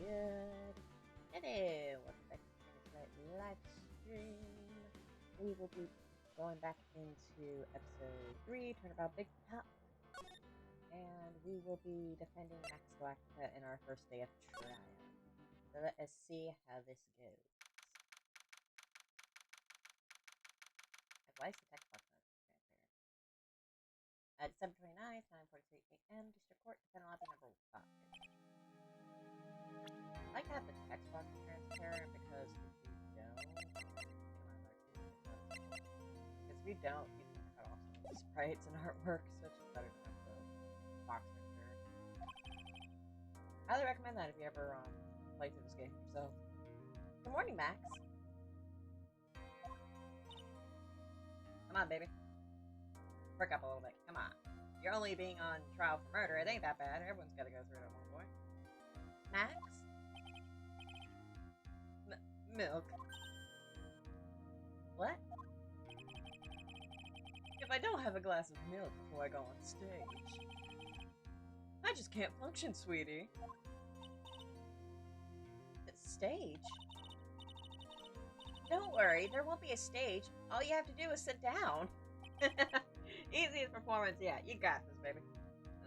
good. Hello, welcome back to the live stream. We will be going back into episode 3, Turnabout Big Top. And we will be defending Max Galactica in our first day of trial. So let us see how this goes. And why is the text box not transparent? At 7:29, 9:43 a.m. District Court, defendant lobby number 5. I like to have the text box transparent because if we don't, you can cut off some of the sprites and artwork, so it's just better to have the box transparent. Highly recommend that if you ever play through this game yourself. Good morning, Max. Come on, baby. Perk up a little bit. Come on. You're only being on trial for murder. It ain't that bad. Everyone's got to go through it at one point. Max? Milk. What? If I don't have a glass of milk before I go on stage, I just can't function, sweetie. The stage? Don't worry, there won't be a stage. All you have to do is sit down. Easiest performance yet. You got this, baby.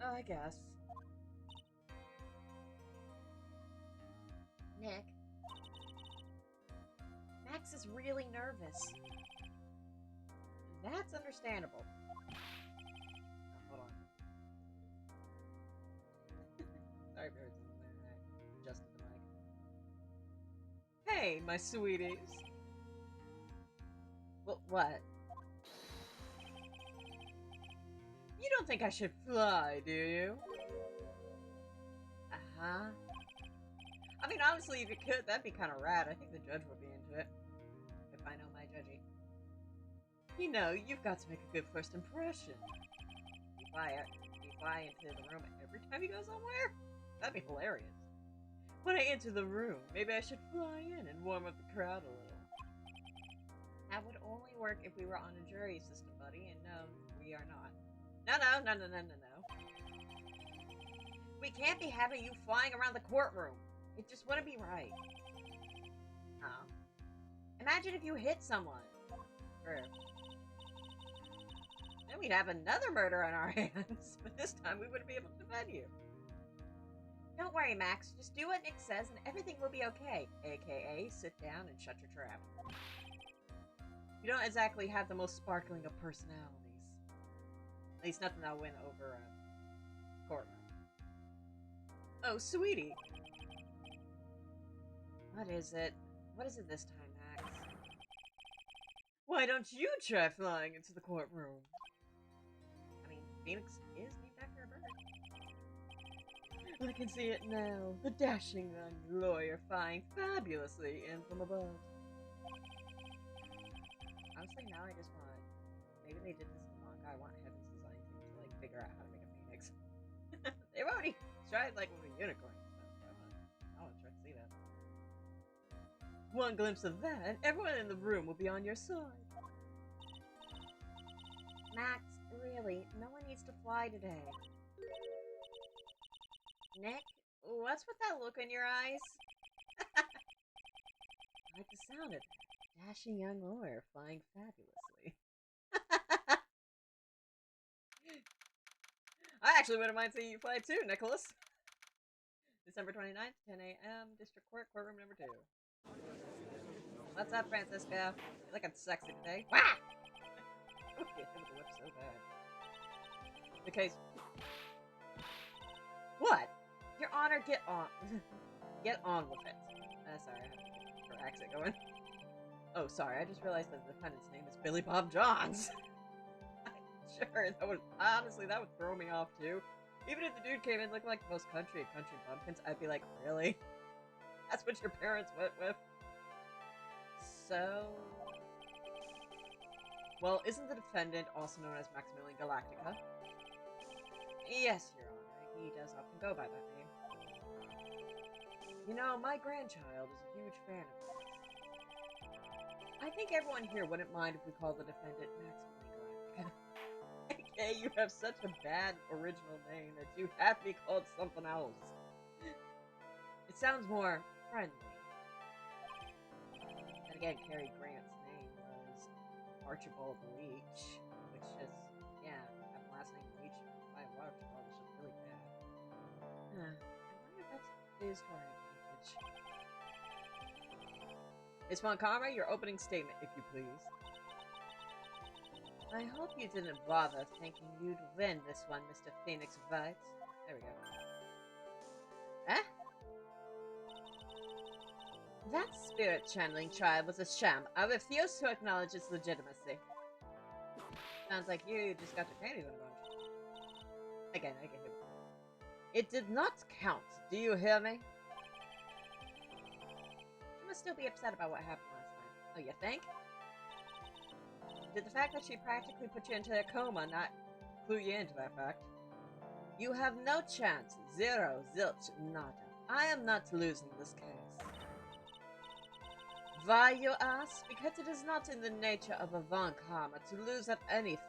Oh, I guess. Nick. Max is really nervous. That's understandable. Oh, hold on. Sorry if everything's in there. I adjusted the mic. Hey, my sweeties. What? You don't think I should fly, do you? Uh-huh. I mean, honestly, if you could, that'd be kind of rad. I think the judge would be into it. If I know my judgy. You know, you've got to make a good first impression. You fly into the room every time you go somewhere? That'd be hilarious. When I enter the room, maybe I should fly in and warm up the crowd a little. That would only work if we were on a jury system, buddy, and no, we are not. No. We can't be having you flying around the courtroom. It just wouldn't be right. Oh. Imagine if you hit someone. True. Then we'd have another murder on our hands, but this time we wouldn't be able to defend you. Don't worry, Max. Just do what Nick says and everything will be okay. AKA, sit down and shut your trap. You don't exactly have the most sparkling of personalities. At least nothing that'll win over a courtroom. Oh, sweetie. What is it? What is it this time, Max? Why don't you try flying into the courtroom? I mean, Phoenix is named after a bird. I can see it now. The dashing young lawyer flying fabulously in from above. Honestly, now I just want... Maybe they did this in the manga. I want Heaven's design team to, like, figure out how to make a phoenix. They've already tried, like, with a unicorn and stuff. So I want to try to see that. One glimpse of that, and everyone in the room will be on your side. Max, really, no one needs to fly today. Nick, what's with that look in your eyes? I like the sound of that. Dashing young lawyer flying fabulously. I actually wouldn't mind seeing you fly too, Nicholas. December 29th, 10 a.m. District Court, courtroom number 2. What's up, Francisco? You're looking sexy today. Wah! Oh, you hit the whip so bad. The case. What? Your Honor, get on. Get on with it. Sorry, I have her accent going. Oh, sorry, I just realized that the defendant's name is Billy Bob Johns. Sure, that would, honestly, that would throw me off, too. Even if the dude came in looking like the most country bumpkins, I'd be like, really? That's what your parents went with? So... Well, isn't the defendant also known as Maximilian Galactica? Yes, Your Honor, he does often go by that name. You know, my grandchild is a huge fan of his. I think everyone here wouldn't mind if we called the defendant Maximilian Galactica. Okay, you have such a bad original name that you have to be called something else. It sounds more friendly. And again, Cary Grant's name was Archibald Leach, which is, yeah, having the last name Leach by Archibald was just really bad. I wonder if that's is to our advantage. Miss Montgomery, your opening statement, if you please. I hope you didn't bother thinking you'd win this one, Mr. Phoenix Wright. There we go. Huh? That spirit channeling trial was a sham. I refuse to acknowledge its legitimacy. Sounds like you just got your panties in a bunch. Again, I get it. It did not count. Do you hear me? She must still be upset about what happened last time. Oh, you think? Did the fact that she practically put you into a coma not clue you into that fact? You have no chance. Zero, zilch, nada. I am not losing this case. Why, you ask? Because it is not in the nature of a Von Karma to lose at anything.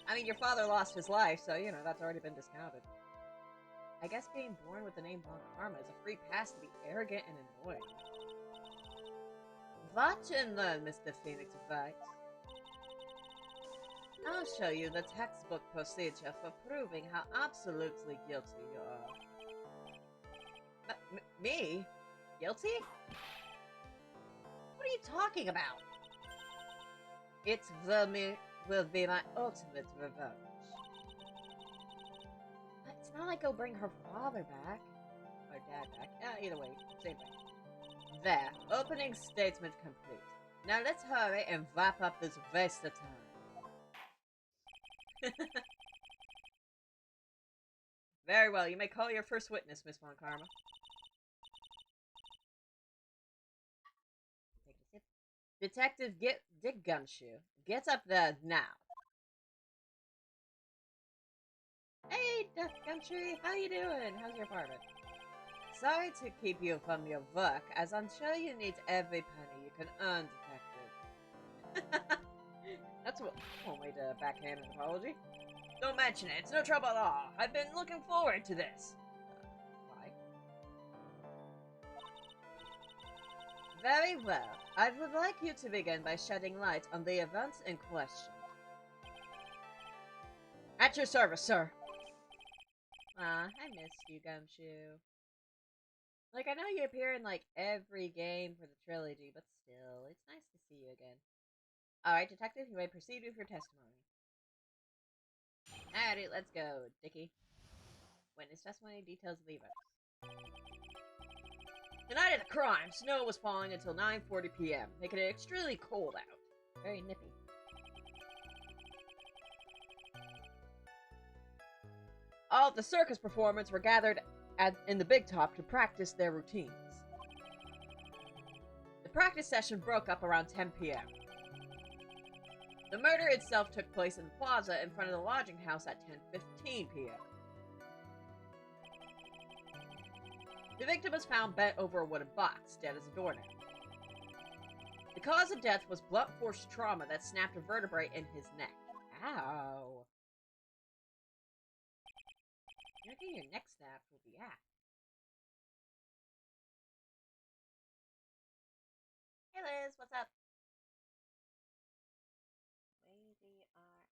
I mean, your father lost his life, so, you know, that's already been discounted. I guess being born with the name Von Karma is a free pass to be arrogant and annoying. Watch and learn, Mr. Phoenix Wright. I'll show you the textbook procedure for proving how absolutely guilty you are. Me? Guilty? What are you talking about? It will be my ultimate revenge. It's not like I'll bring her father back. Or dad back. Either way, same thing. There, opening statement complete. Now let's hurry and wrap up this waste of time. Very well, you may call your first witness, Miss Von Karma. Take a sip. Detective Dick Gumshoe, get up there now. Hey, Dick Gumshoe, how you doing? How's your apartment? Sorry to keep you from your work, as I'm sure you need every penny you can earn, Detective. That's one way to backhand an apology. Don't mention it. It's no trouble at all. I've been looking forward to this. Why? Very well. I would like you to begin by shedding light on the events in question. At your service, sir. I missed you, Gumshoe. Like, I know you appear in, like, every game for the trilogy, but still, it's nice to see you again. Alright, Detective, you may proceed with your testimony. Alrighty, let's go, Dickie. Witness testimony, details of the events. The night of the crime, snow was falling until 9:40 p.m., making it extremely cold out. Very nippy. All of the circus performers were gathered in the big top to practice their routines. The practice session broke up around 10 p.m. The murder itself took place in the plaza in front of the lodging house at 10:15 p.m. The victim was found bent over a wooden box, dead as a doornail. The cause of death was blunt force trauma that snapped a vertebrae in his neck. Ow. You're getting your neck snapped will be at. Hey Liz, what's up? Lazy RF.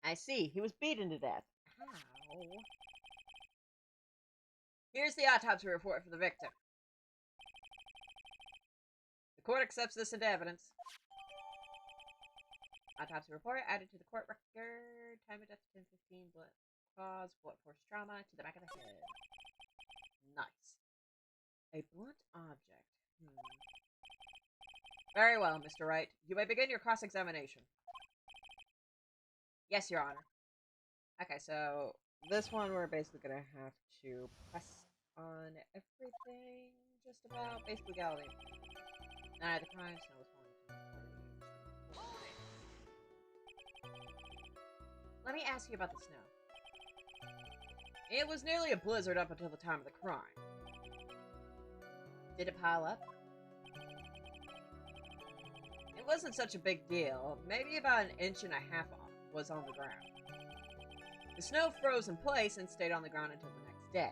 I see. He was beaten to death. Ow. Here's the autopsy report for the victim. The court accepts this into evidence. Autopsy report added to the court record. Time of death 10:15. Cause blunt force trauma to the back of the head. Nice. A blunt object. Very well, Mr. Wright. You may begin your cross-examination. Yes, Your Honor. Okay, so this one we're basically gonna have to press on everything, just about. Basic legality. Night of the crime, snow was falling. Let me ask you about the snow. It was nearly a blizzard up until the time of the crime. Did it pile up? It wasn't such a big deal. Maybe about 1.5 inches was on the ground. The snow froze in place and stayed on the ground until the next day.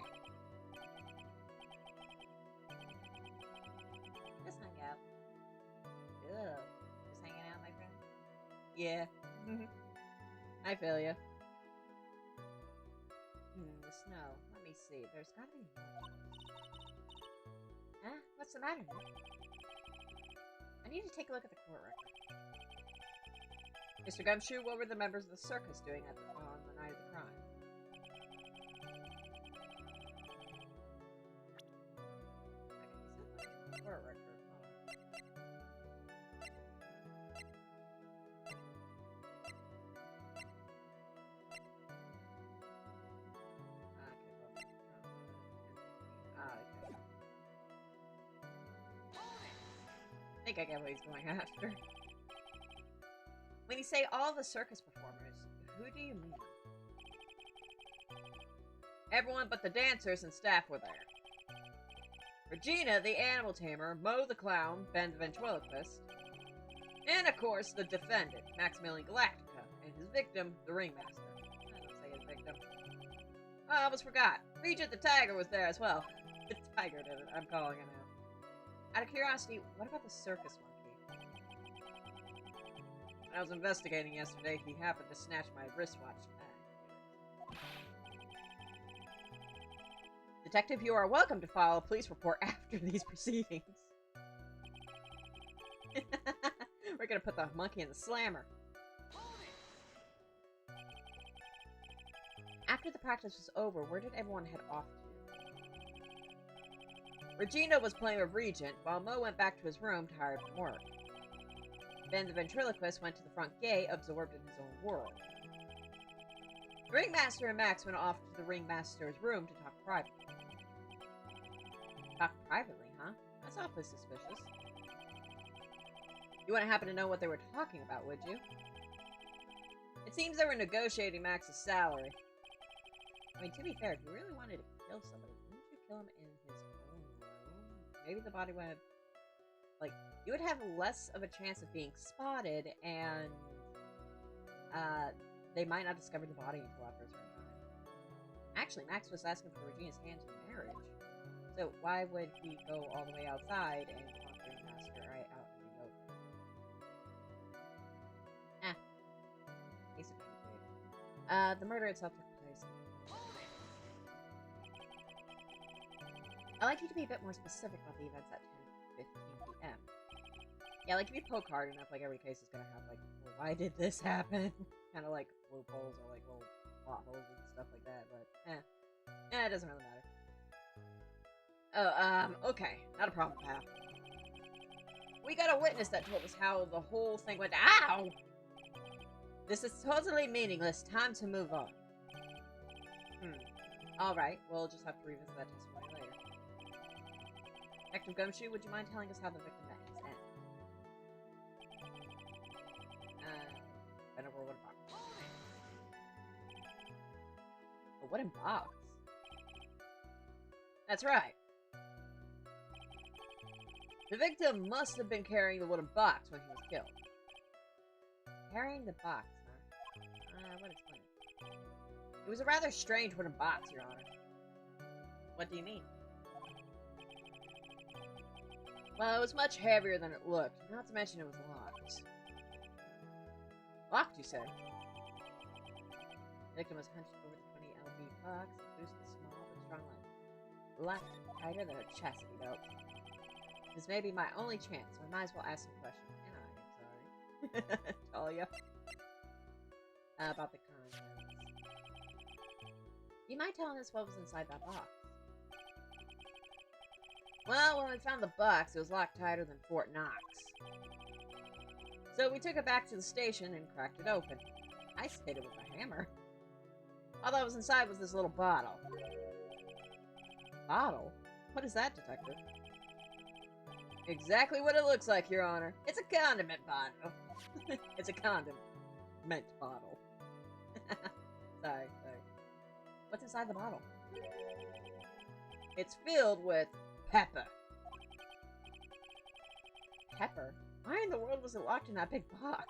Just hung out. Ugh. Just hanging out, my friend? Yeah. I feel ya. The snow. Let me see. There's gotta be more. Huh? What's the matter, Nick? I need to take a look at the court record. Mr. Gumshoe, what were the members of the circus doing on the night of the crime? Court record. I think I get what he's going after. When you say all the circus performers, who do you mean? Everyone but the dancers and staff were there. Regina, the animal tamer, Mo the clown, Ben the ventriloquist, and of course the defendant, Maximilian Galactica, and his victim, the ringmaster. I don't say his victim. Oh, I almost forgot. Regent the tiger was there as well. The tiger did it. I'm calling it out. Out of curiosity, what about the circus monkey? When I was investigating yesterday, he happened to snatch my wristwatch back. Detective, you are welcome to file a police report after these proceedings. We're gonna put the monkey in the slammer. After the practice was over, where did everyone head off to? Regina was playing with Regent, while Mo went back to his room tired from work. Ben the ventriloquist went to the front gate, absorbed in his own world. The ringmaster and Max went off to the ringmaster's room to talk privately. Talk privately, huh? That's awfully suspicious. You wouldn't happen to know what they were talking about, would you? It seems they were negotiating Max's salary. I mean, to be fair, if you really wanted to kill somebody, wouldn't you kill him in his own room? Maybe the body would have... Like, you would have less of a chance of being spotted, and they might not discover the body until after a certain time. Actually, Max was asking for Regina's hand in marriage. So why would he go all the way outside and talk to the master right out in the open? Basically. The murder itself took place. I'd like you to be a bit more specific about the events at 10:15 p.m. Yeah, like if you poke hard enough, like every case is gonna have like, well, why did this happen? Kind of like loopholes or like little plot holes and stuff like that. But it doesn't really matter. Oh, okay, not a problem, pal. We got a witness that told us how the whole thing went. Ow! This is totally meaningless. Time to move on. All right, we'll just have to revisit that testimony later. Detective Gumshoe, would you mind telling us how the victim met his end? Bend over a wooden box. A wooden box? That's right. The victim must have been carrying the wooden box when he was killed. Carrying the box, huh? What explain? It was a rather strange wooden box, Your Honor. What do you mean? Well, it was much heavier than it looked, not to mention it was locked. Locked, you say? The victim was hunched over the 20 lb box and loosed the small but strong leg. Locked tighter than a chastity belt. This may be my only chance, so I might as well ask some questions. And I'm sorry. Talia. About the contents. You mind telling us what was inside that box? Well, when we found the box, it was locked tighter than Fort Knox. So we took it back to the station and cracked it open. I hit it with a hammer. All that was inside was this little bottle. Bottle? What is that, Detective? Exactly what it looks like, Your Honor. It's a condiment bottle. It's a condiment bottle. Sorry. What's inside the bottle? It's filled with pepper. Pepper? Why in the world was it locked in that big box?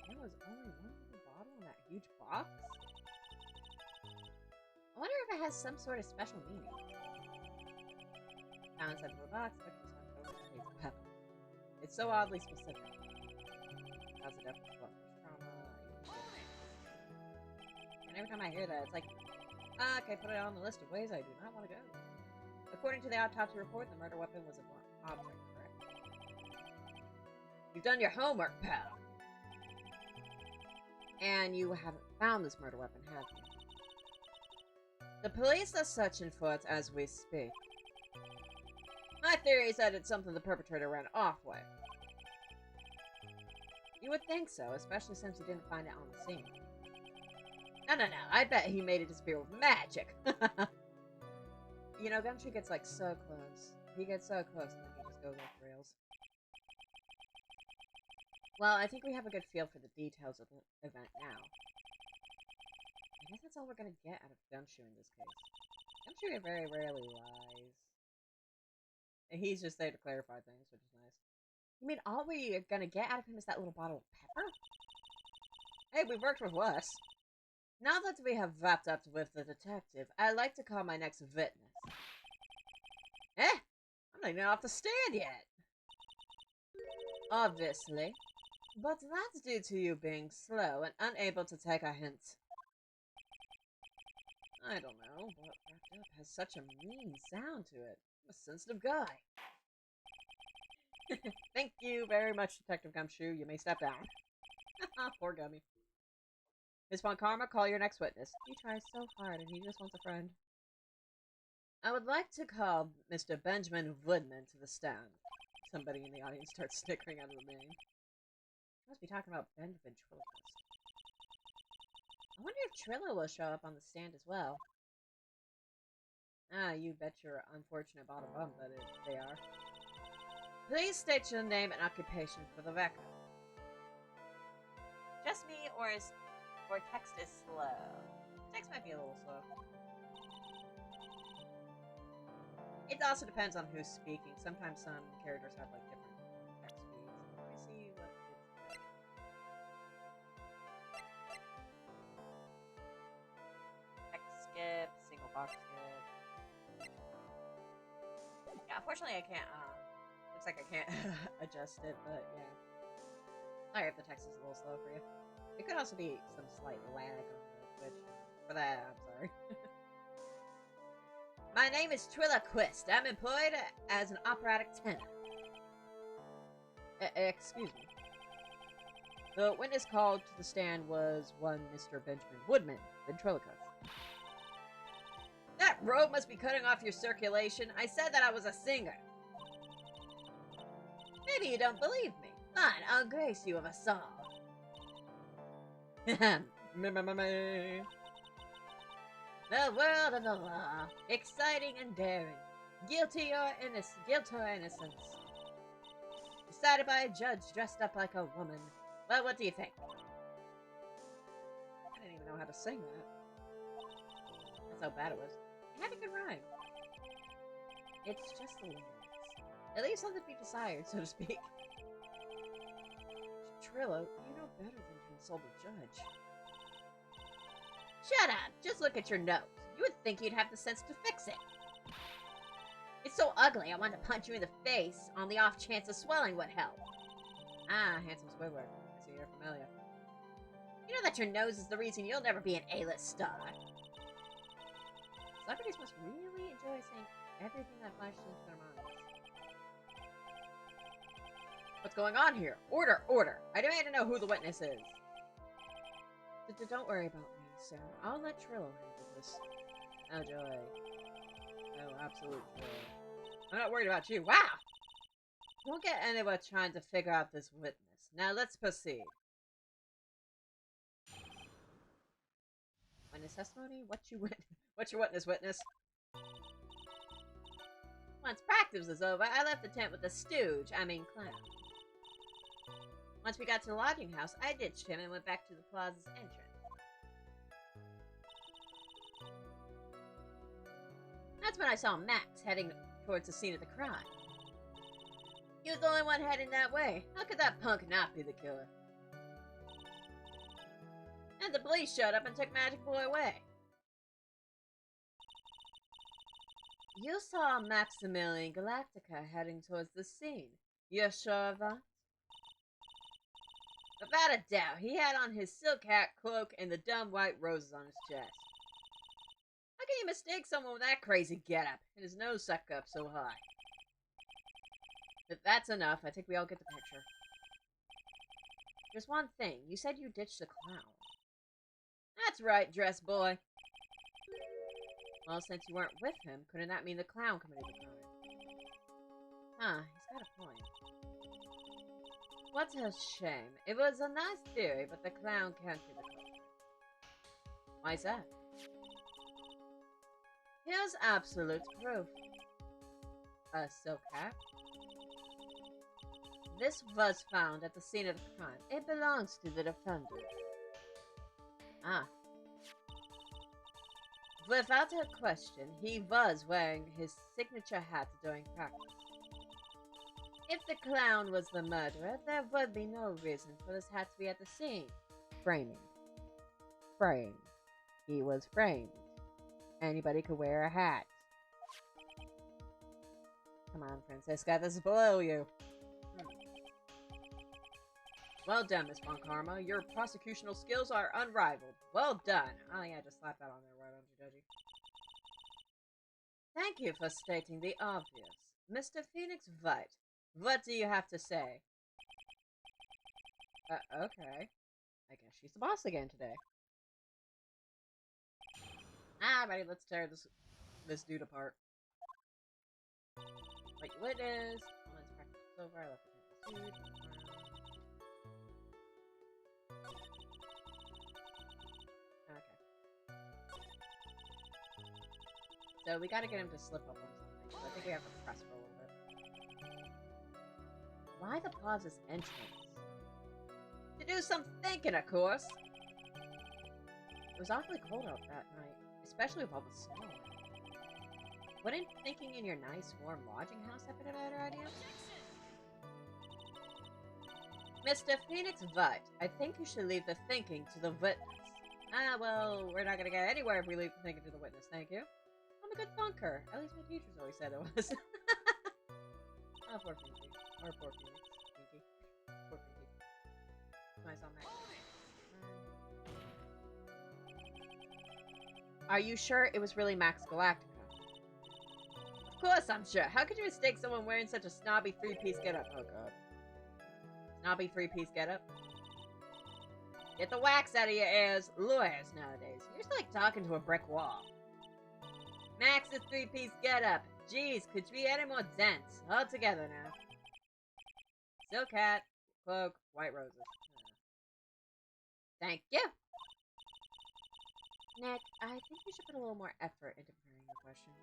There was only one little bottle in that huge box? I wonder if it has some sort of special meaning. Found inside the box, it's so oddly specific. How's it definitely what trauma? And every time I hear that, it's like, okay, put it on the list of ways I do not want to go. According to the autopsy report, the murder weapon was a blunt object, correct? You've done your homework, pal. And you haven't found this murder weapon, have you? The police are searching for it as we speak. My theory is that it's something the perpetrator ran off with. You would think so, especially since he didn't find it on the scene. No. I bet he made it disappear with magic. You know, Gumshoe gets like so close. He gets so close and then he just goes off the rails. Well, I think we have a good feel for the details of the event now. I guess that's all we're gonna get out of Gumshoe in this case. Gumshoe very rarely lies. And he's just there to clarify things, which is nice. You mean all we're gonna get out of him is that little bottle of pepper? Hey, we worked with Wes. Now that we have wrapped up with the detective, I'd like to call my next witness. I'm not even off the stand yet. Obviously. But that's due to you being slow and unable to take a hint. I don't know, but wrapped up has such a mean sound to it. I'm a sensitive guy. Thank you very much, Detective Gumshoe. You may step down. Poor Gummy. Miss Von Karma, call your next witness. He tries so hard and he just wants a friend. I would like to call Mr. Benjamin Woodman to the stand. Somebody in the audience starts snickering out of the name. Must be talking about Benjamin Trillicus. I wonder if Trillo will show up on the stand as well. Ah, you bet your unfortunate bottom bum that they are. Please state your name and occupation for the record. Just me, or text is slow. Text might be a little slow. It also depends on who's speaking. Sometimes some characters have like different text speeds. Let me see what it's text skip, single box skip. Yeah, unfortunately I can't looks like I can't adjust it, but yeah. Sorry if the text is a little slow for you. It could also be some slight lag on the Twitch. For that, I'm sorry. My name is Twilla Quist. I'm employed as an operatic tenor. Excuse me. The witness called to the stand was one Mr. Benjamin Woodman, ventriloquist. That rope must be cutting off your circulation. I said that I was a singer. Maybe you don't believe me. Fine, I'll grace you with a song. The world of the law, exciting and daring, guilt or innocence. Decided by a judge dressed up like a woman. Well, what do you think? I didn't even know how to sing that. That's how bad it was. It had a good rhyme. It's just the lyrics. It leaves something to be desired, so to speak. Trillo, you know better than to insult a judge. Shut up! Just look at your nose. You would think you'd have the sense to fix it. It's so ugly, I want to punch you in the face on the off chance a swelling would help. Ah, handsome squiggler. I see you're familiar. You know that your nose is the reason you'll never be an A-list star. Celebrities must really enjoy saying everything that flashes into their minds. What's going on here? Order! Order! I demand to know who the witness is. Don't worry about me, sir. I'll let Trillo handle this. Oh, joy. Oh, absolute joy. I'm not worried about you. Wow! Won't get anyone trying to figure out this witness. Now, let's proceed. Witness testimony? What's your witness, witness? Once practice was over, I left the tent with the stooge, clown. Once we got to the lodging house, I ditched him and went back to the plaza's entrance. That's when I saw Max heading towards the scene of the crime. He was the only one heading that way. How could that punk not be the killer? And the police showed up and took Magic Boy away. You saw Maximilian Galactica heading towards the scene. You're sure of that? Without a doubt, he had on his silk hat, cloak, and the dumb white roses on his chest. How can you mistake someone with that crazy getup and his nose stuck up so high? But that's enough. I think we all get the picture. Just one thing. You said you ditched the clown. That's right, dress boy. Well, since you weren't with him, couldn't that mean the clown committed the crime? Huh, he's got a point. What a shame. It was a nice theory, but the clown can't be the culprit. Why's that? Here's absolute proof. A silk hat. This was found at the scene of the crime. It belongs to the defendant. Ah. Without a question, he was wearing his signature hat during practice. If the clown was the murderer, there would be no reason for this hat to be at the scene. Framing. Framed. He was framed. Anybody could wear a hat. Come on, Francisca, this is below you. Well done, Miss Von Karma. Your prosecutional skills are unrivaled. Well done. Oh yeah, just slap that on there, right on you, Judgy. Thank you for stating the obvious. Mr. Phoenix White, what do you have to say? Okay. I guess she's the boss again today. Alrighty, let's tear this dude apart. What you witness. Let's practice over. I left the suit. Okay. So we gotta get him to slip up on something. So I think we have to press for a little bit. Why the pause's entrance? To do some thinking, of course! It was awfully cold out that night, especially with all the snow. Wouldn't thinking in your nice, warm lodging house have been a better idea? Mr. Phoenix White, I think you should leave the thinking to the witness. Ah, well, we're not gonna get anywhere if we leave the thinking to the witness, thank you. I'm a good thunker. At least my teachers always said it was. Oh, poor Pinky. Or poor Phoenix. Pinky. Poor Pinky. Nice on that. Are you sure it was really Max Galactica? Of course I'm sure. How could you mistake someone wearing such a snobby three-piece getup? Oh god. Snobby three-piece getup? Get the wax out of your ears. Lawyers nowadays. You're just like talking to a brick wall. Max's three-piece getup. Jeez, could you be any more dense? All together now. Silk hat, cloak, white roses. Thank you. Nick, I think you should put a little more effort into preparing your questions.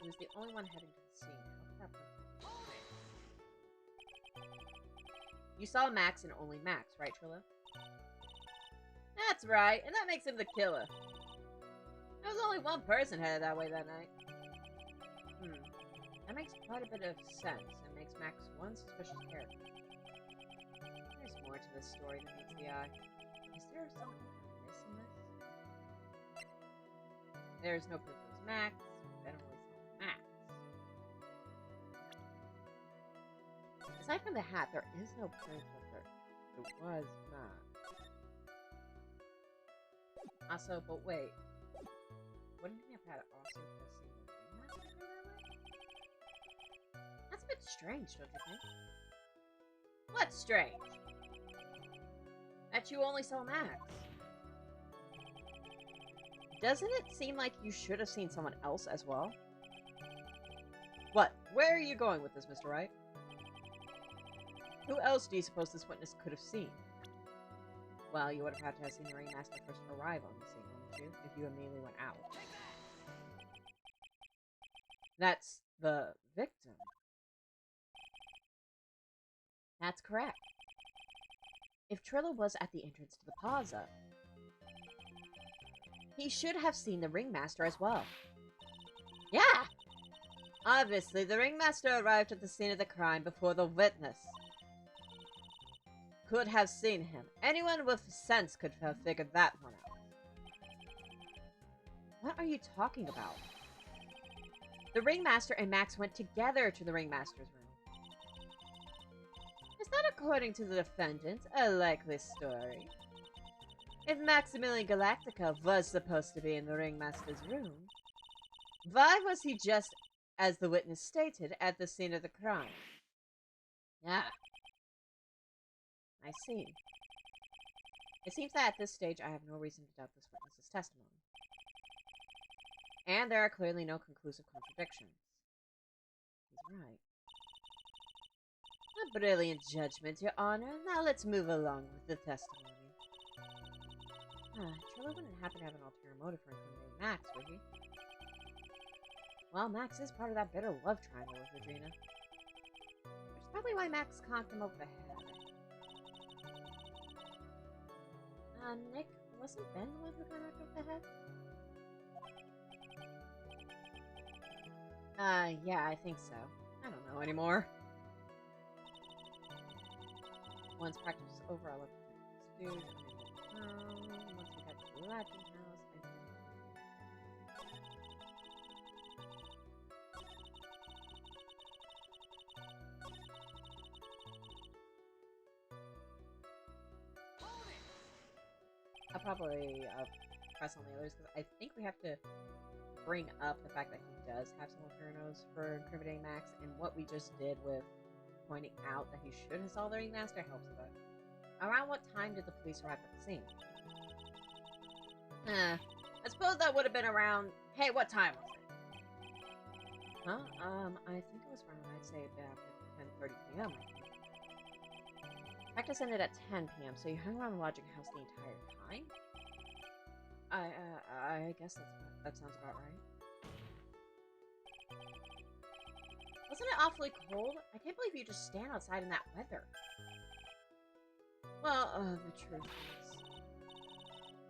He was the only one heading to the scene. How could that You saw Max and only Max, right, Trilla? That's right, and that makes him the killer. There was only one person headed that way that night. That makes quite a bit of sense, and makes Max one suspicious character. There's more to this story than meets the eye. Is there something I'm missing this? There's no proof it was Max. I don't really saw Max. Aside from the hat, there is no proof that it was Max. Also, but wait. Wouldn't he have had it also for the scene with Max? That's a bit strange, don't you think? What's strange? That you only saw Max. Doesn't it seem like you should have seen someone else as well? What? Where are you going with this, Mr. Wright? Who else do you suppose this witness could have seen? Well, you would have had to have seen the Ringmaster first arrive on the scene, wouldn't you? If you immediately went out. That's the victim. That's correct. If Trilla was at the entrance to the plaza, he should have seen the Ringmaster as well. Yeah! Obviously, the Ringmaster arrived at the scene of the crime before the witness. could have seen him. Anyone with sense could have figured that one out. What are you talking about? The ringmaster and Max went together to the ringmaster's room. Is that, according to the defendant, a likely story? If Maximilian Galactica was supposed to be in the ringmaster's room, why was he just, as the witness stated, at the scene of the crime? Ah. I see. It seems that at this stage I have no reason to doubt this witness's testimony. And there are clearly no conclusive contradictions. He's right. A brilliant judgment, Your Honor. Now let's move along with the testimony. Triller wouldn't happen to have an ulterior motive for incriminating Max, would he? Well, Max is part of that bitter love triangle with Regina. Which is probably why Max conked him over the head. Nick, wasn't Ben the one who got knocked over the head? Yeah, I think so. I don't know anymore. Once practice is over, I'll look at the once we got to the Latin house, I'll probably press on the others, because I think we have to bring up the fact that he does have some Infernos for incriminating Max, and what we just did with pointing out that he should have saw the ringmaster helps with it. Around what time did the police arrive at the scene? I suppose that would have been around... Hey, what time was it? Huh? I think it was around, I'd say, after 10:30 p.m. Practice ended at 10 p.m., so you hung around the lodging house the entire time? I guess that sounds about right. Wasn't it awfully cold? I can't believe you just stand outside in that weather. Well, the truth is...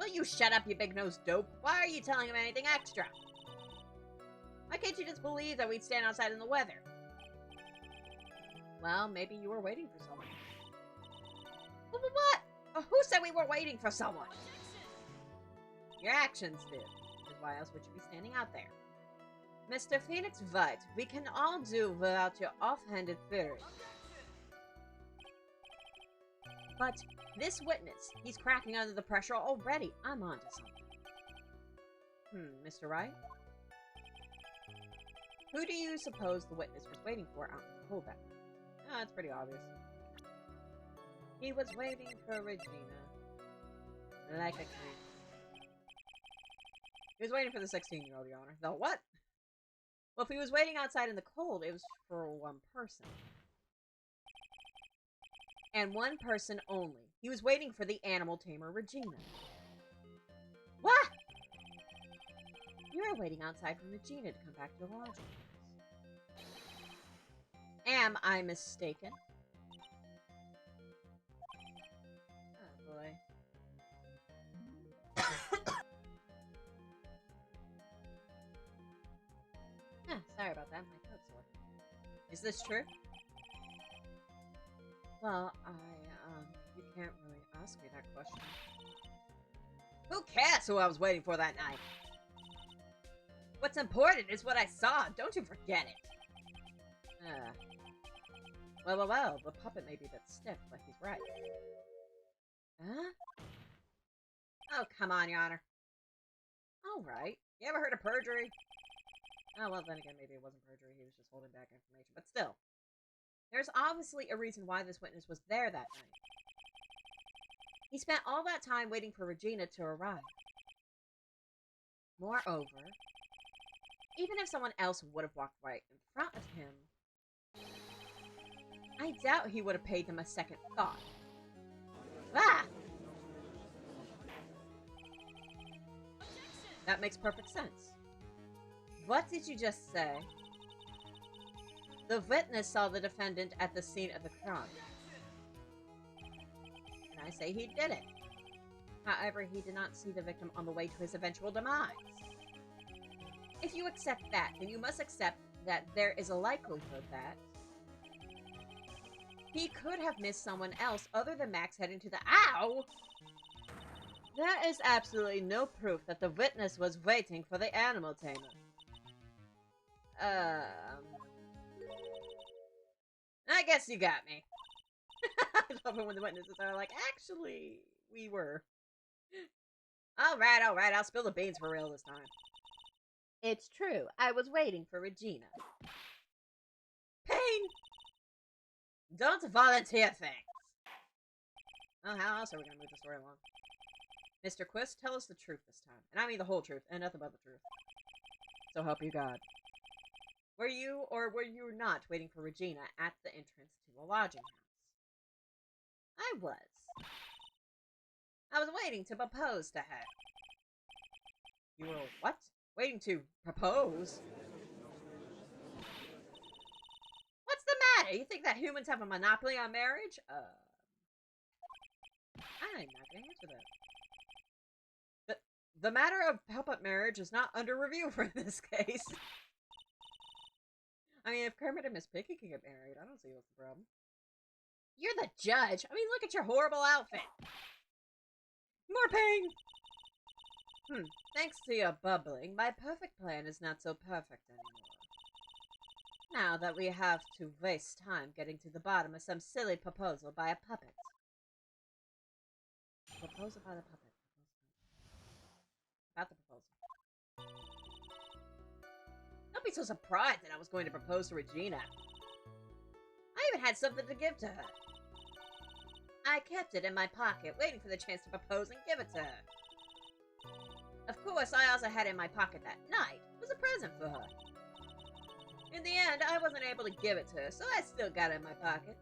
Will you shut up, you big-nosed dope? Why are you telling him anything extra? Why can't you just believe that we'd stand outside in the weather? Well, maybe you were waiting for someone. What? Who said we were waiting for someone? Your actions did. Because why else would you be standing out there? Mr. Phoenix Wright, we can all do without your offhanded theory. But this witness, he's cracking under the pressure already. I'm onto something. Mr. Wright? Who do you suppose the witness was waiting for out in the cold that night? Oh, it's pretty obvious. He was waiting for Regina. Like a creep. He was waiting for the 16-year-old, Your Honor. The what? Well, if he was waiting outside in the cold, it was for one person. And one person only. He was waiting for the animal tamer, Regina. What? You were waiting outside for Regina to come back to the lodging house. Am I mistaken? Oh, boy. Sorry about that. My throat's sore. Is this true? Well, you can't really ask me that question. Who cares who I was waiting for that night? What's important is what I saw. Don't you forget it. Well, the puppet may be a bit stiff, but he's right. Huh? Oh, come on, Your Honor. Alright. You ever heard of perjury? Oh, well, then again, maybe it wasn't perjury. He was just holding back information. But still. There's obviously a reason why this witness was there that night. He spent all that time waiting for Regina to arrive. Moreover, even if someone else would have walked right in front of him, I doubt he would have paid them a second thought. Ah! That makes perfect sense. What did you just say? The witness saw the defendant at the scene of the crime. And I say he did it. However, he did not see the victim on the way to his eventual demise. If you accept that, then you must accept that there is a likelihood that He could have missed someone else other than Max heading to the— Ow! There is absolutely no proof that the witness was waiting for the animal tamer. I guess you got me. I love it when the witnesses are like, actually, we were. Alright, I'll spill the beans for real this time. It's true, I was waiting for Regina. Pain! Don't volunteer things! Well, how else are we gonna move the story along? Mr. Quist, tell us the truth this time. And I mean the whole truth, and nothing but the truth. So help you God. Were you, or were you not, waiting for Regina at the entrance to the lodging house? I was. I was waiting to propose to her. You were what? Waiting to propose? What's the matter? You think that humans have a monopoly on marriage? I'm not gonna answer that. The matter of puppet marriage is not under review for this case. I mean, if Kermit and Miss Piggy can get married, I don't see what's the problem. You're the judge. I mean, look at your horrible outfit. More pain. Thanks to your bubbling, my perfect plan is not so perfect anymore. Now that we have to waste time getting to the bottom of some silly proposal by a puppet. Proposal by the puppet. About the proposal. Don't be so surprised that I was going to propose to Regina. I even had something to give to her. I kept it in my pocket, waiting for the chance to propose and give it to her. Of course, I also had it in my pocket that night. It was a present for her. In the end, I wasn't able to give it to her, so I still got it in my pocket.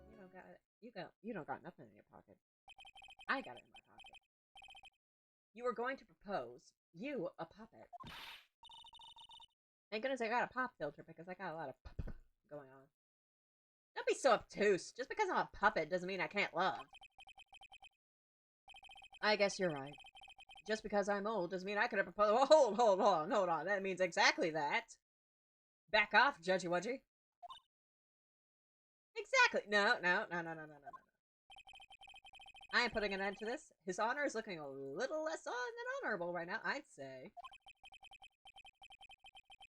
You don't got nothing in your pocket. I got it in my pocket. You were going to propose. You, a puppet. Thank goodness I got a pop filter because I got a lot of pop going on. Don't be so obtuse. Just because I'm a puppet doesn't mean I can't love. I guess you're right. Just because I'm old doesn't mean I could have proposed. Oh, hold on. That means exactly that. Back off, Judgy Wudgy. Exactly. No. I am putting an end to this. His honor is looking a little less on than honorable right now, I'd say.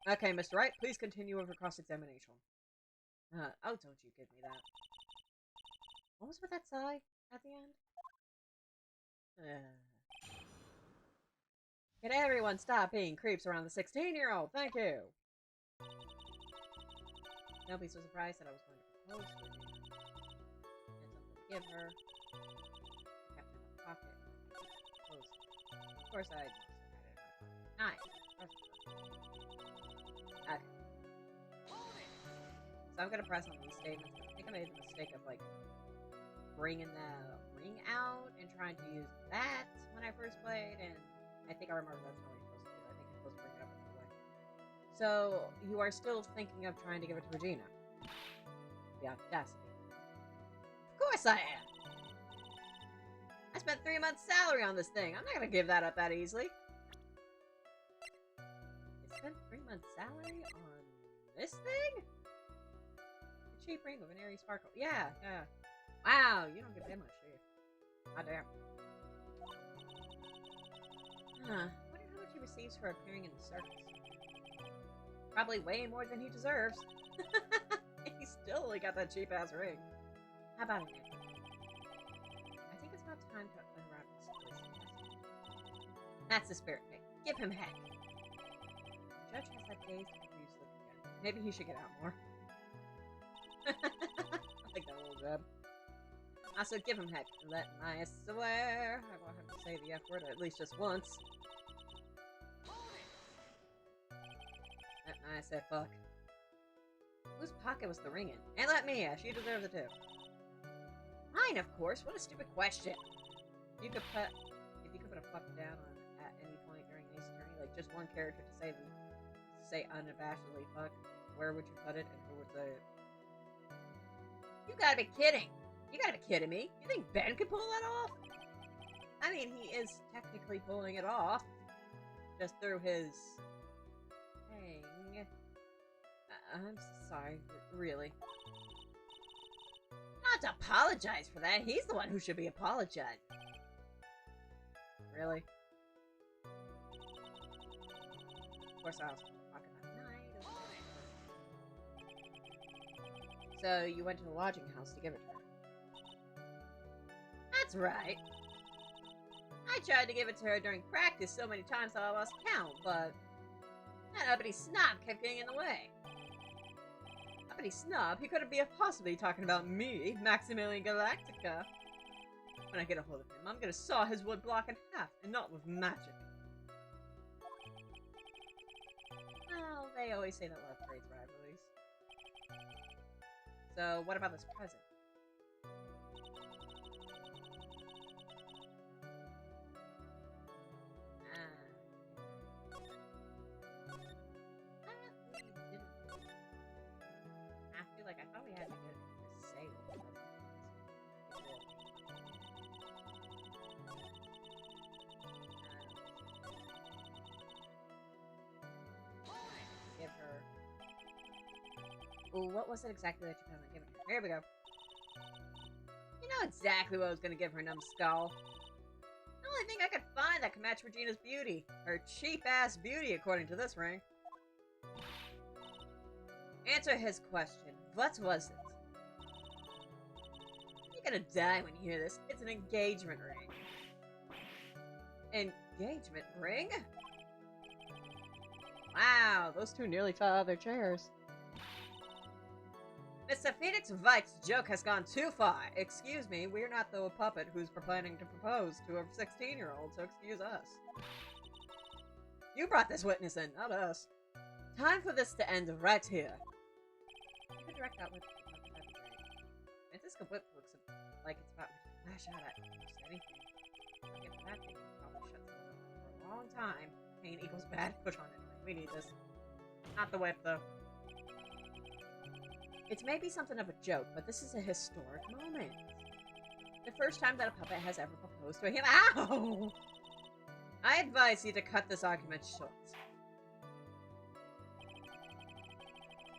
Okay, Mr. Wright, please continue with your cross-examination. Oh, don't you give me that. What was with that sigh at the end? Can everyone stop being creeps around the 16-year-old? Thank you. Don't be so surprised that I was going to propose to her. And something to give her. Kept it in my pocket. Of course, I also had it in my pocket. Nice. Okay. So I'm gonna press on these statements. I think I made the mistake of, like, bringing the ring out and trying to use that when I first played, and I think I remember that's not what you're supposed to do. I think you're supposed to bring it up another way. So, you are still thinking of trying to give it to Regina? The audacity. Of course I am! I spent 3 months' salary on this thing. I'm not gonna give that up that easily. I spent 3 months' salary on this thing? A cheap ring with an airy sparkle. Yeah. Wow, you don't get that much, do you? Oh, damn. Wonder how much he receives for appearing in the circus. Probably way more than he deserves. He still only got that cheap-ass ring. How about it, Nick? I think it's about time to unwrap this place. That's the spirit, Nick. Give him heck. The judge has that dazed, confused look again. Maybe he should get out more. I think that will job. Also, give him heck. Let my swear. I won't have to say the F word at least just once. Let my say fuck. Whose pocket was the ring in? And let me ask. You deserve it too. Mine, of course. What a stupid question. If you could put a fuck down on at any point during Ace Attorney, like just one character to say unabashedly fuck, where would you put it and who would say it? You gotta be kidding! You gotta be kidding me! You think Ben could pull that off? I mean, he is technically pulling it off, just through his thing. I'm sorry, really. Not to apologize for that. He's the one who should be apologizing. Really? Of course, I was talking that night. So, you went to the lodging house to give it to her? That's right. I tried to give it to her during practice so many times that I lost count, but that uppity snob kept getting in the way. Uppity snob? He couldn't be possibly talking about me, Maximilian Galactica. When I get a hold of him, I'm gonna saw his wood block in half, and not with magic. Well, they always say that love creates rivalries. So, what about this present? I thought we had to get to say what it was. Give her. Ooh, what was it exactly that you were going to give her? Here we go. You know exactly what I was going to give her, numbskull. The only thing I could find that could match Regina's beauty. Her cheap-ass beauty, according to this ring. Answer his question. What was it? You're gonna die when you hear this. It's an engagement ring. Engagement ring? Wow, those two nearly fell out of their chairs. Mr. Phoenix White's joke has gone too far. Excuse me, we're not the puppet who's planning to propose to a 16-year-old, so excuse us. You brought this witness in, not us. Time for this to end right here. You could direct that with that'd be great. Francisco Whip looks like it's about to flash out at almost anything. I'll get that thing probably shuts down for a long time. Pain equals bad. Push on it. We need this. Not the whip, though. It's maybe something of a joke, but this is a historic moment. The first time that a puppet has ever proposed to him. Ow! I advise you to cut this argument short.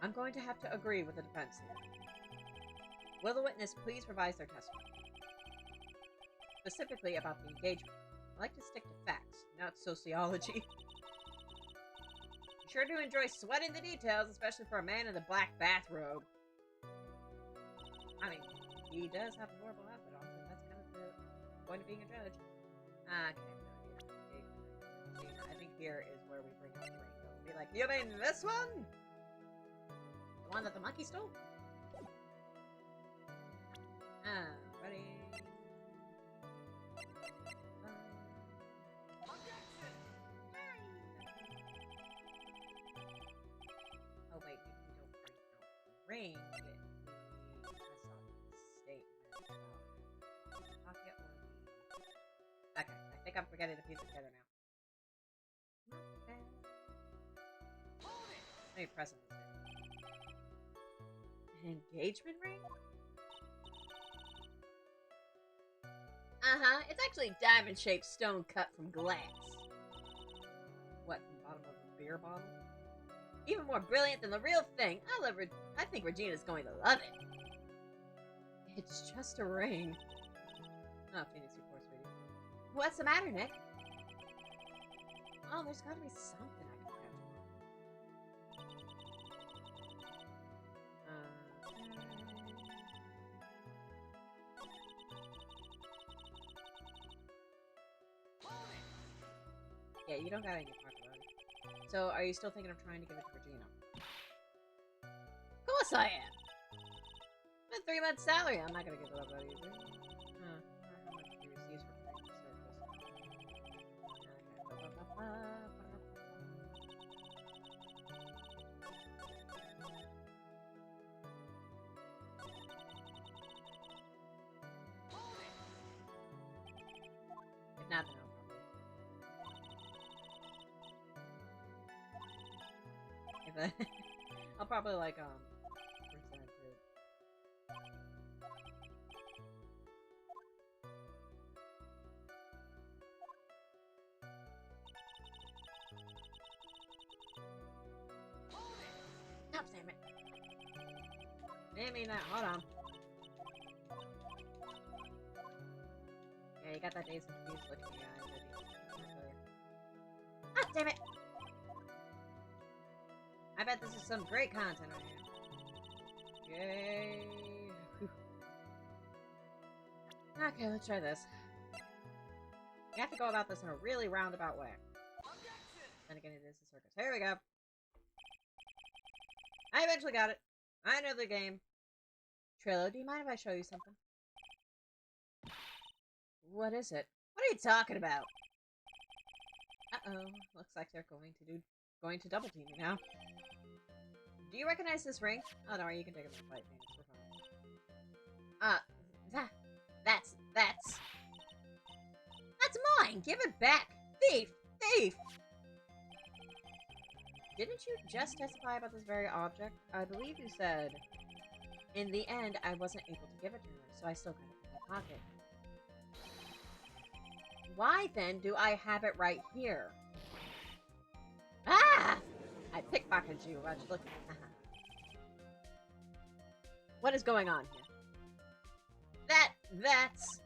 I'm going to have to agree with the defense here. Will the witness please revise their testimony? Specifically about the engagement. I like to stick to facts, not sociology. You sure do enjoy sweating the details, especially for a man in the black bathrobe. I mean, he does have a horrible outfit on, but that's kind of the point of being a judge. Okay, I think here is where we bring up the rainbow. Be like, you mean this one? The one that the monkey stole? Ready? Oh wait, we don't bring out the ring. We press on the statement about the pocket or the... Okay, I think I'm forgetting to piece it together now. Let me press on this thing. An engagement ring? It's actually diamond-shaped stone cut from glass. What, from the bottom of a beer bottle? Even more brilliant than the real thing. I think Regina's going to love it. It's just a ring. Oh, Phoenix, you poor sweetie. What's the matter, Nick? Oh, there's gotta be something I can catch on. Yeah, you don't got any pocket money. So, are you still thinking of trying to give it to Regina? Of course I am! My 3 months salary, I'm not gonna give it up that easy. How much do you receive for free If not, then I'll probably like present it. God damn it. Damn me now, hold on. Yeah, you got that Days Confused look in your eyes, didn't you? Ah, damn it! I bet this is some great content right here. Yay! Whew. Okay, let's try this. You have to go about this in a really roundabout way. Then again, it is a circus. Here we go. I eventually got it. I know the game. Trillo, do you mind if I show you something? What is it? What are you talking about? Uh-oh. Looks like they're going to double team me now. Do you recognize this ring? Oh, don't worry, you can take it from the fight, Phoenix. We're fine. That's mine! Give it back! Thief! Thief! Didn't you just testify about this very object? I believe you said, in the end, I wasn't able to give it to her, so I still got it in my pocket. Why, then, do I have it right here? Ah! I pickpocketed you. Watch, look. What is going on here? That's...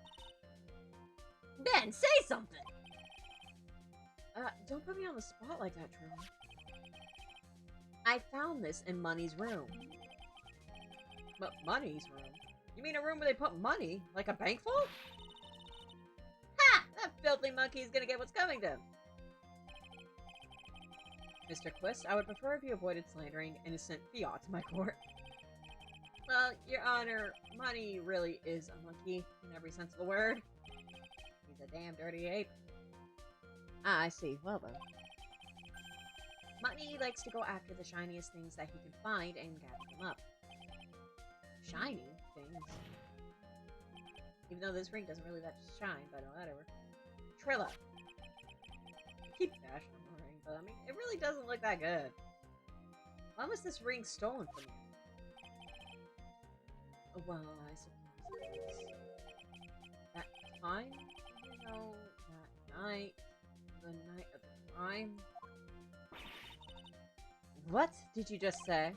Ben, say something! Don't put me on the spot like that, Trillo. I found this in Money's room. But Money's room? You mean a room where they put money? Like a bank vault? Ha! That filthy monkey is gonna get what's coming to him. Mr. Quist, I would prefer if you avoided slandering innocent fiat to my court. Well, Your Honor, Money really is a monkey in every sense of the word. He's a damn dirty ape. Ah, I see. Well then. Money likes to go after the shiniest things that he can find and gather them up. Shiny things? Even though this ring doesn't really that shine, but whatever. Trillo. I keep bashing on the ring, but I mean, it really doesn't look that good. Why was this ring stolen from you? Well, I suppose it was that time, you know, that night, the night of the crime. What did you just say?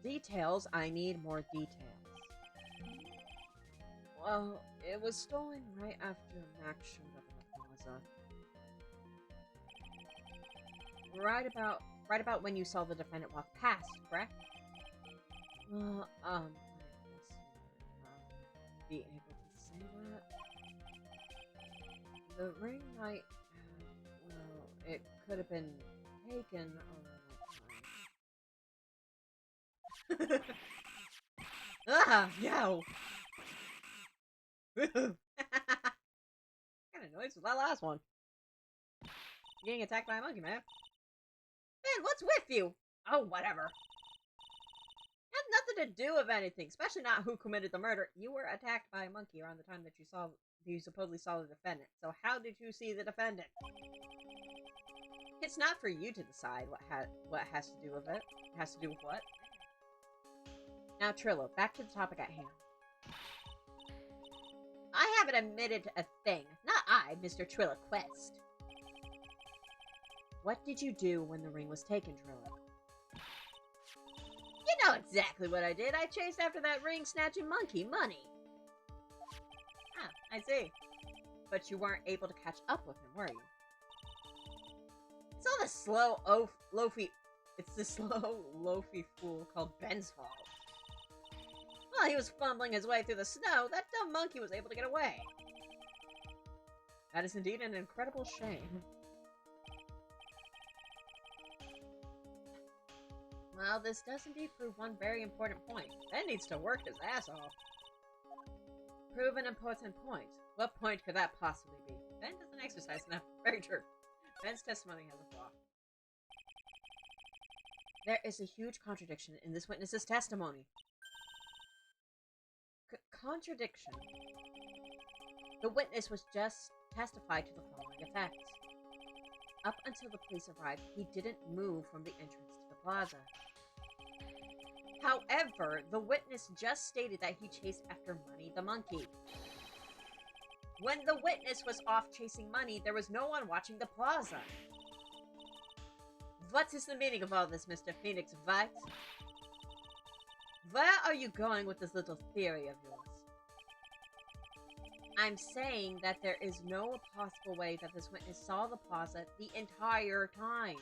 Details, I need more details. Well, it was stolen right after Max showed up in the plaza. Right about when you saw the defendant walk past, correct? Well, I guess be able to say that. The ring might have, well, it could have been taken around that time. Ah, yo! What kind of noise was that last one? You're getting attacked by a monkey, man. Ben, what's with you? Oh, whatever. Had nothing to do with anything, especially not who committed the murder. You were attacked by a monkey around the time that you supposedly saw the defendant. So how did you see the defendant? It's not for you to decide what has to do with it. It has to do with what? Now, Trillo, back to the topic at hand. I haven't admitted a thing. Not I, Mr. Trillo Quest. What did you do when the ring was taken, Trillo? You know exactly what I did. I chased after that ring-snatching monkey, Money. Ah, I see. But you weren't able to catch up with him, were you? It's all the slow, loafy... It's the slow, loafy fool called Ben's fault. While he was fumbling his way through the snow, that dumb monkey was able to get away. That is indeed an incredible shame. Well, this does indeed prove one very important point. Ben needs to work his ass off. Prove an important point. What point could that possibly be? Ben doesn't exercise enough. Very true. Ben's testimony has a flaw. There is a huge contradiction in this witness's testimony. Contradiction? The witness was just testified to the following effect. Up until the police arrived, he didn't move from the entrance to the plaza. However, the witness just stated that he chased after Money the monkey. When the witness was off chasing Money, there was no one watching the plaza. What is the meaning of all this, Mr. Phoenix Wright? Where are you going with this little theory of yours? I'm saying that there is no possible way that this witness saw the plaza the entire time.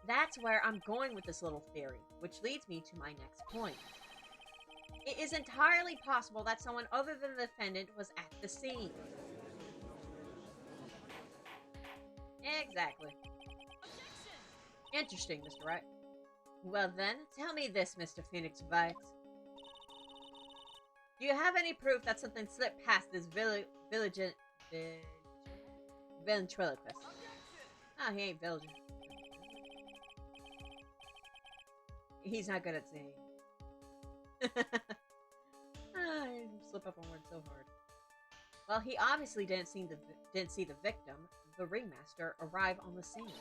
That's where I'm going with this little theory, which leads me to my next point. It is entirely possible that someone other than the defendant was at the scene. Exactly. Interesting, Mr. Wright. Well then, tell me this, Mr. Phoenix Wright. Do you have any proof that something slipped past this ventriloquist? Oh, he ain't village. He's not good at singing. I slip up on words so hard. Well, he obviously didn't see the victim, the ringmaster, arrive on the scene.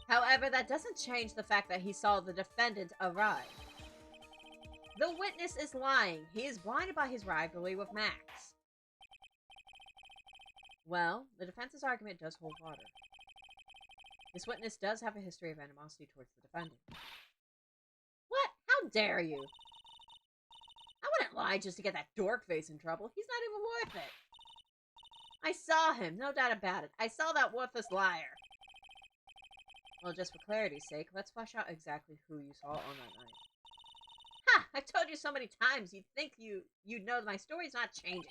However, that doesn't change the fact that he saw the defendant arrive. The witness is lying. He is blinded by his rivalry with Max. Well, the defense's argument does hold water. This witness does have a history of animosity towards the defendant. What? How dare you? I wouldn't lie just to get that dork face in trouble. He's not even worth it. I saw him, no doubt about it. I saw that worthless liar. Well, just for clarity's sake, let's flesh out exactly who you saw on that night. Ha! I've told you so many times, you'd think you'd know that my story's not changing.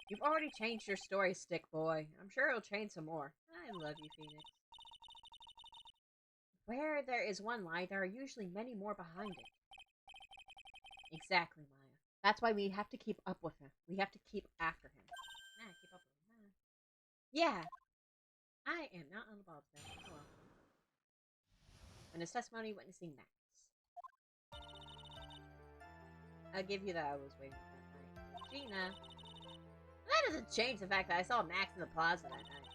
You've already changed your story, stick boy. I'm sure it'll change some more. I love you, Phoenix. Where there is one lie, there are usually many more behind it. Exactly, Maya. That's why we have to keep up with him. We have to keep after him. Nah, keep up with him. Yeah. I am not on the ball today. Oh well. When his testimony witnessing Max. I'll give you that I was waiting for that night. Gina. That doesn't change the fact that I saw Max in the plaza that night.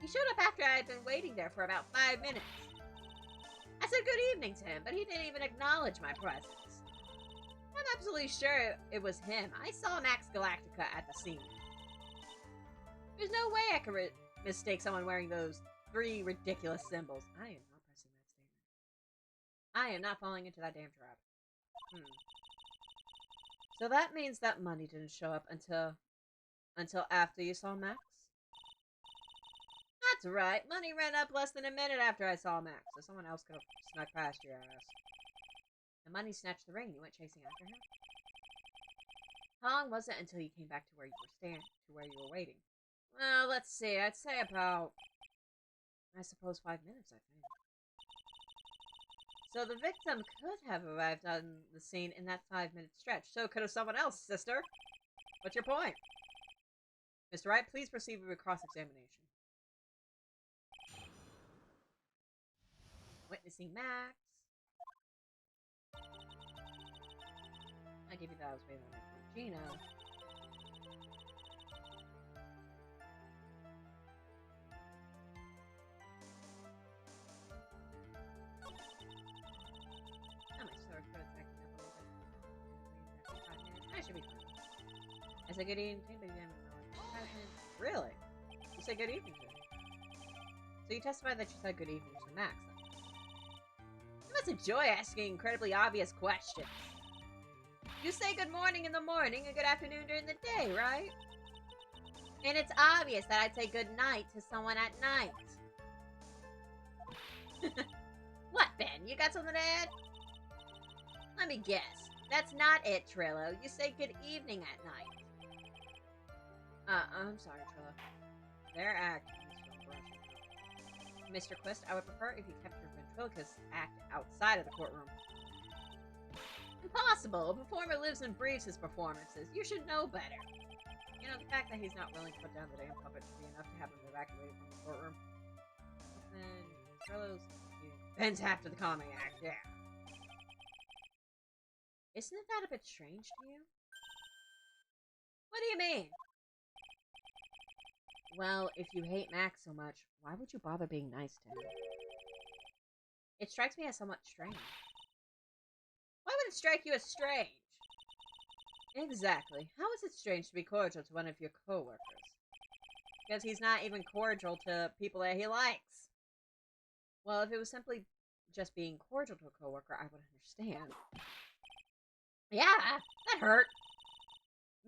He showed up after I had been waiting there for about 5 minutes. I said good evening to him, but he didn't even acknowledge my presence. I'm absolutely sure it was him. I saw Max Galactica at the scene. There's no way I could mistake someone wearing those 3 ridiculous symbols. I am not pressing that statement. I am not falling into that damn trap. So that means that money didn't show up until after you saw Max? That's right. Money ran up less than a minute after I saw Max, so someone else could have snuck past your ass. The money snatched the ring. You went chasing after him? How long was it until you came back to where you were waiting? Well, let's see. I'd say about, I suppose, 5 minutes, I think. So the victim could have arrived on the scene in that 5-minute stretch. So could have someone else, sister. What's your point? Mr. Wright, please proceed with your cross-examination. Witnessing Max. I give you that. I was waiting on my phone. Gina. I should be fine. I said good evening. Really? You said good evening to him. So you testified that you said good evening to Max, then. You must enjoy asking incredibly obvious questions. You say good morning in the morning and good afternoon during the day, right? And it's obvious that I'd say good night to someone at night. What, Ben? You got something to add? Let me guess. That's not it, Trillo. You say good evening at night. I'm sorry, Trillo. Their act is Mr. Quist, I would prefer if you kept your ventriloquist act outside of the courtroom. Impossible! A performer lives and breathes his performances. You should know better. You know, the fact that he's not willing to put down the damn puppet should be enough to have him evacuated from the courtroom. But then, Trillo's... Ben's after the calming act, yeah. Isn't that a bit strange to you? What do you mean? Well, if you hate Max so much, why would you bother being nice to him? It strikes me as somewhat strange. Why would it strike you as strange? Exactly. How is it strange to be cordial to one of your co-workers? Because he's not even cordial to people that he likes. Well, if it was simply just being cordial to a co-worker, I would understand. Yeah, that hurt.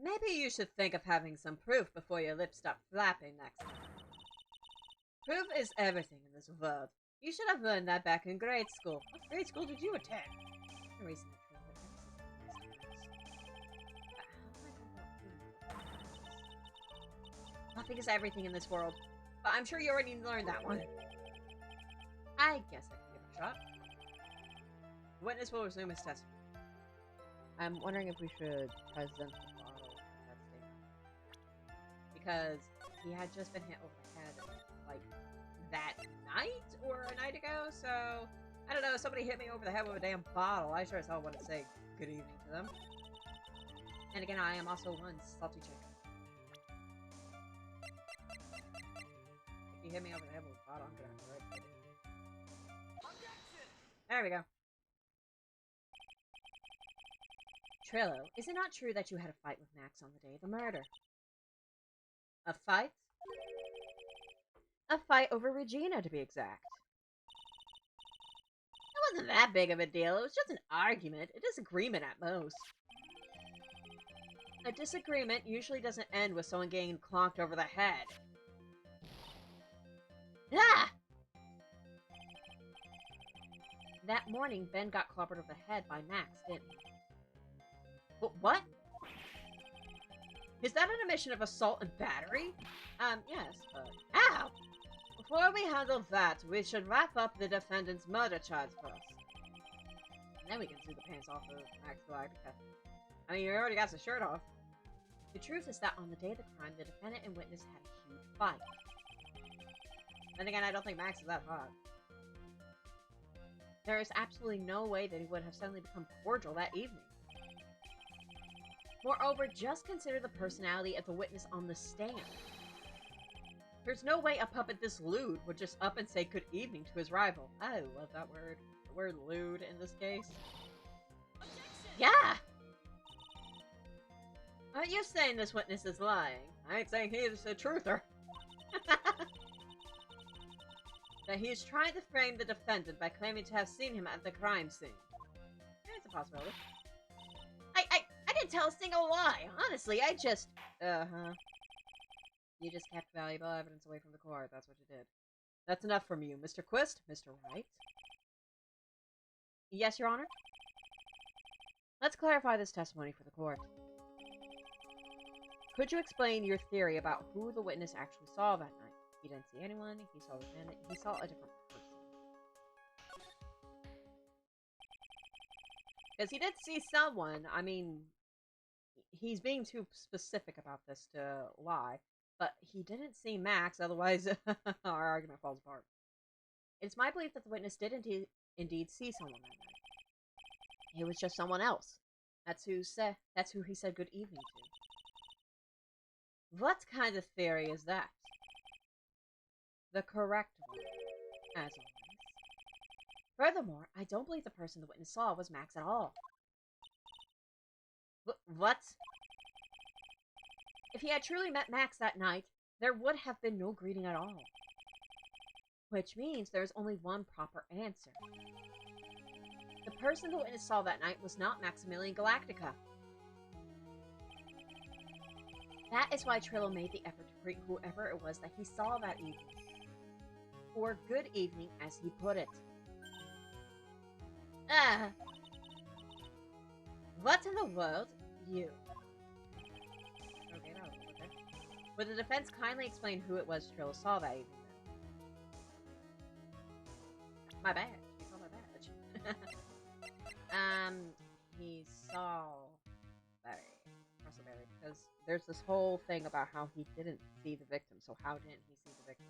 Maybe you should think of having some proof before your lips stop flapping next time. Proof is everything in this world. You should have learned that back in grade school. What grade school did you attend? The reason that True nothing is everything in this world. But I'm sure you already learned that one. I guess I can give it a shot. The witness will resume his testimony. I'm wondering if we should present the bottle at that statement. Because he had just been hit over the head, like, that night or a night ago, so I don't know, somebody hit me over the head with a damn bottle. I sure as hell want to say good evening to them. And again, I am also one salty chick. If you hit me over the head with a bottle, I'm gonna have to write it. There we go. Trillo, is it not true that you had a fight with Max on the day of the murder? A fight? A fight over Regina, to be exact. It wasn't that big of a deal. It was just an argument, a disagreement at most. A disagreement usually doesn't end with someone getting clonked over the head. Ah! That morning, Ben got clobbered over the head by Max, didn't he? What? Is that an admission of assault and battery? Yes, but... Ow! Before we handle that, we should wrap up the defendant's murder charge first. And then we can sue the pants off of Max Galactica. I mean, you already got the shirt off. The truth is that on the day of the crime, the defendant and witness had a huge fight. Then again, I don't think Max is that hot. There is absolutely no way that he would have suddenly become cordial that evening. Moreover, just consider the personality of the witness on the stand. There's no way a puppet this lewd would just up and say good evening to his rival. I love that word. The word lewd in this case. Yeah! Aren't you saying this witness is lying? I ain't saying he is a truther. That he is trying to frame the defendant by claiming to have seen him at the crime scene. Yeah, it's a possibility. I didn't tell a single lie. Honestly, I just... Uh-huh. You just kept valuable evidence away from the court. That's what you did. That's enough from you. Mr. Quist? Mr. Wright? Yes, Your Honor? Let's clarify this testimony for the court. Could you explain your theory about who the witness actually saw that night? He didn't see anyone. He saw the defendant. He saw a different person. Because he did see someone. I mean... He's being too specific about this to lie, but he didn't see Max, otherwise our argument falls apart. It's my belief that the witness did indeed see someone that night. It was just someone else. That's who he said good evening to. What kind of theory is that? The correct one, as always. Furthermore, I don't believe the person the witness saw was Max at all. What? If he had truly met Max that night, there would have been no greeting at all. Which means there's only one proper answer. The person the witness saw that night was not Maximilian Galactica. That is why Trillo made the effort to greet whoever it was that he saw that evening. Or good evening, as he put it. What in the world? You. Okay, that was okay. Would the defense kindly explain who it was Trillo saw that evening then? My badge. He saw my badge. He saw Russell Berry, because there's this whole thing about how he didn't see the victim, so how didn't he see the victim?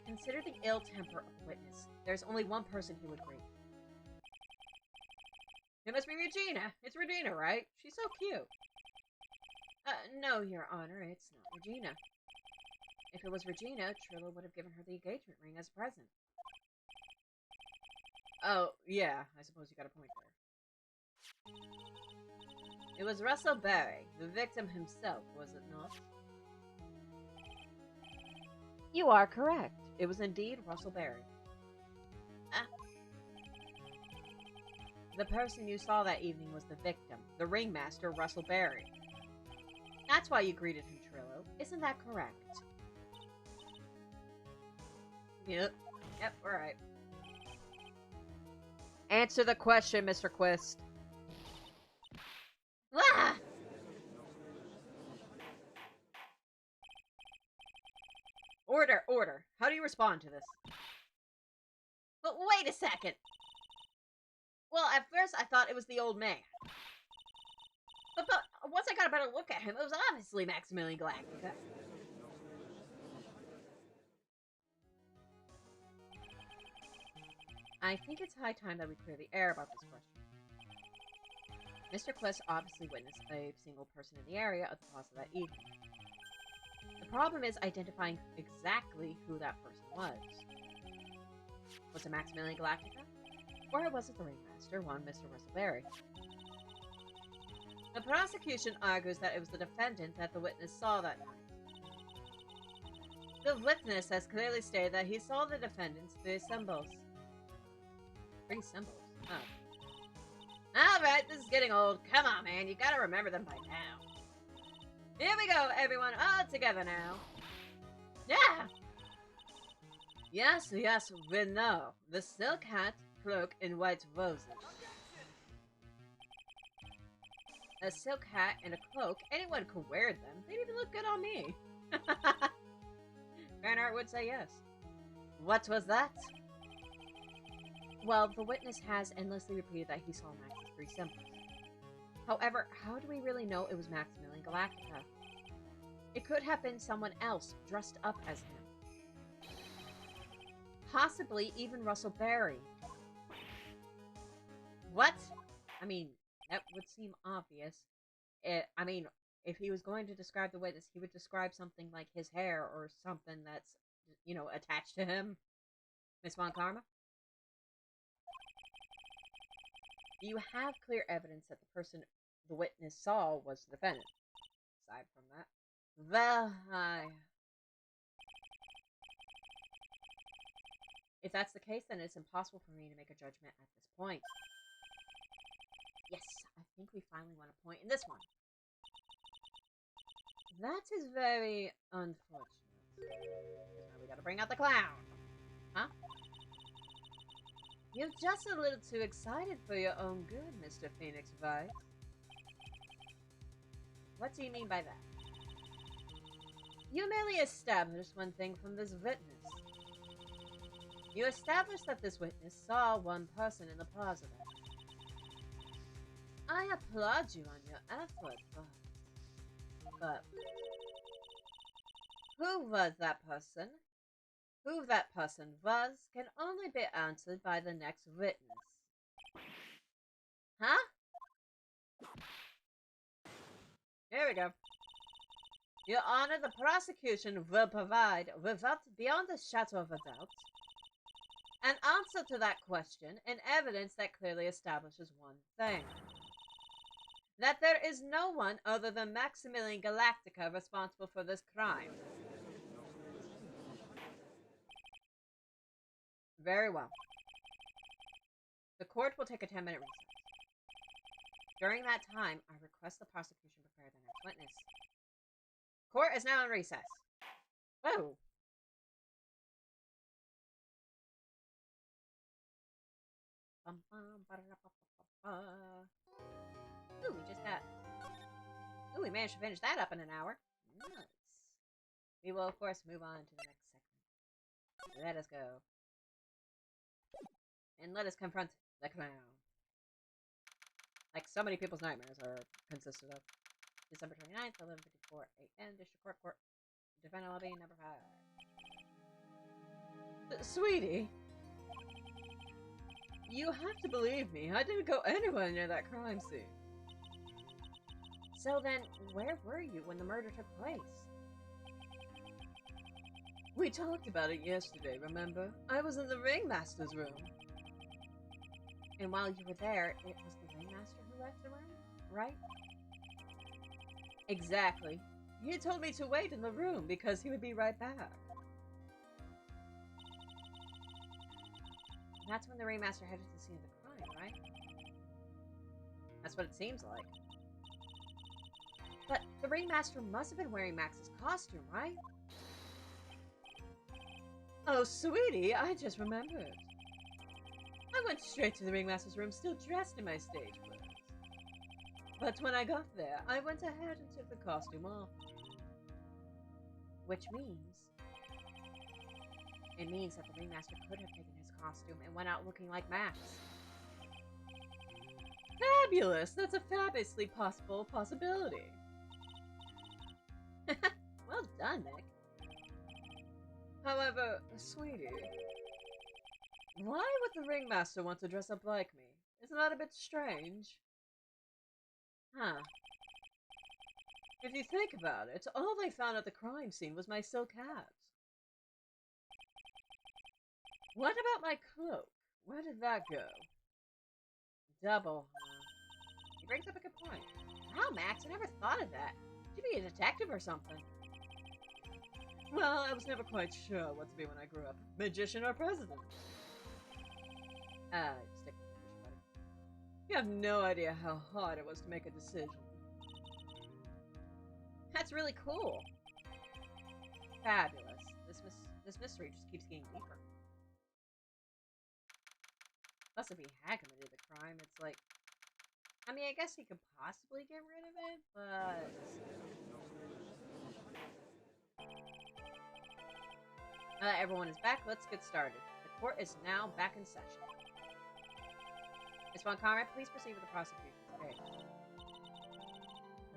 Consider the ill temper of the witness. There's only one person he would greet. It must be Regina. It's Regina, right? She's so cute. No, Your Honor, it's not Regina. If it was Regina, Trillo would have given her the engagement ring as a present. Oh, yeah, I suppose you got a point there. It was Russell Berry, the victim himself, was it not? You are correct. It was indeed Russell Berry. The person you saw that evening was the victim, the ringmaster, Russell Berry. That's why you greeted him, Trillo. Isn't that correct? Yep. Yep, we're right. Answer the question, Mr. Quist. Ah! Order, order. How do you respond to this? But wait a second. Well, at first I thought it was the old man. But once I got a better look at him, it was obviously Maximilian Galactica. I think it's high time that we clear the air about this question. Mr. Quist obviously witnessed a single person in the area of the plaza that evening. The problem is identifying exactly who that person was. Was it Maximilian Galactica? Or was it the ringmaster, one Mr. Russell Berry? The prosecution argues that it was the defendant that the witness saw that night. The witness has clearly stated that he saw the defendant's three symbols. Three symbols? Oh. Alright, this is getting old. Come on, man, you gotta remember them by now. Here we go, everyone, all together now. Yeah! Yes, yes, we know. The silk hat, cloak, and white roses. A silk hat and a cloak, anyone could wear them. They'd even look good on me. Fanart would say yes. What was that? Well, the witness has endlessly repeated that he saw Max's three symbols. However, how do we really know it was Maximilian Galactica? It could have been someone else dressed up as him. Possibly even Russell Berry. What? I mean, that would seem obvious. I mean, if he was going to describe the witness, he would describe something like his hair or something that's, you know, attached to him. Miss Von Karma? Do you have clear evidence that the person the witness saw was the defendant? Aside from that. Well, if that's the case, then it's impossible for me to make a judgment at this point. Yes, I think we finally won a point in this one. That is very unfortunate. Now we gotta bring out the clown. Huh? You're just a little too excited for your own good, Mr. Phoenix Wright. What do you mean by that? You merely established one thing from this witness. You established that this witness saw one person in the plaza that night. I applaud you on your effort, but who was that person? Who that person was can only be answered by the next witness. Huh? Here we go. Your Honor, the prosecution will provide, without beyond a shadow of a doubt, an answer to that question and evidence that clearly establishes one thing. That there is no one other than Maximilian Galactica responsible for this crime. Very well. The court will take a 10-minute recess. During that time, I request the prosecution prepare the next witness. Court is now in recess. Whoa! Ooh, we managed to finish that up in an hour. Nice. We will, of course, move on to the next segment. Let us go. And let us confront the clown. Like so many people's nightmares are consisted of. December 29th, 11:54 a.m. District Court. Defendant lobby number 5. Sweetie, you have to believe me. I didn't go anywhere near that crime scene. So then, where were you when the murder took place? We talked about it yesterday, remember? I was in the ringmaster's room. And while you were there, it was the ringmaster who left the room, right? Exactly. He told me to wait in the room because he would be right back. That's when the ringmaster headed to the scene of the crime, right? That's what it seems like. But the ringmaster must have been wearing Max's costume, right? Oh, sweetie, I just remembered. I went straight to the ringmaster's room still dressed in my stage clothes. But when I got there, I went ahead and took the costume off. Which means... It means that the ringmaster could have taken his costume and went out looking like Max. Fabulous! That's a fabulously possible possibility. Well done, Nick. However, sweetie, why would the ringmaster want to dress up like me? Isn't that a bit strange? Huh. If you think about it, all they found at the crime scene was my silk hat. What about my cloak? Where did that go? Double, huh? He brings up a good point. Wow, Max, I never thought of that. You'd be a detective or something. Well, I was never quite sure what to be when I grew up. Magician or president? Stick with magician, buddy. You have no idea how hard it was to make a decision. That's really cool. Fabulous. This mystery just keeps getting deeper. Plus, if he had committed the crime, it's like... I mean, I guess he could possibly get rid of it, but... Now that everyone is back, let's get started. The court is now back in session. Miss Von Conrad, please proceed with the prosecution's case.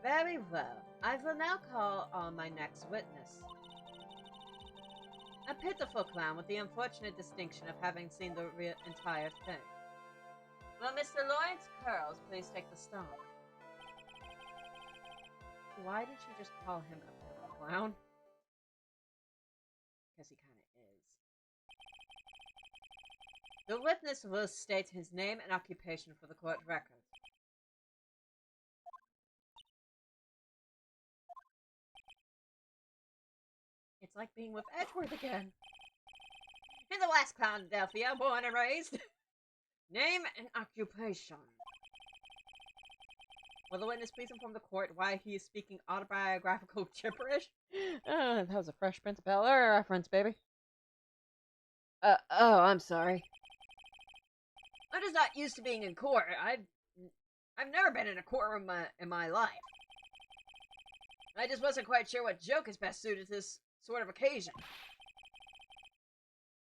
Very well. I will now call on my next witness. A pitiful clown with the unfortunate distinction of having seen the entire thing. Will Mr. Lawrence Curls please take the stand? Why did she just call him a pitiful clown? Because he kind of is. The witness will state his name and occupation for the court record. It's like being with Edward again. In the West Philadelphia, born and raised. Name and occupation. Will the witness please inform the court why he is speaking autobiographical gibberish? That was a Fresh Prince of Bel-Air reference, baby. Oh, I'm sorry. I'm just not used to being in court. I've never been in a courtroom in my life. I just wasn't quite sure what joke is best suited to this sort of occasion.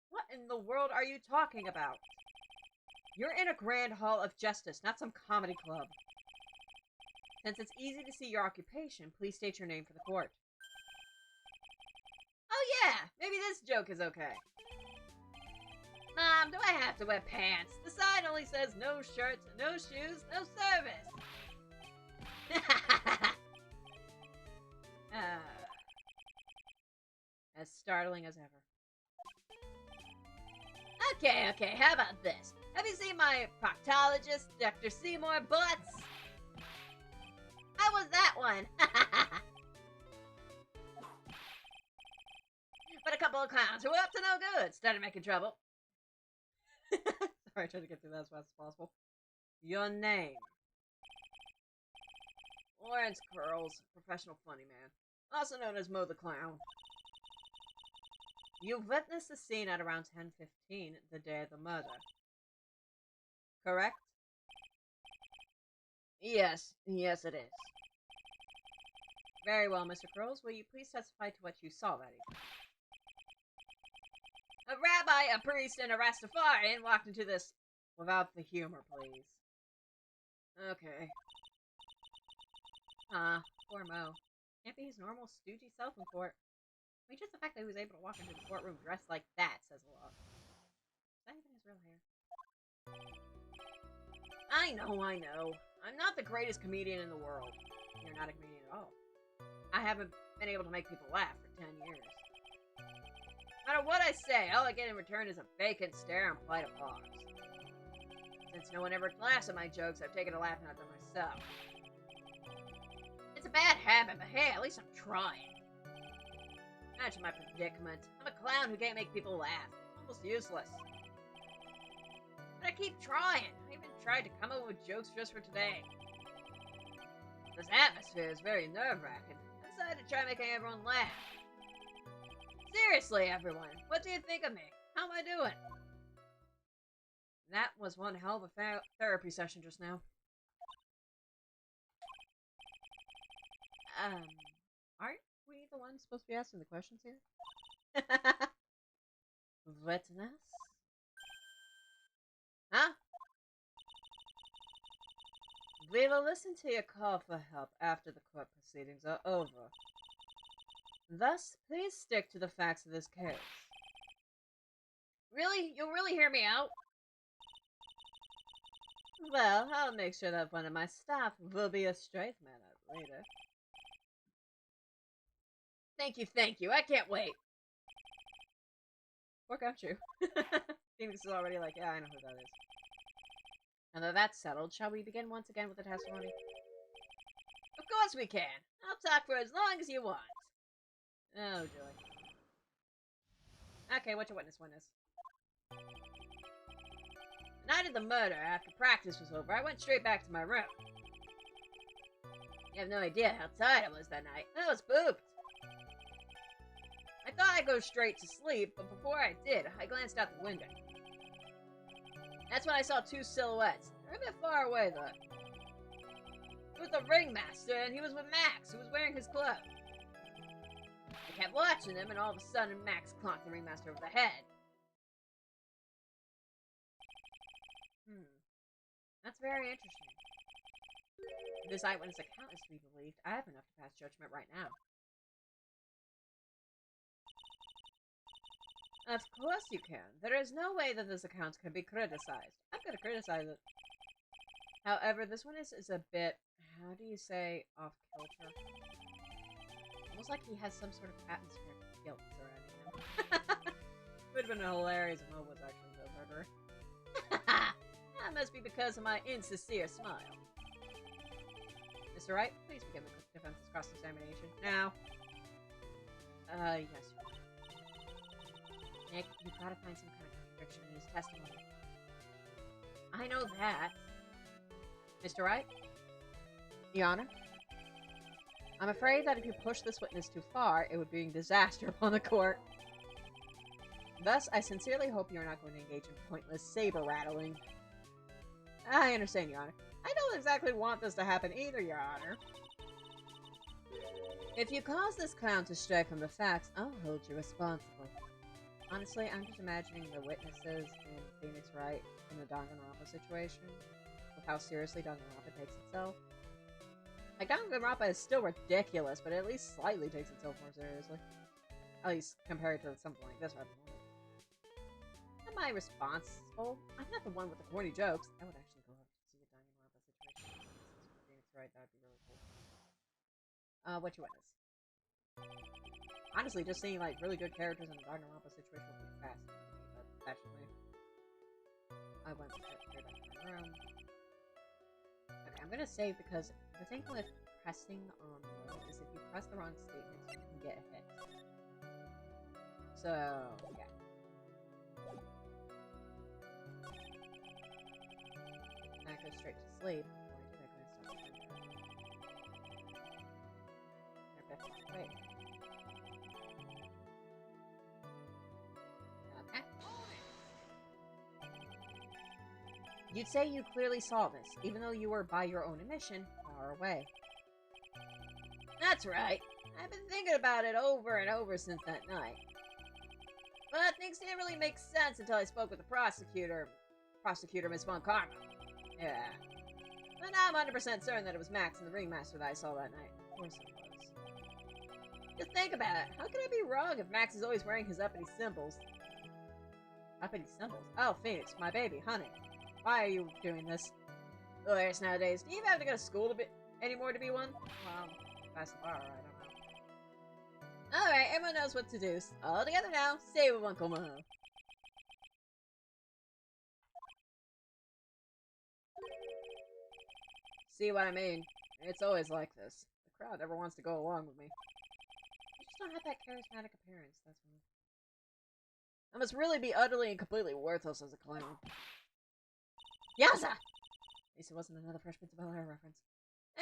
What in the world are you talking about? You're in a grand hall of justice, not some comedy club. Since it's easy to see your occupation, please state your name for the court. Oh yeah, maybe this joke is okay. Mom, do I have to wear pants? The sign only says no shirts, no shoes, no service. As startling as ever. Okay, how about this? Have you seen my proctologist, Dr. Seymour Butts? How was that one? But a couple of clowns who were up to no good started making trouble. Sorry, I tried to get through that as fast as possible. Your name? Lawrence Curls, professional funny man, also known as Mo the Clown. You witnessed the scene at around 10:15, the day of the murder. Correct? Yes it is. Very well, Mr. Curls. Will you please testify to what you saw that evening? A rabbi, a priest, and a Rastafarian walked into this... Without the humor, please. Okay. Poor Mo. Can't be his normal stoogey self in court. I mean, just the fact that he was able to walk into the courtroom dressed like that says a lot. Is that even his real hair? I know. I'm not the greatest comedian in the world. You're not a comedian at all. I haven't been able to make people laugh for 10 years. No matter what I say, all I get in return is a vacant stare and polite applause. Since no one ever laughs at my jokes, I've taken a laughing at them myself. It's a bad habit, but hey, at least I'm trying. Imagine my predicament. I'm a clown who can't make people laugh. Almost useless. But I keep trying. I even tried to come up with jokes just for today. This atmosphere is very nerve-wracking. I decided to try making everyone laugh. Seriously, everyone, what do you think of me? How am I doing? That was one hell of a therapy session just now. Aren't we the ones supposed to be asking the questions here? Witness? Huh? We will listen to your call for help after the court proceedings are over. Thus, please stick to the facts of this case. Really? You'll really hear me out? Well, I'll make sure that one of my staff will be a straight man out later. Thank you. I can't wait. Poor Gumshoe. Phoenix is already like, yeah, I know who that is. And though that's settled, shall we begin once again with the testimony? Of course we can. I'll talk for as long as you want. Oh, joy. Okay, what's your witness? The night of the murder, after practice was over, I went straight back to my room. You have no idea how tired I was that night. I was pooped. I thought I'd go straight to sleep, but before I did, I glanced out the window. That's when I saw two silhouettes. They're a bit far away, though. It was the ringmaster, and he was with Max, who was wearing his clothes. I kept watching him, and all of a sudden, Max clonked the ringmaster over the head. That's very interesting. If this eyewitness account is to be believed, I have enough to pass judgment right now. Of course you can. There is no way that this account can be criticized. I'm going to criticize it. However, this one is a bit, how do you say, off-kilter? Almost like he has some sort of atmospheric guilt surrounding him. Would have been hilarious if Mo was actually the murderer. That must be because of my insincere smile. Mr. Wright, please begin the defense's cross-examination. Now. Yes. Nick, you've got to find some kind of contradiction in his testimony. I know that. Mr. Wright? Your Honor? I'm afraid that if you push this witness too far, it would bring disaster upon the court. Thus, I sincerely hope you are not going to engage in pointless saber-rattling. I understand, Your Honor. I don't exactly want this to happen either, Your Honor. If you cause this clown to stray from the facts, I'll hold you responsible. Honestly, I'm just imagining the witnesses in Phoenix Wright in the Danganronpa situation, with how seriously Danganronpa takes itself. Like, Danganronpa is still ridiculous, but it at least slightly takes itself more seriously. At least compared to something like this right at the moment. Am I responsible? I'm not the one with the corny jokes. I would actually go up to see a Danganronpa situation. Phoenix Wright, that'd be really cool. What's your witness? Honestly, just seeing, like, really good characters in the Danganronpa situation would be fascinating, but actually, I went straight back to my room. Okay, I'm gonna save because the thing with pressing on low is if you press the wrong statement, you can get hit. So, yeah. And I go straight to sleep. Wait. Okay. You'd say you clearly saw this, even though you were, by your own admission, far away. That's right. I've been thinking about it over and over since that night. But things didn't really make sense until I spoke with the prosecutor, Miss Von Karma. Yeah. But now I'm 100% certain that it was Max and the ringmaster that I saw that night. Of course it was. Just think about it. How could I be wrong if Max is always wearing his uppity symbols? Uppity symbols? Oh, Phoenix, my baby, honey. Why are you doing this? Lawyers nowadays, do you even have to go to school anymore to be one? Well, that's the bar, I don't know. Alright, everyone knows what to do. All together now. Stay with Uncle Mo. See what I mean? It's always like this. The crowd never wants to go along with me. I just don't have that charismatic appearance, that's why. I must really be utterly and completely worthless as a clown. Yaza! At least it wasn't another Fresh Prince of Bel-Air reference.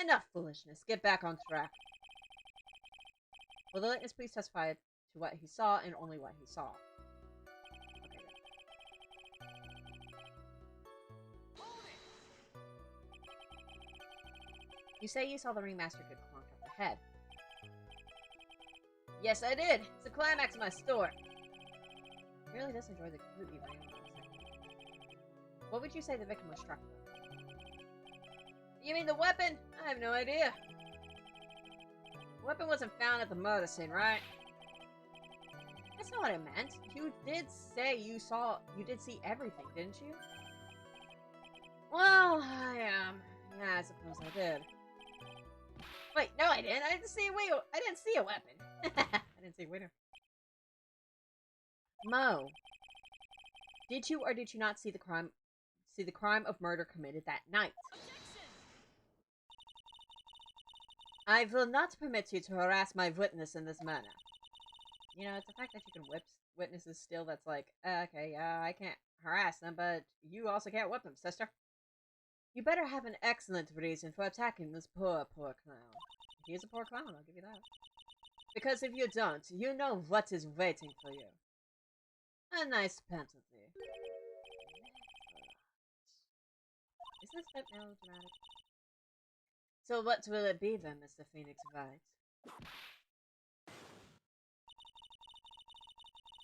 Enough foolishness. Get back on track. Will the witness please testify to what he saw and only what he saw? Okay, good. You say you saw the ringmaster get clonked off the head. Yes, I did. It's the climax of my story. He really does enjoy the completely random segment. What would you say the victim was struck with? You mean the weapon? I have no idea. The weapon wasn't found at the murder scene, right? That's not what I meant. You did say you did see everything, didn't you? Well, yeah, I suppose I did. Wait, no, I didn't. I didn't see a weapon. I didn't see a winner. Mo, did you or did you not see the crime of murder committed that night? I will not permit you to harass my witness in this manner. You know, it's the fact that you can whip witnesses still that's like, okay, yeah, I can't harass them, but you also can't whip them, sister. You better have an excellent reason for attacking this poor clown. He is a poor clown, I'll give you that. Because if you don't, you know what is waiting for you. A nice penalty. Is this a bit melodramatic? So what will it be then, Mr. Phoenix Wright?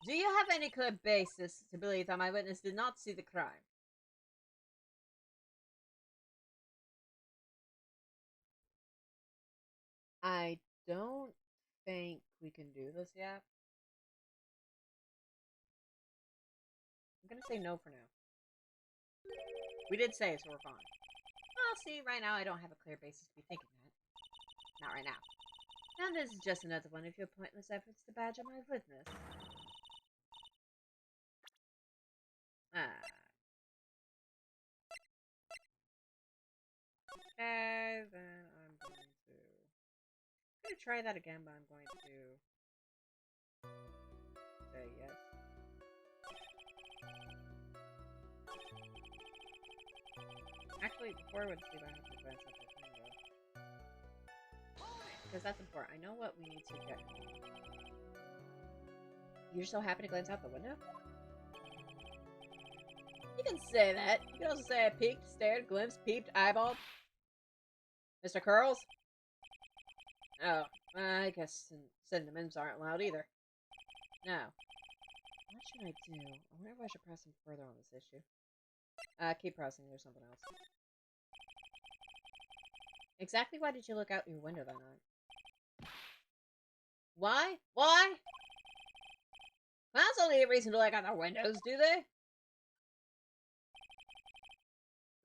Do you have any clear basis to believe that my witness did not see the crime? I don't think we can do this yet. I'm gonna say no for now. We did say, so we're fine. Well, see, right now I don't have a clear basis to be thinking that. Not right now. Now this is just another one of your pointless efforts to badger my witness. Okay, then I'm gonna try that again, but I'm going to say yes. Actually, before I would see if I have to glance out the window. Because that's important. I know what we need to get. You're so happy to glance out the window? You can say that. You can also say I peeked, stared, glimpsed, peeped, eyeballed. Mr. Curls? Oh, I guess synonyms aren't allowed either. Now, what should I do? I wonder if I should press him further on this issue. Keep pressing. There's something else. Exactly why did you look out your window that night? Why? Why? Clowns don't need a reason to look out their windows, do they?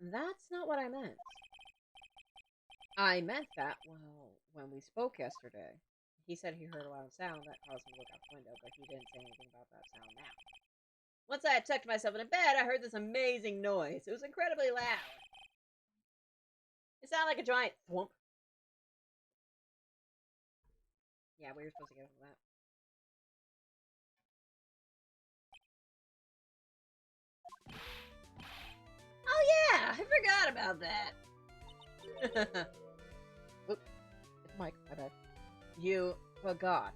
That's not what I meant. I meant that, well, when we spoke yesterday, he said he heard a loud sound that caused him to look out the window, but he didn't say anything about that sound now. Once I had tucked myself in bed, I heard this amazing noise. It was incredibly loud. It sounded like a giant thwomp. Yeah, we were supposed to get over that. Oh yeah, I forgot about that. Oop, it's Mike, my bad. You forgot.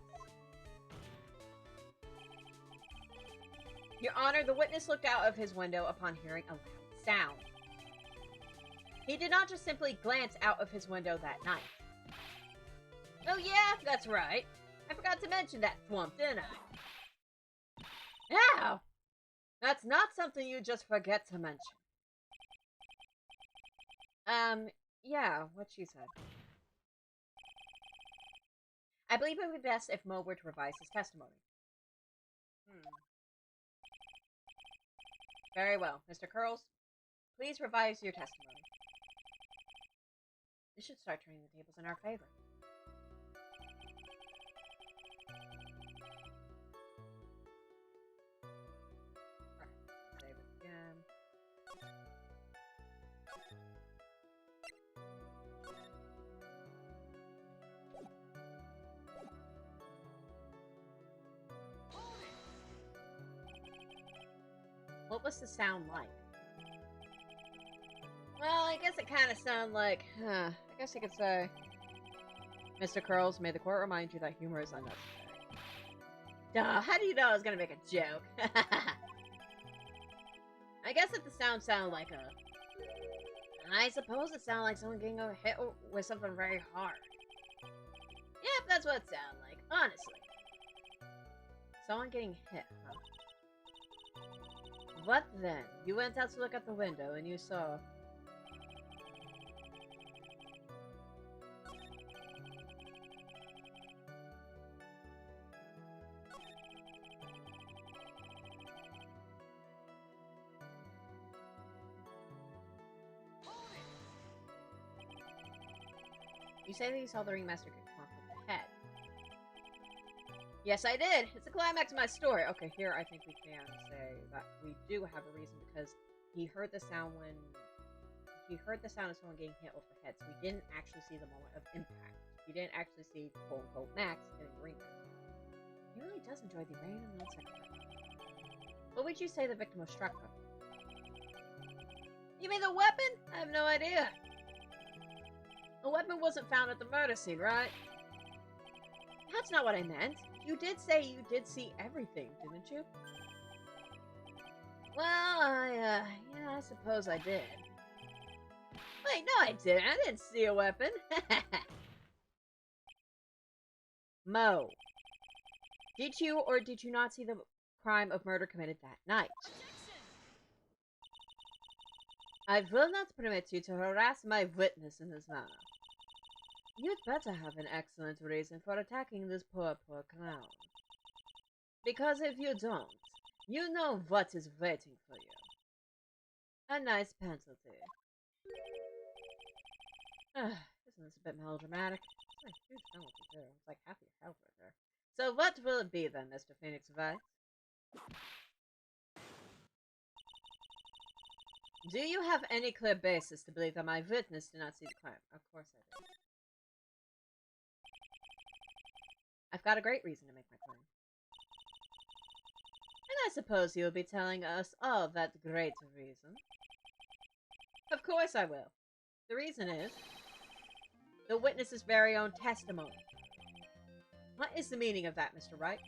Your Honor, the witness looked out of his window upon hearing a loud sound. He did not just simply glance out of his window that night. Oh yeah, that's right. I forgot to mention that thwomp, didn't I? Ow! That's not something you just forget to mention. Yeah, what she said. I believe it would be best if Mo were to revise his testimony. Very well. Mr. Curls, please revise your testimony. This should start turning the tables in our favor. Save it again. What was the sound like? Well, I guess it kind of sounded like, I guess you could say, Mr. Curls, may the court remind you that humor is unnecessary. Duh, how do you know I was gonna make a joke? I guess if the sound sounded like a... I suppose it sounded like someone getting hit with something very hard. Yeah, that's what it sounded like, honestly. Someone getting hit, huh? What then? You went out to look at the window and you saw... You say that you saw the ringmaster get clonked with the head. Yes, I did! It's the climax of my story! Okay, here I think we can say that we do have a reason because he heard the sound when... He heard the sound of someone getting hit over the head, so we didn't actually see the moment of impact. We didn't actually see, quote-unquote, Max hitting the ringmaster. He really does enjoy the rain and non-second. What would you say the victim was struck from? You mean the weapon? I have no idea. The weapon wasn't found at the murder scene, right? That's not what I meant. You did say you did see everything, didn't you? Well, yeah, I suppose I did. Wait, no I didn't. I didn't see a weapon. Mo. Did you or did you not see the crime of murder committed that night? I will not permit you to harass my witness in this manner. You'd better have an excellent reason for attacking this poor clown. Because if you don't, you know what is waiting for you. A nice penalty. Isn't this a bit melodramatic? It's a huge penalty too. It's like half your health right there. So what will it be then, Mr. Phoenix Wright? Do you have any clear basis to believe that my witness did not see the crime? Of course I do. I've got a great reason to make my claim. And I suppose you'll be telling us all that great reason. Of course I will. The reason is the witness's very own testimony. What is the meaning of that, Mr. Wright?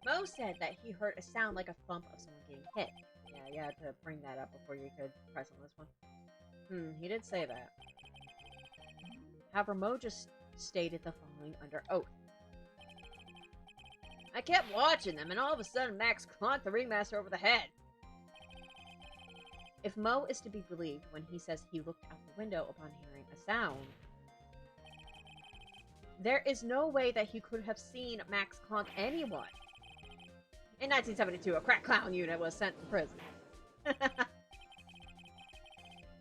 Mo said that he heard a sound like a thump of someone getting hit. Yeah, you had to bring that up before you could press on this one. He did say that. However, Mo just stated the following under oath. I kept watching them, and all of a sudden Max clonked the ringmaster over the head. If Mo is to be believed when he says he looked out the window upon hearing a sound, there is no way that he could have seen Max clonk anyone. In 1972, a crack clown unit was sent to prison.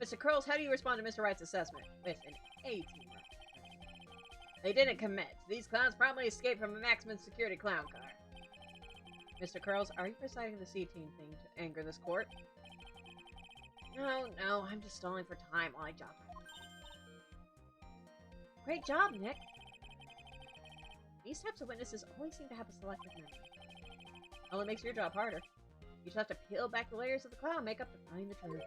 Mr. Curls, how do you respond to Mr. Wright's assessment? With an 18. They didn't commit. These clowns probably escaped from a maximum security clown car. Mr. Curls, are you reciting the C-Team thing to anger this court? No, I'm just stalling for time while I job. Great job, Nick. These types of witnesses always seem to have a selective memory. Well, it makes your job harder. You just have to peel back the layers of the clown makeup to find the truth.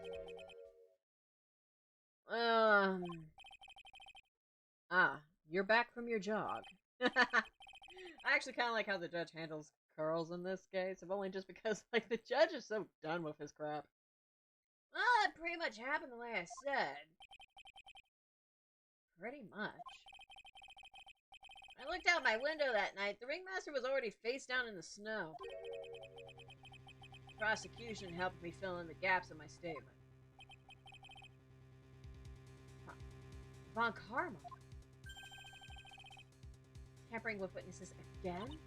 You're back from your jog. I actually kind of like how the judge handles Curls in this case, if only just because, like, the judge is so done with his crap. Well, it pretty much happened the way I said. Pretty much. I looked out my window that night. The ringmaster was already face down in the snow. The prosecution helped me fill in the gaps in my statement. Von Karma. Tampering with witnesses again?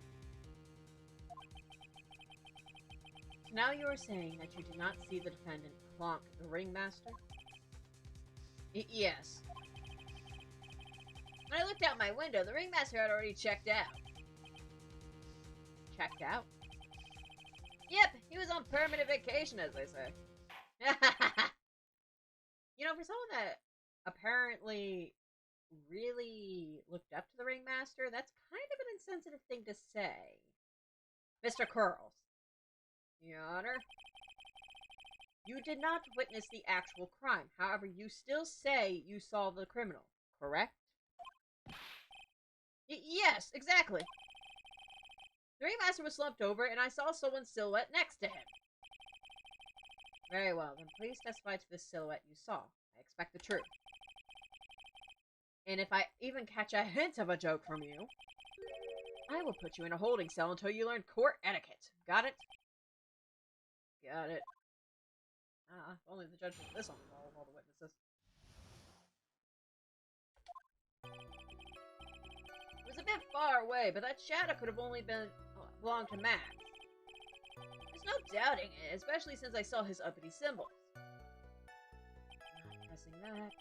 So now you are saying that you did not see the defendant clonk the ringmaster? Yes. When I looked out my window, the ringmaster had already checked out. Checked out? Yep, he was on permanent vacation, as they say. You know, for someone that apparently really looked up to the ringmaster, that's kind of an insensitive thing to say. Mr. Curls. Your Honor? You did not witness the actual crime. However, you still say you saw the criminal, correct? Yes, exactly. The ringmaster was slumped over, and I saw someone's silhouette next to him. Very well, then please testify to the silhouette you saw. I expect the truth. And if I even catch a hint of a joke from you, I will put you in a holding cell until you learn court etiquette. Got it? Got it. If only the judge was this on the wall of all the witnesses. It was a bit far away, but that shadow could have only belonged to Max. There's no doubting it, especially since I saw his uppity symbols. Not pressing that.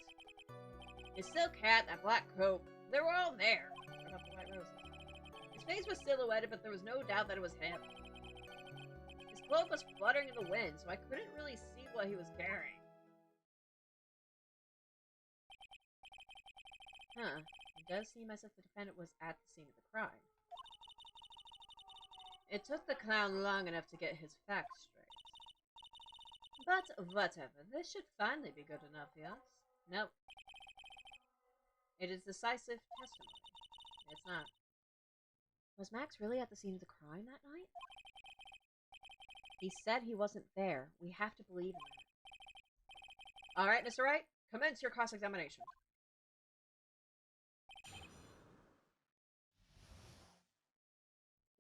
His silk hat, that black coat, they were all there. What about the white roses? His face was silhouetted, but there was no doubt that it was him. His cloak was fluttering in the wind, so I couldn't really see what he was carrying. It does seem as if the defendant was at the scene of the crime. It took the clown long enough to get his facts straight. But whatever, this should finally be good enough, yes? Nope. It is decisive testimony. It's not. Was Max really at the scene of the crime that night? He said he wasn't there. We have to believe him. Alright, Mr. Wright, commence your cross-examination.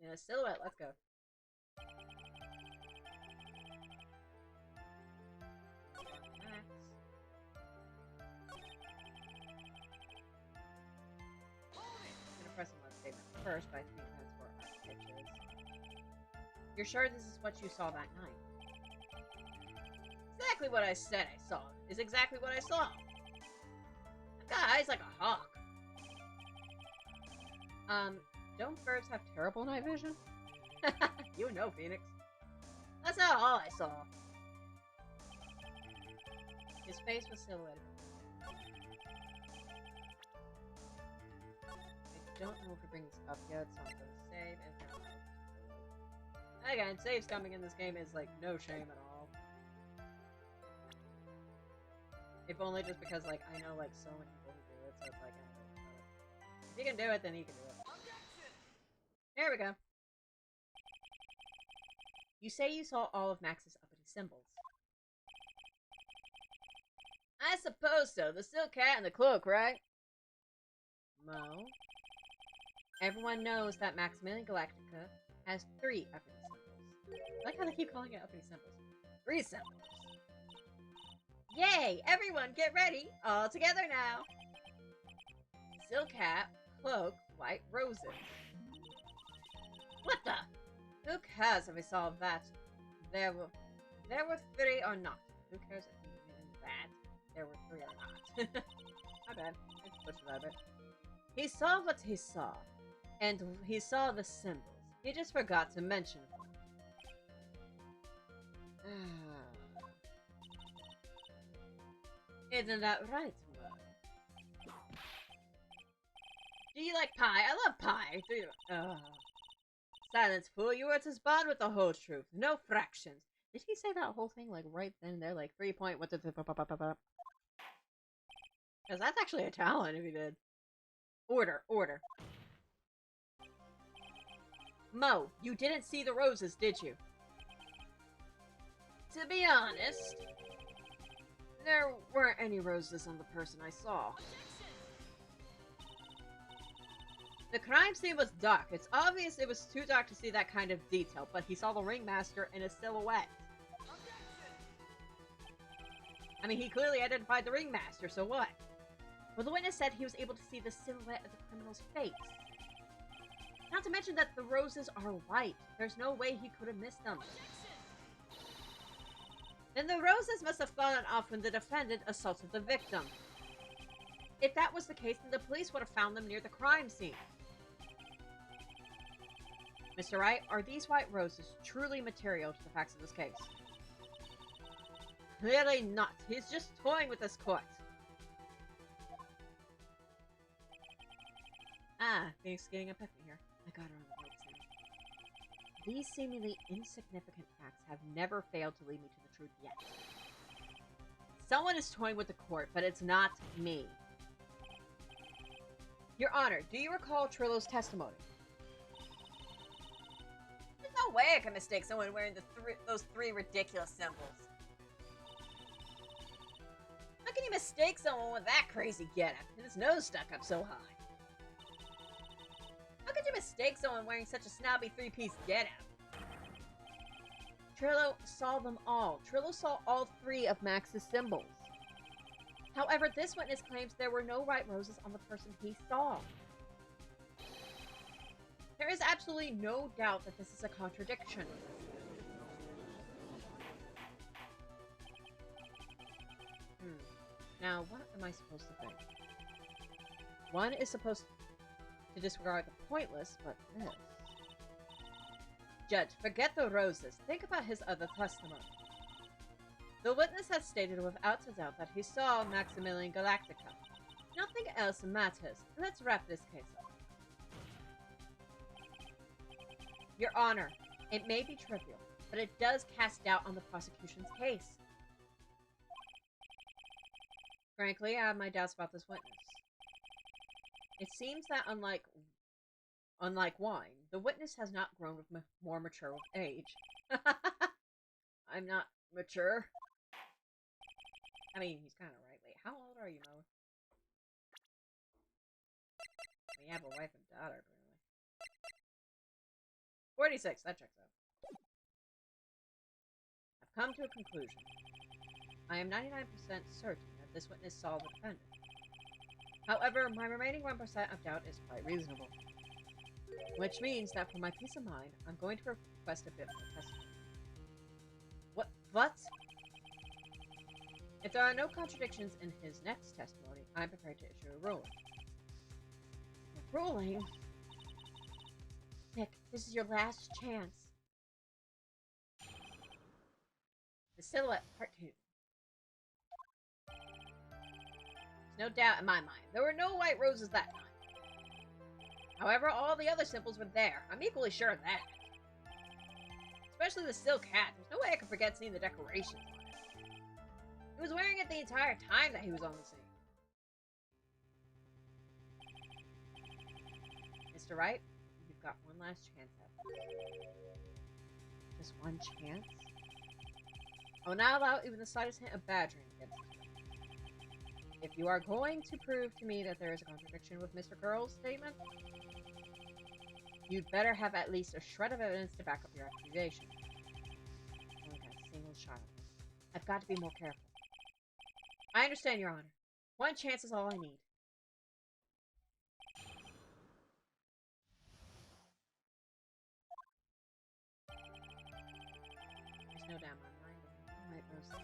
Yeah, silhouette, let's go. Max. I'm gonna press on that statement first, but I think that's where our pitch is. You're sure this is what you saw that night? Exactly what I said I saw is exactly what I saw. I've got eyes like a hawk. Don't birds have terrible night vision? You know, Phoenix. That's not all I saw. His face was silhouetted. I don't know if we bring this up yet, so I'm gonna save and again, saves coming in this game is like no shame at all. If only just because like I know like so many people who do it, so it's like if you can do it, then you can do it. There we go. You say you saw all of Max's uppity symbols. I suppose so. The silk hat and the cloak, right? Mo. Everyone knows that Maximilian Galactica has 3 uppity symbols. I like how they keep calling it uppity symbols. 3 symbols. Yay! Everyone get ready! All together now! Silk hat, cloak, white roses. What the? Who cares if we saw that? There were 3 or not. Who cares if we knew that there were 3 or not? My bad. I just pushed it out a bit. He saw what he saw. And he saw the symbols. He just forgot to mention them. Isn't that right, Mo? Do you like pie? I love pie. Do you? Silence, fool. You were to respond with the whole truth. No fractions. Did he say that whole thing, like, right then and there? Like, 3 point... What the... Because that's actually a talent if he did. Order. Order. Mo, you didn't see the roses, did you? To be honest, there weren't any roses on the person I saw. The crime scene was dark. It's obvious it was too dark to see that kind of detail, but he saw the ringmaster in a silhouette. I mean, he clearly identified the ringmaster, so what? Well, the witness said he was able to see the silhouette of the criminal's face. Not to mention that the roses are white. There's no way he could have missed them. Then the roses must have fallen off when the defendant assaulted the victim. If that was the case, then the police would have found them near the crime scene. Mr. Wright, are these white roses truly material to the facts of this case? Clearly not. He's just toying with this court. Phoenix getting a epiphany here. I got her on the ropes now. These seemingly insignificant facts have never failed to lead me to the truth yet. Someone is toying with the court, but it's not me. Your Honor, do you recall Trillo's testimony? There's no way I can mistake someone wearing those three ridiculous symbols. How can you mistake someone with that crazy getup and his nose stuck up so high? How could you mistake someone wearing such a snobby three-piece getup? Trillo saw them all. Trillo saw all three of Max's symbols. However, this witness claims there were no white roses on the person he saw. There is absolutely no doubt that this is a contradiction. Now, what am I supposed to think? One is supposed to disregard the pointless, but this... Judge, forget the roses. Think about his other testimony. The witness has stated without a doubt that he saw Maximilian Galactica. Nothing else matters. Let's wrap this case up. Your Honor, it may be trivial, but it does cast doubt on the prosecution's case. Frankly, I have my doubts about this witness. It seems that unlike wine, the witness has not grown with more mature with age. I'm not mature. I mean, he's kind of right. Wait, how old are you, Mo? We have a wife and daughter, apparently. 46, that checks out. I've come to a conclusion. I am 99% certain that this witness saw the defendant. However, my remaining 1% of doubt is quite reasonable. Which means that for my peace of mind, I'm going to request a bit more testimony. What? If there are no contradictions in his next testimony, I'm prepared to issue a ruling. A ruling? Nick, this is your last chance. The Silhouette Part 2. There's no doubt in my mind. There were no white roses that time. However, all the other symbols were there. I'm equally sure of that. Especially the silk hat. There's no way I could forget seeing the decorations on it. He was wearing it the entire time that he was on the scene. Mr. Wright, you've got one last chance at this. Just one chance? I will not allow even the slightest hint of badgering against you. If you are going to prove to me that there is a contradiction with Mr. Curl's statement, you'd better have at least a shred of evidence to back up your accusation. I only got a single shot at this. I've got to be more careful. I understand, Your Honor. One chance is all I need. There's no doubt in my mind. I might roast it.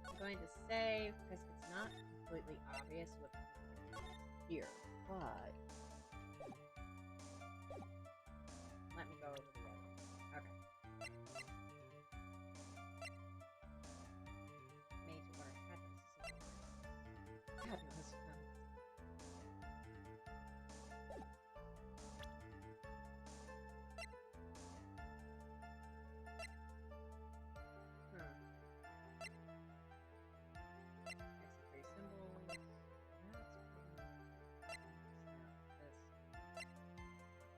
I'm going to save because it's not completely obvious what here, but let me go over the other one. Okay. Made to learn how to fabulous.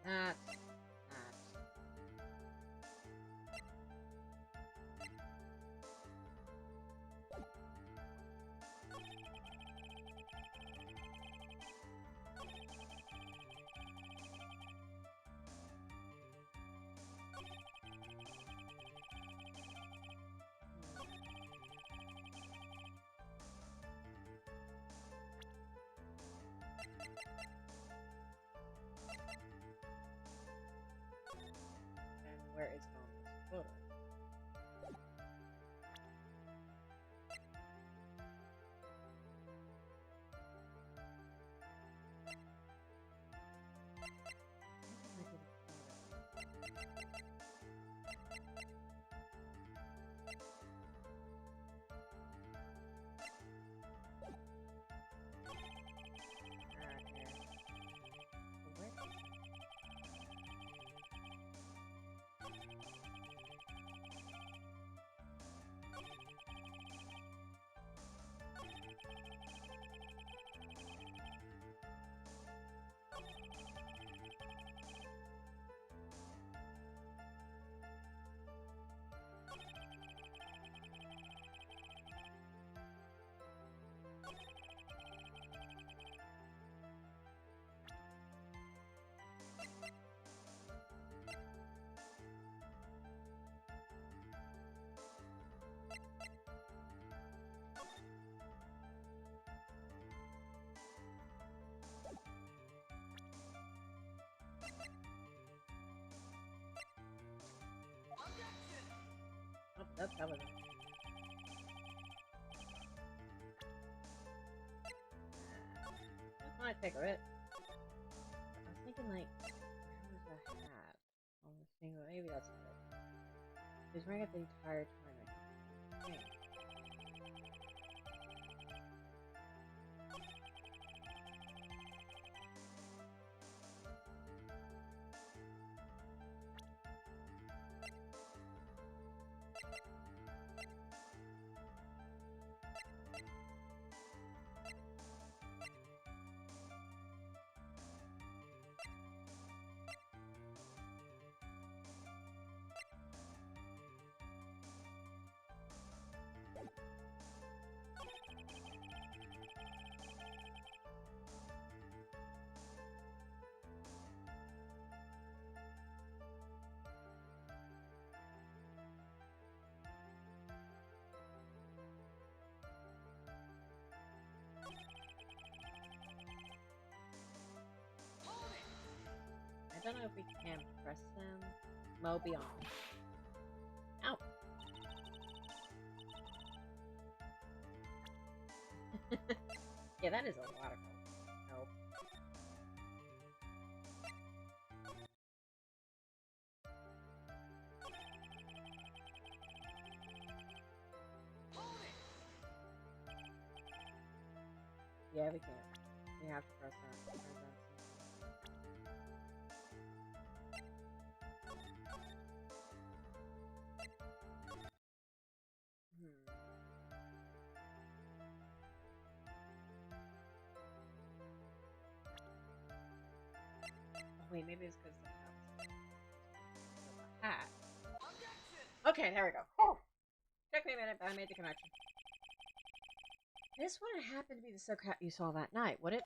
That. No telling it. That's my take of it. I was thinking, like, there was a hat on this thing, but maybe that's it. He was wearing it the entire time, I think. I don't know if we can press them. Mo beyond. Ow! Yeah, that is a lot of help. Yeah, we can. We have to press that. Wait, maybe it's because the hat. Okay, there we go. Oh, took me a minute, but I made the connection. This wouldn't happen to be the silk hat you saw that night, would it?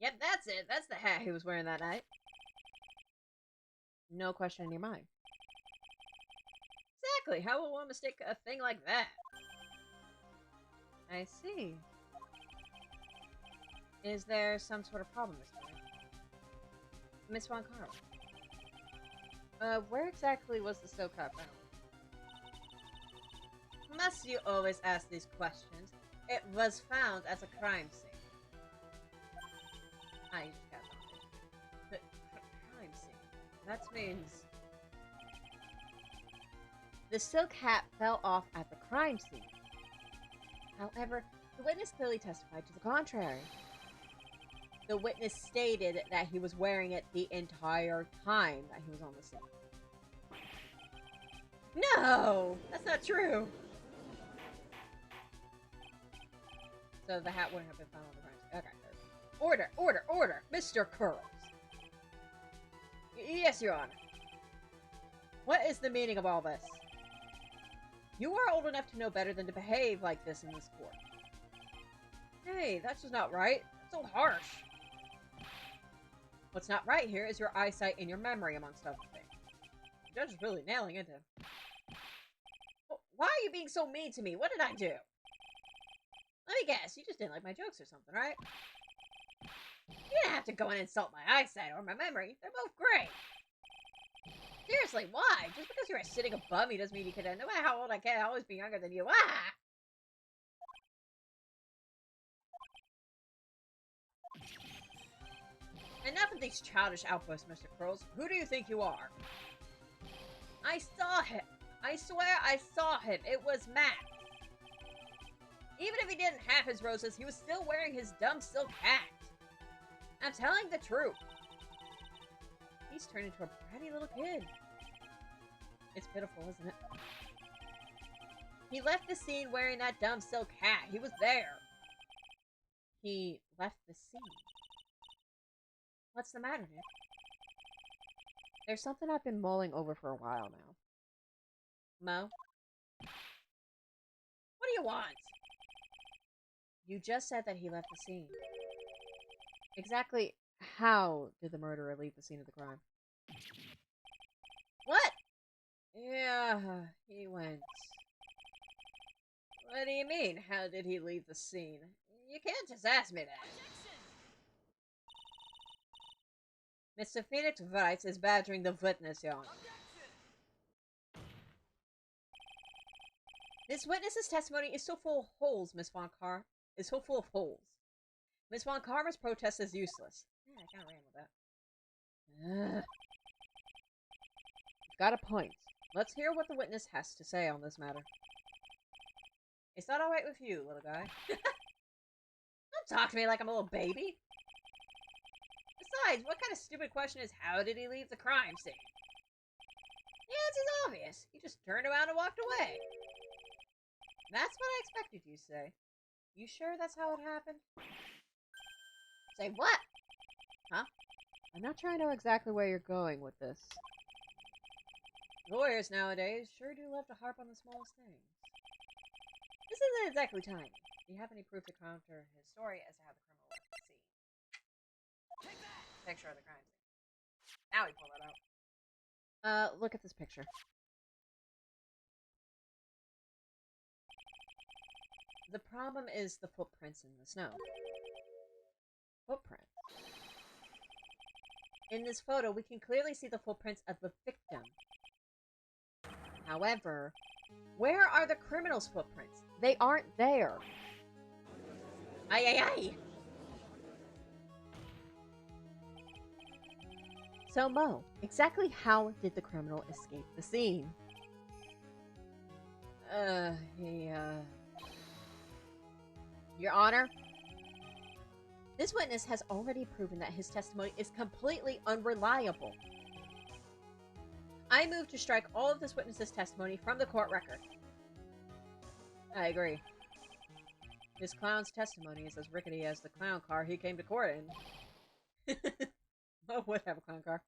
Yep, that's it. That's the hat he was wearing that night. No question in your mind. Exactly. How will one mistake a thing like that? I see. Is there some sort of problem, Miss Von Carl? Where exactly was the silk hat found? Must you always ask these questions? It was found at a crime scene. I just got on it. The crime scene. That means the silk hat fell off at the crime scene. However, the witness clearly testified to the contrary. The witness stated that he was wearing it the entire time that he was on the scene. No! That's not true! So the hat wouldn't have been found on the crime scene. Okay. Order! Order! Order! Mr. Curls! Yes, Your Honor. What is the meaning of all this? You are old enough to know better than to behave like this in this court. Hey, that's just not right. That's so harsh. What's not right here is your eyesight and your memory, amongst other things. The judge is really nailing into him. Well, why are you being so mean to me? What did I do? Let me guess, you just didn't like my jokes or something, right? You didn't have to go and insult my eyesight or my memory. They're both great. Seriously, why? Just because you're sitting above me doesn't mean you can, no matter how old I can, I'll always be younger than you. Ah! Enough of these childish outbursts, Mr. Curls. Who do you think you are? I saw him. I swear I saw him. It was Matt. Even if he didn't have his roses, he was still wearing his dumb silk hat. I'm telling the truth. He's turned into a bratty little kid. It's pitiful, isn't it? He left the scene wearing that dumb silk hat. He was there. He left the scene. What's the matter, Nick? There's something I've been mulling over for a while now. Mo? What do you want? You just said that he left the scene. Exactly how did the murderer leave the scene of the crime? What? Yeah, he went. What do you mean, how did he leave the scene? You can't just ask me that. Mr. Phoenix Wright is badgering the witness, Your Honor. This witness's testimony is so full of holes, Miss Von Car. Is so full of holes. Miss Von Karma's protest is useless. Yeah, I kind of ran with that. Got a point. Let's hear what the witness has to say on this matter. Is that alright with you, little guy? Don't talk to me like I'm a little baby. Besides, what kind of stupid question is how did he leave the crime scene? Yeah, it's obvious. He just turned around and walked away. That's what I expected you to say. You sure that's how it happened? Say what? Huh? I'm not trying to know exactly where you're going with this. Lawyers nowadays sure do love to harp on the smallest things. This isn't exactly timely. Do you have any proof to counter his story as to how the criminal left the scene? Take that! Picture of the crime scene. Now we pull it out. Look at this picture. The problem is the footprints in the snow. Footprints. In this photo, we can clearly see the footprints of the victim. However, where are the criminal's footprints? They aren't there. Ay, ay, ay! So, Mo, exactly how did the criminal escape the scene? Your Honor, this witness has already proven that his testimony is completely unreliable. I move to strike all of this witness's testimony from the court record. I agree. This clown's testimony is as rickety as the clown car he came to court in. Mo would have a clown car.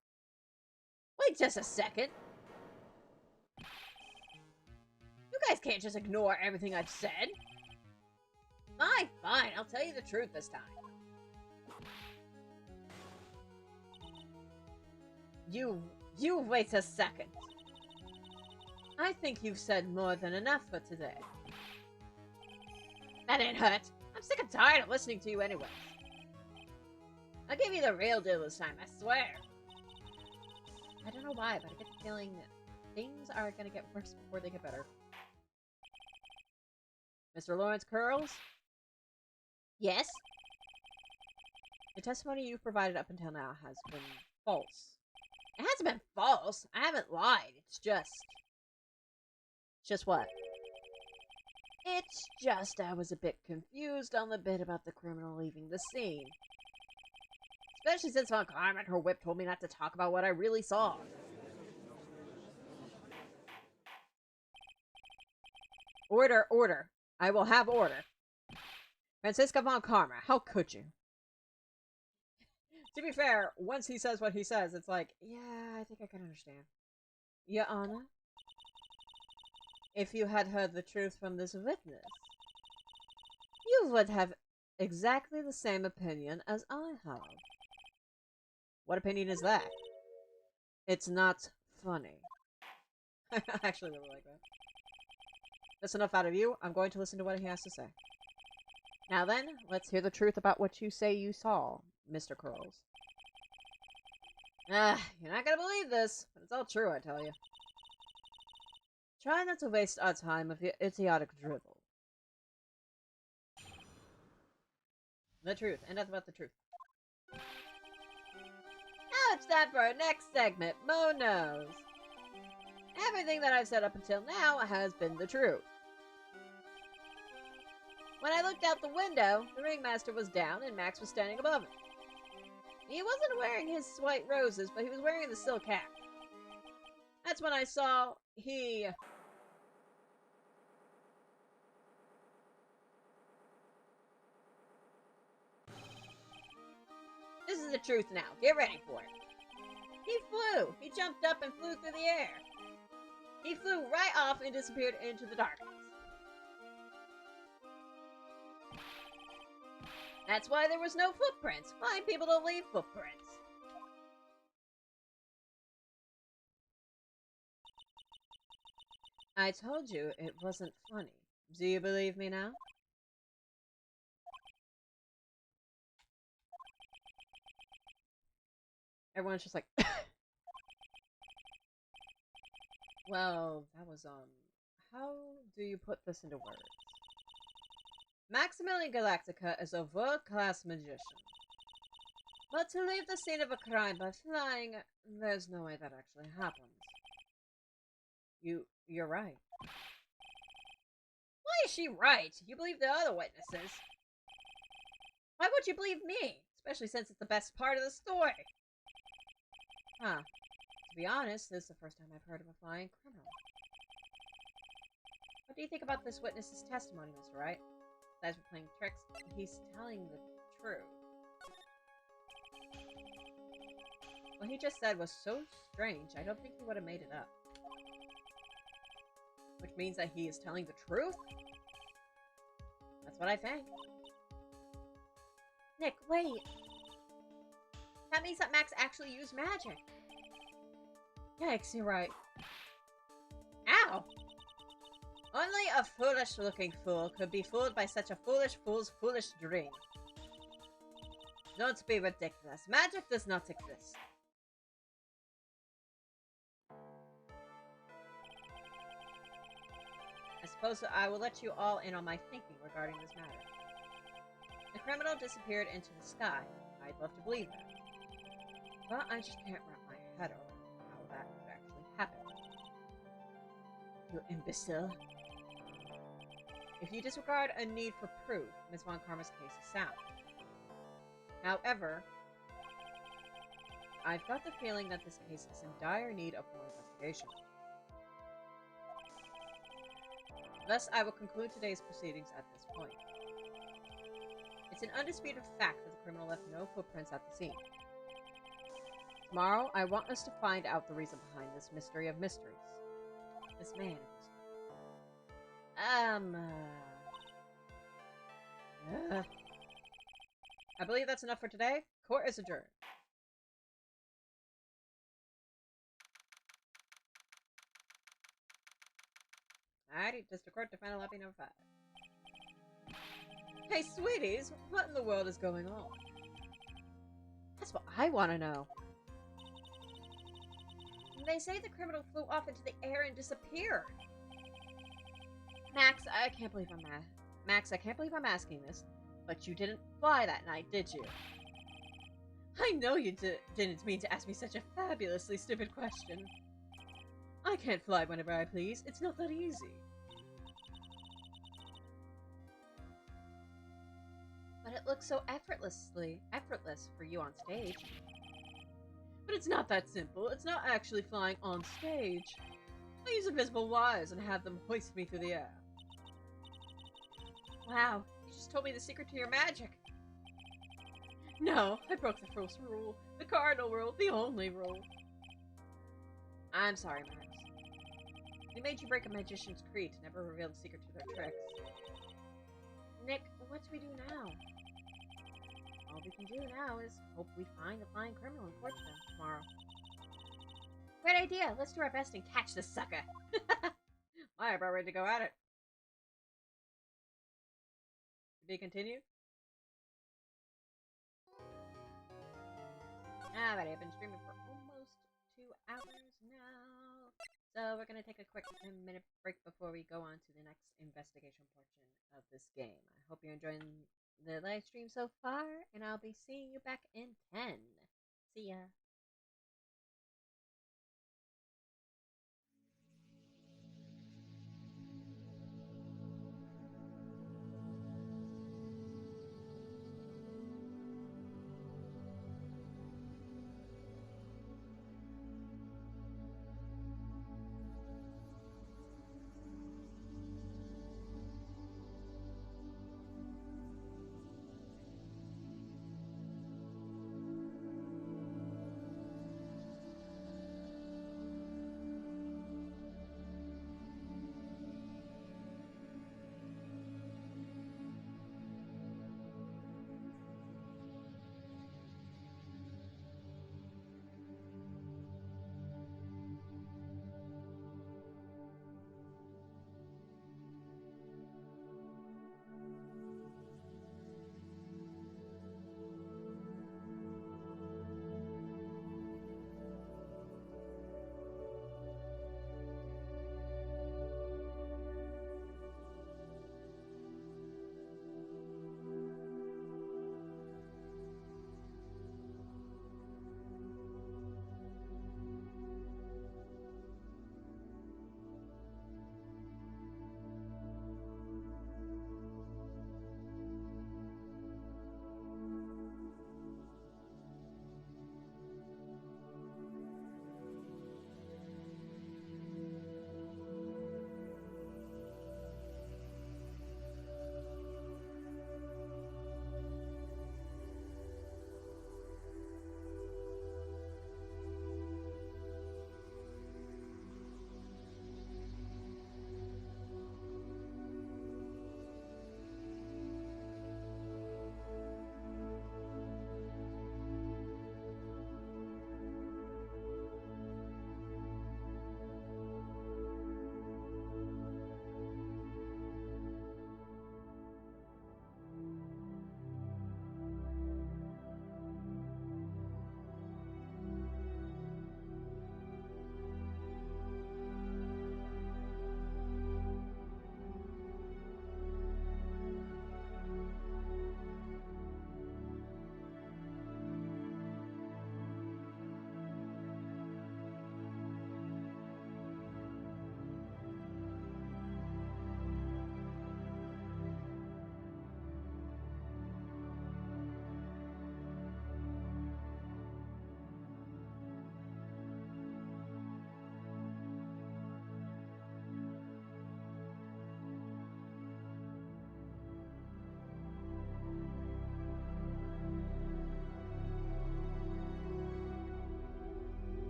Wait just a second. You guys can't just ignore everything I've said. Fine, fine. I'll tell you the truth this time. You wait a second. I think you've said more than enough for today. That didn't hurt. I'm sick and tired of listening to you anyway. I'll give you the real deal this time, I swear. I don't know why, but I get the feeling that things are gonna get worse before they get better. Mr. Lawrence Curls? Yes? The testimony you've provided up until now has been false. It hasn't been false. I haven't lied. It's just... Just what? It's just I was a bit confused on the bit about the criminal leaving the scene. Especially since Von Karma and her whip told me not to talk about what I really saw. Order, order. I will have order. Franziska Von Karma, how could you? To be fair, once he says what he says, it's like, yeah, I think I can understand. Your Honor, if you had heard the truth from this witness, you would have exactly the same opinion as I have. What opinion is that? It's not funny. I actually really like that. That's enough out of you. I'm going to listen to what he has to say. Now then, let's hear the truth about what you say you saw, Mr. Curls. You're not gonna believe this, but it's all true, I tell you. Try not to waste our time with your idiotic drivel. The truth, and nothing but the truth. Now it's time for our next segment, Mo Knows. Everything that I've said up until now has been the truth. When I looked out the window, the ringmaster was down and Max was standing above him. He wasn't wearing his white roses, but he was wearing the silk hat. That's when I saw he... This is the truth now. Get ready for it. He flew. He jumped up and flew through the air. He flew right off and disappeared into the darkness. That's why there was no footprints. Blind people don't leave footprints. I told you it wasn't funny. Do you believe me now? Everyone's just like... Well, that was, how do you put this into words? Maximilian Galactica is a world-class magician. But to leave the scene of a crime by flying, there's no way that actually happens. You're right. Why is she right? You believe the other witnesses. Why would you believe me? Especially since it's the best part of the story. Huh. To be honest, this is the first time I've heard of a flying criminal. What do you think about this witness's testimony, Mr. Wright? Besides for playing tricks, he's telling the truth. What he just said was so strange, I don't think he would have made it up. Which means that he is telling the truth? That's what I think. Nick, wait! That means that Max actually used magic. Yikes, you're right. Ow! Only a foolish-looking fool could be fooled by such a foolish fool's foolish dream. Don't be ridiculous. Magic does not exist. I suppose I will let you all in on my thinking regarding this matter. The criminal disappeared into the sky. I'd love to believe that. But I just can't wrap my head around how that could actually happen. You imbecile. If you disregard a need for proof, Ms. Von Karma's case is sound. However, I've got the feeling that this case is in dire need of more investigation. Thus, I will conclude today's proceedings at this point. It's an undisputed fact that the criminal left no footprints at the scene. Tomorrow, I want us to find out the reason behind this mystery of mysteries. This man of mystery. I believe that's enough for today. Court is adjourned. Alrighty, District Court, Defendant Lobby number 5. Hey, sweeties, what in the world is going on? That's what I want to know. They say the criminal flew off into the air and disappeared. Max, I can't believe I'm asking this, but you didn't fly that night, did you? I know you didn't mean to ask me such a fabulously stupid question. I can't fly whenever I please. It's not that easy. But it looks so effortless for you on stage. But it's not that simple. It's not actually flying on stage. I use invisible wires and have them hoist me through the air. Wow, you just told me the secret to your magic. No, I broke the first rule. The cardinal rule. The only rule. I'm sorry, Max. They made you break a magician's creed to never reveal the secret to their tricks. Nick, what do we do now? All we can do now is hope we find the flying criminal and court them tomorrow. Great idea! Let's do our best and catch this sucker! I'm about ready to go at it. To be continued? Alrighty, I've been streaming for almost 2 hours now. So we're going to take a quick 10-minute break before we go on to the next investigation portion of this game. I hope you're enjoying the live stream so far, and I'll be seeing you back in 10. See ya.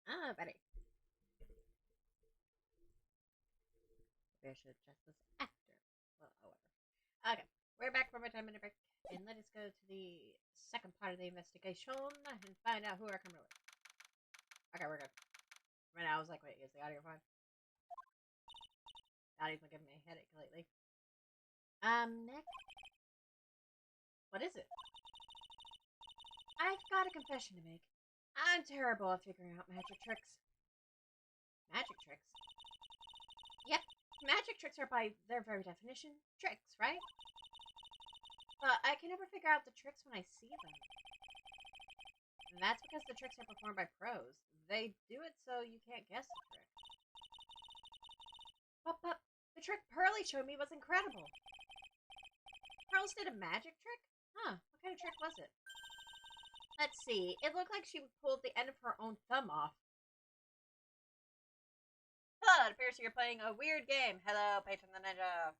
Ah, buddy. Maybe I should adjust this after. Well, oh, whatever. Okay, we're back from a 10-minute break. And let us go to the second part of the investigation and find out who our criminal is. Okay, we're good. Right now, I was like, wait, is the audio fine? The audio's been giving me a headache lately. Next. What is it? I've got a confession to make. I'm terrible at figuring out magic tricks. Magic tricks? Yep, magic tricks are by their very definition tricks, right? But I can never figure out the tricks when I see them. And that's because the tricks are performed by pros. They do it so you can't guess the trick. But the trick Pearly showed me was incredible. Pearls did a magic trick? Huh, what kind of trick was it? Let's see, it looked like she pulled the end of her own thumb off. Hello, it appears you're playing a weird game. Hello, Patron the Ninja.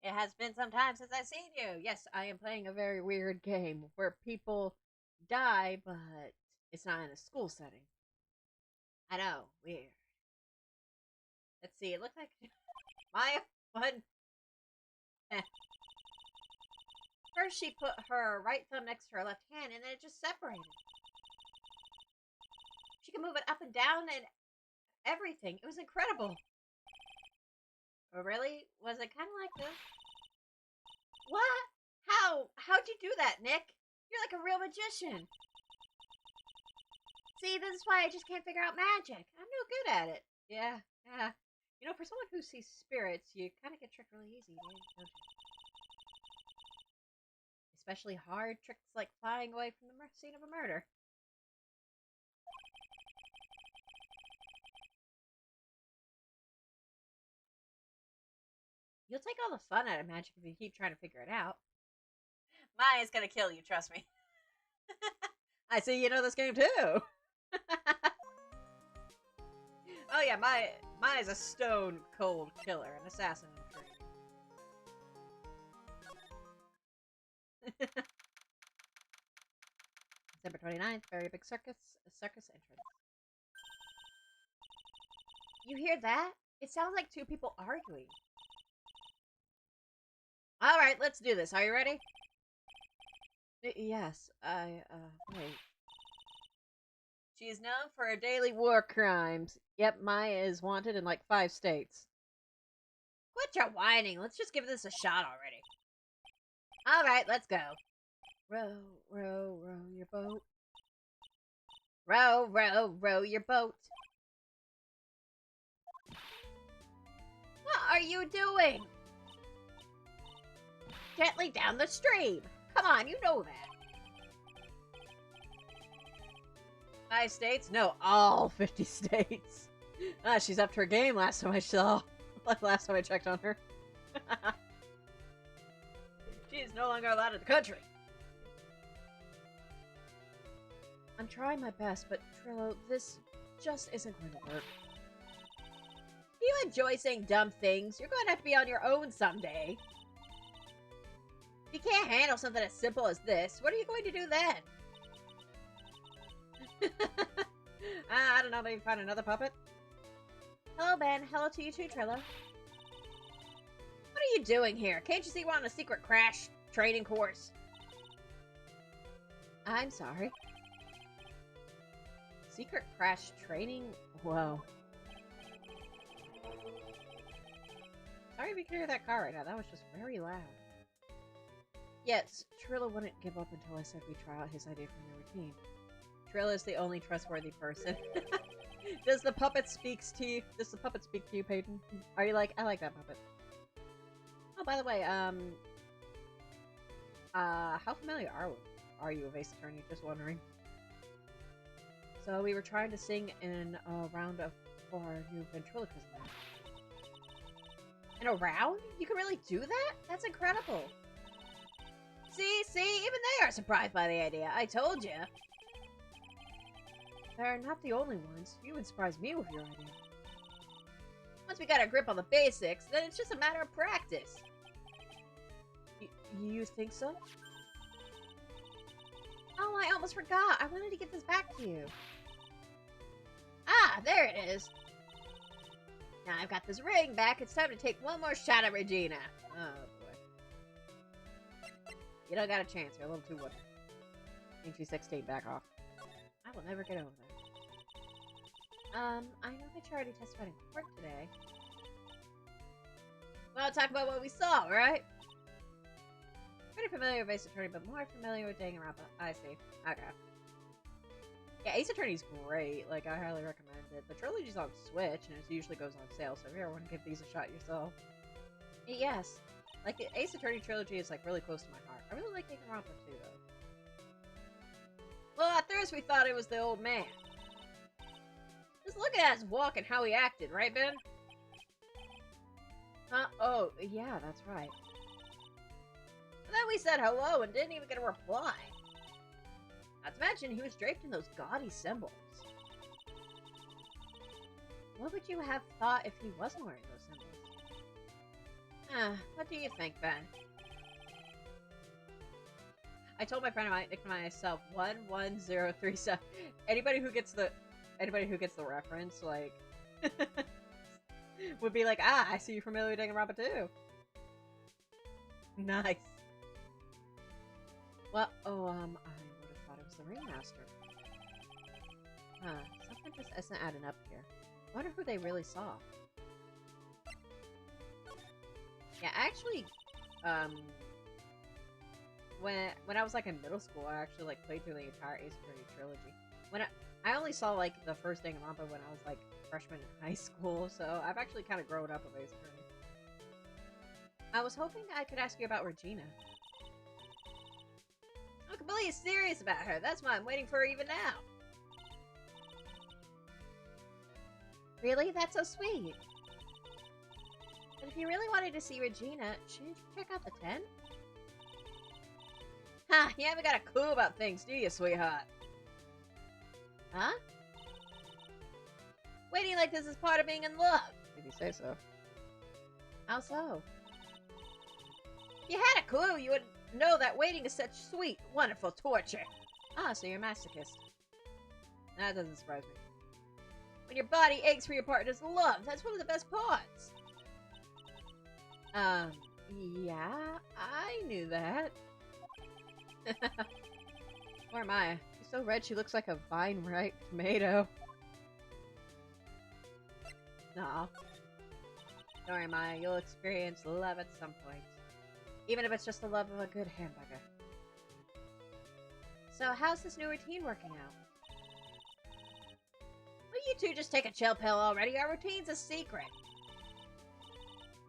It has been some time since I've seen you. Yes, I am playing a very weird game where people die, but it's not in a school setting. I know, weird. Let's see, it looks like Maya fun. First, she put her right thumb next to her left hand, and then it just separated. She could move it up and down and everything. It was incredible. Oh, really? Was it kind of like this? What? How? How'd you do that, Nick? You're like a real magician. See, this is why I just can't figure out magic. I'm no good at it. Yeah. You know, for someone who sees spirits, you kind of get tricked really easy, don't you? Especially hard tricks like flying away from the scene of a murder. You'll take all the fun out of magic if you keep trying to figure it out. Maya's gonna kill you, trust me. I see you know this game too. Oh yeah, Maya's a stone cold killer, an assassin in training. December 29th, very big circus entrance. You hear that? It sounds like two people arguing. Alright, let's do this. Are you ready? Yes, wait. She is known for her daily war crimes. Yep, Maya is wanted in like 5 states. Quit your whining. Let's just give this a shot already. Alright, let's go. Row, row, row your boat. Row, row, row your boat. What are you doing? Gently down the stream. Come on, you know that. 5 states? No, all 50 states. Ah, she's up to her game last time I saw. Last time I checked on her. She is no longer allowed in the country. I'm trying my best, but Trillo, this just isn't going to work. Do you enjoy saying dumb things? You're going to have to be on your own someday. If you can't handle something as simple as this, what are you going to do then? I don't know, maybe find another puppet? Hello, Ben. Hello to you too, Trillo. What are you doing here? Can't you see we're on a secret crash training course? I'm sorry. Secret crash training? Whoa. Sorry if you can hear that car right now. That was just very loud. Yes, Trilla wouldn't give up until I said we try out his idea for the routine. Trilla is the only trustworthy person. Does the puppet speak to you? Does the puppet speak to you, Peyton? Are you like, I like that puppet. Oh, by the way, how familiar are you with Ace Attorney? Just wondering. So we were trying to sing in a round for our new ventriloquism match. In a round? You can really do that? That's incredible. See, even they are surprised by the idea. I told you. They're not the only ones. You would surprise me with your idea. Once we got a grip on the basics, then it's just a matter of practice. You think so? Oh, I almost forgot. I wanted to get this back to you. Ah, there it is. Now I've got this ring back. It's time to take one more shot at Regina. Oh, boy. You don't got a chance. You're a little too wooden. Ain't you 16? Back off. I will never get over that. I know that you already testified in court today. Well, talk about what we saw, right? Pretty familiar with Ace Attorney, but more familiar with Danganronpa. I see. Okay. Yeah, Ace Attorney's great. Like, I highly recommend it. The trilogy's on Switch, and it usually goes on sale, so if you ever want to give these a shot yourself. Yes. Like, the Ace Attorney trilogy is, like, really close to my heart. I really like Danganronpa, too, though. Well, at first we thought it was the old man. Just look at his walk and how he acted, right, Ben? Huh? Oh, yeah, that's right. And then we said hello and didn't even get a reply. Not to mention, he was draped in those gaudy symbols. What would you have thought if he wasn't wearing those symbols? What do you think, Ben? I told my friend I might nickname myself 11037. Anybody who gets the reference, like, would be like, ah, I see you familiar with Danganronpa too. Nice. Well, I would have thought it was the Ringmaster. Something just isn't adding up here. I wonder who they really saw. Yeah, actually, when I was, like, in middle school, I actually, like, played through the entire Ace Attorney trilogy. I only saw, like, the first Danganronpa when I was, like, freshman in high school, so I've actually kind of grown up with Ace Attorney. I was hoping I could ask you about Regina. I'm completely serious about her. That's why I'm waiting for her even now. Really? That's so sweet. But if you really wanted to see Regina, shouldn't you check out the tent? Ha! You haven't got a clue about things, do you, sweetheart? Huh? Waiting like this is part of being in love. If you say so. How so? If you had a clue, you would know that waiting is such sweet, wonderful torture. Ah, so you're a masochist. That doesn't surprise me. When your body aches for your partner's love, that's one of the best parts. Yeah, I knew that. Poor Maya. She's so red she looks like a vine-ripe tomato. No. Don't worry, Maya. You'll experience love at some point. Even if it's just the love of a good hamburger. So, how's this new routine working out? Will you two just take a chill pill already? Our routine's a secret.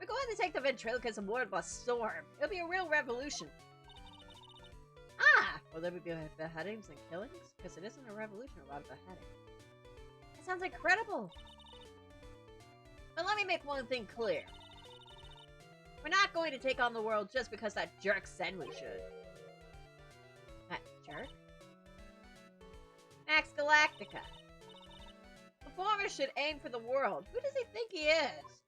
We're going to take the ventriloquism world by storm. It'll be a real revolution. Ah! Will there be beheadings and killings? Because it isn't a revolution without a beheading. That sounds incredible! But let me make one thing clear. We're not going to take on the world just because that jerk said we should. That jerk? Max Galactica. Performers should aim for the world. Who does he think he is?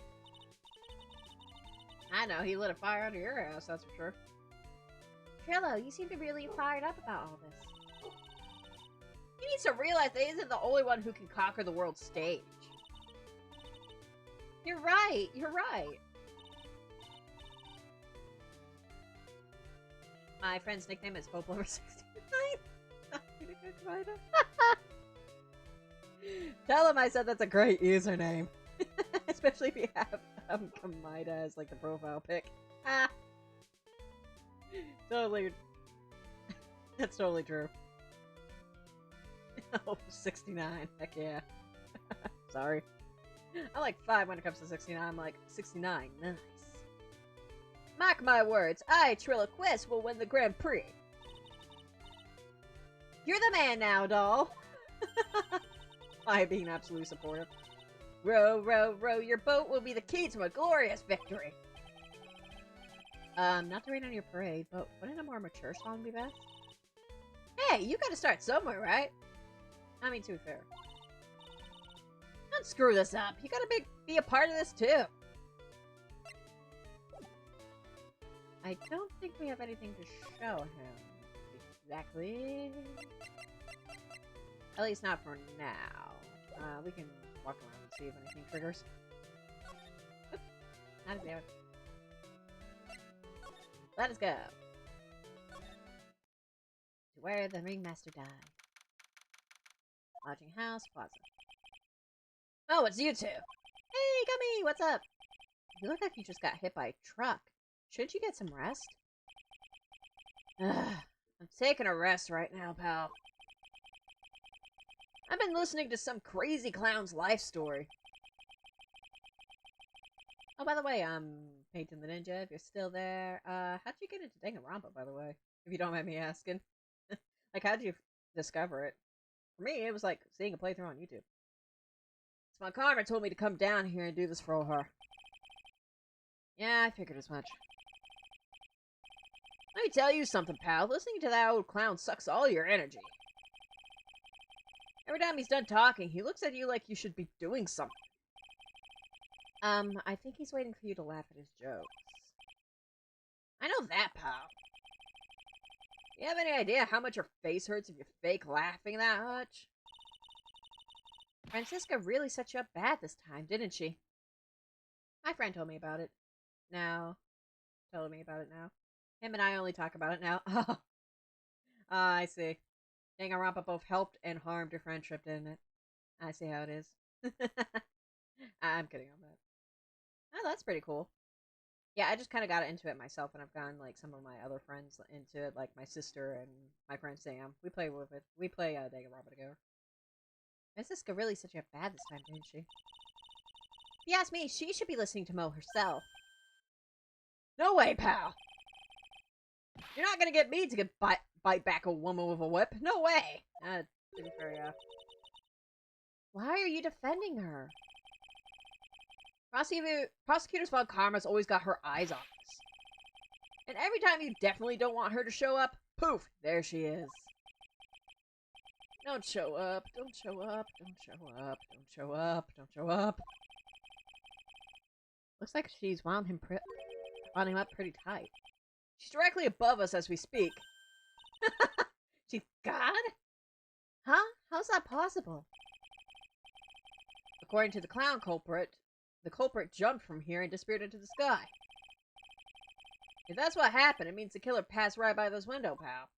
I know, he lit a fire under your ass, that's for sure. Trillo, you seem to be really fired up about all this. He needs to realize that he isn't the only one who can conquer the world stage. You're right, you're right. My friend's nickname is Pope Lover 69. Tell him I said that's a great username. Especially if you have Kamida as like the profile pic. Ah. Totally. That's totally true. Oh, 69. Heck yeah. Sorry. I'm like 5 when it comes to 69. I'm like, 69. Nice. Mark my words. I, Triloquist, will win the Grand Prix. You're the man now, doll. I being absolutely supportive. Row, row, row. Your boat will be the key to a glorious victory. Not to rain on your parade, but wouldn't a more mature song be best? Hey, you gotta start somewhere, right? I mean, to be fair. Don't screw this up. You gotta be a part of this, too. I don't think we have anything to show him. Exactly. At least not for now. We can walk around and see if anything triggers. Oop, not there. Let us go. To where the ringmaster died. Lodging house, plaza. Oh, it's you two. Hey, Gummy, what's up? You look like you just got hit by a truck. Shouldn't you get some rest? I'm taking a rest right now, pal. I've been listening to some crazy clown's life story. Oh, by the way, Peyton the Ninja, if you're still there, how'd you get into Danganronpa, by the way? If you don't mind me asking. Like, how'd you discover it? For me, it was like seeing a playthrough on YouTube. So my karma told me to come down here and do this for her. Yeah, I figured as much. Let me tell you something, pal. Listening to that old clown sucks all your energy. Every time he's done talking, he looks at you like you should be doing something. I think he's waiting for you to laugh at his jokes. I know that, pal. You have any idea how much your face hurts if you fake laughing that much? Francisca really set you up bad this time, didn't she? My friend told me about it. Now. Told me about it now. Him and I only talk about it now. Oh. I see. Danganronpa both helped and harmed your friendship, didn't it? I see how it is. I'm kidding on that. Oh, that's pretty cool. Yeah, I just kind of got into it myself, and I've gotten, like, some of my other friends into it, like my sister and my friend Sam. We play with it. We play Danganronpa together. Francisca really set you up bad this time, didn't she? If you ask me, she should be listening to Mo herself. No way, pal! You're not gonna get me to bite back a woman with a whip. No way! To be fair, yeah. Why are you defending her? Prosecutors Von Karma's always got her eyes on us. And every time you definitely don't want her to show up, poof, there she is. Don't show up, don't show up, don't show up, don't show up, don't show up. Looks like she's wound him up pretty tight. She's directly above us as we speak. She's God? Huh? How's that possible? According to the clown culprit, the culprit jumped from here and disappeared into the sky. If that's what happened, it means the killer passed right by this window, pal.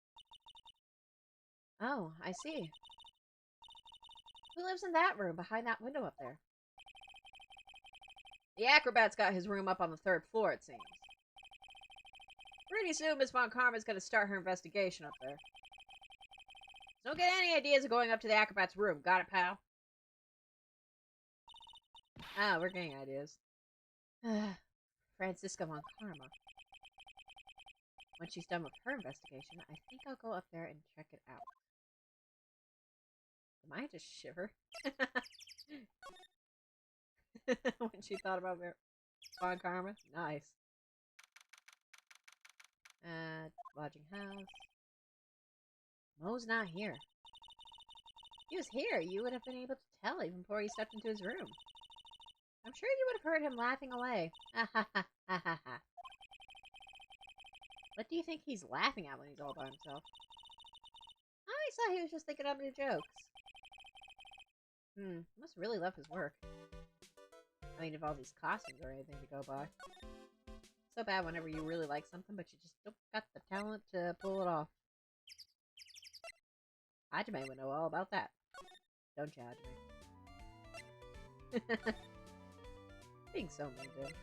Oh, I see. Who lives in that room behind that window up there? The acrobat's got his room up on the 3rd floor, it seems. Pretty soon, Miss Von Karma's gonna start her investigation up there. So don't get any ideas of going up to the acrobat's room. Got it, pal? Ah, we're getting ideas. Francisca Von Karma. When she's done with her investigation, I think I'll go up there and check it out. Am I just shiver? When she thought about Von Karma? Nice. Lodging house. Mo's not here. If he was here, you would have been able to tell even before he stepped into his room. I'm sure you would have heard him laughing away. Ha ha ha ha ha ha. What do you think he's laughing at when he's all by himself? I always thought he was just thinking up new jokes. Must really love his work. I mean, if all these costumes or anything to go by. So bad whenever you really like something, but you just don't got the talent to pull it off. Hajime would know all about that. Don't you, Hajime? Being so mean, dude.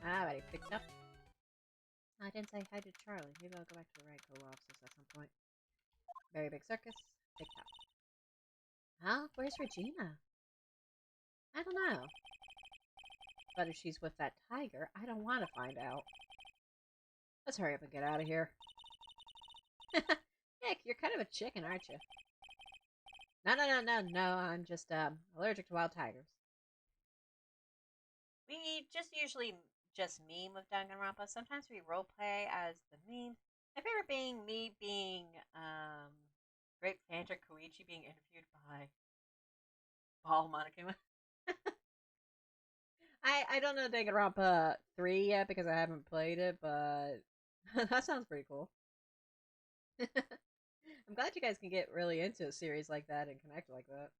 Alrighty, picked up. I didn't say hi to Charlie. Maybe I'll go back to the Ranko offices at some point. Very big circus. Picked up. Huh? Where's Regina? I don't know. But if she's with that tiger, I don't want to find out. Let's hurry up and get out of here. Heck, you're kind of a chicken, aren't you? No, I'm just, allergic to wild tigers. We just usually just meme with Danganronpa. Sometimes we roleplay as the meme. My favorite being me being, Great Fandra Koichi being interviewed by Paul Monokuma. I don't know Danganronpa 3 yet because I haven't played it, but that sounds pretty cool. I'm glad you guys can get really into a series like that and connect like that.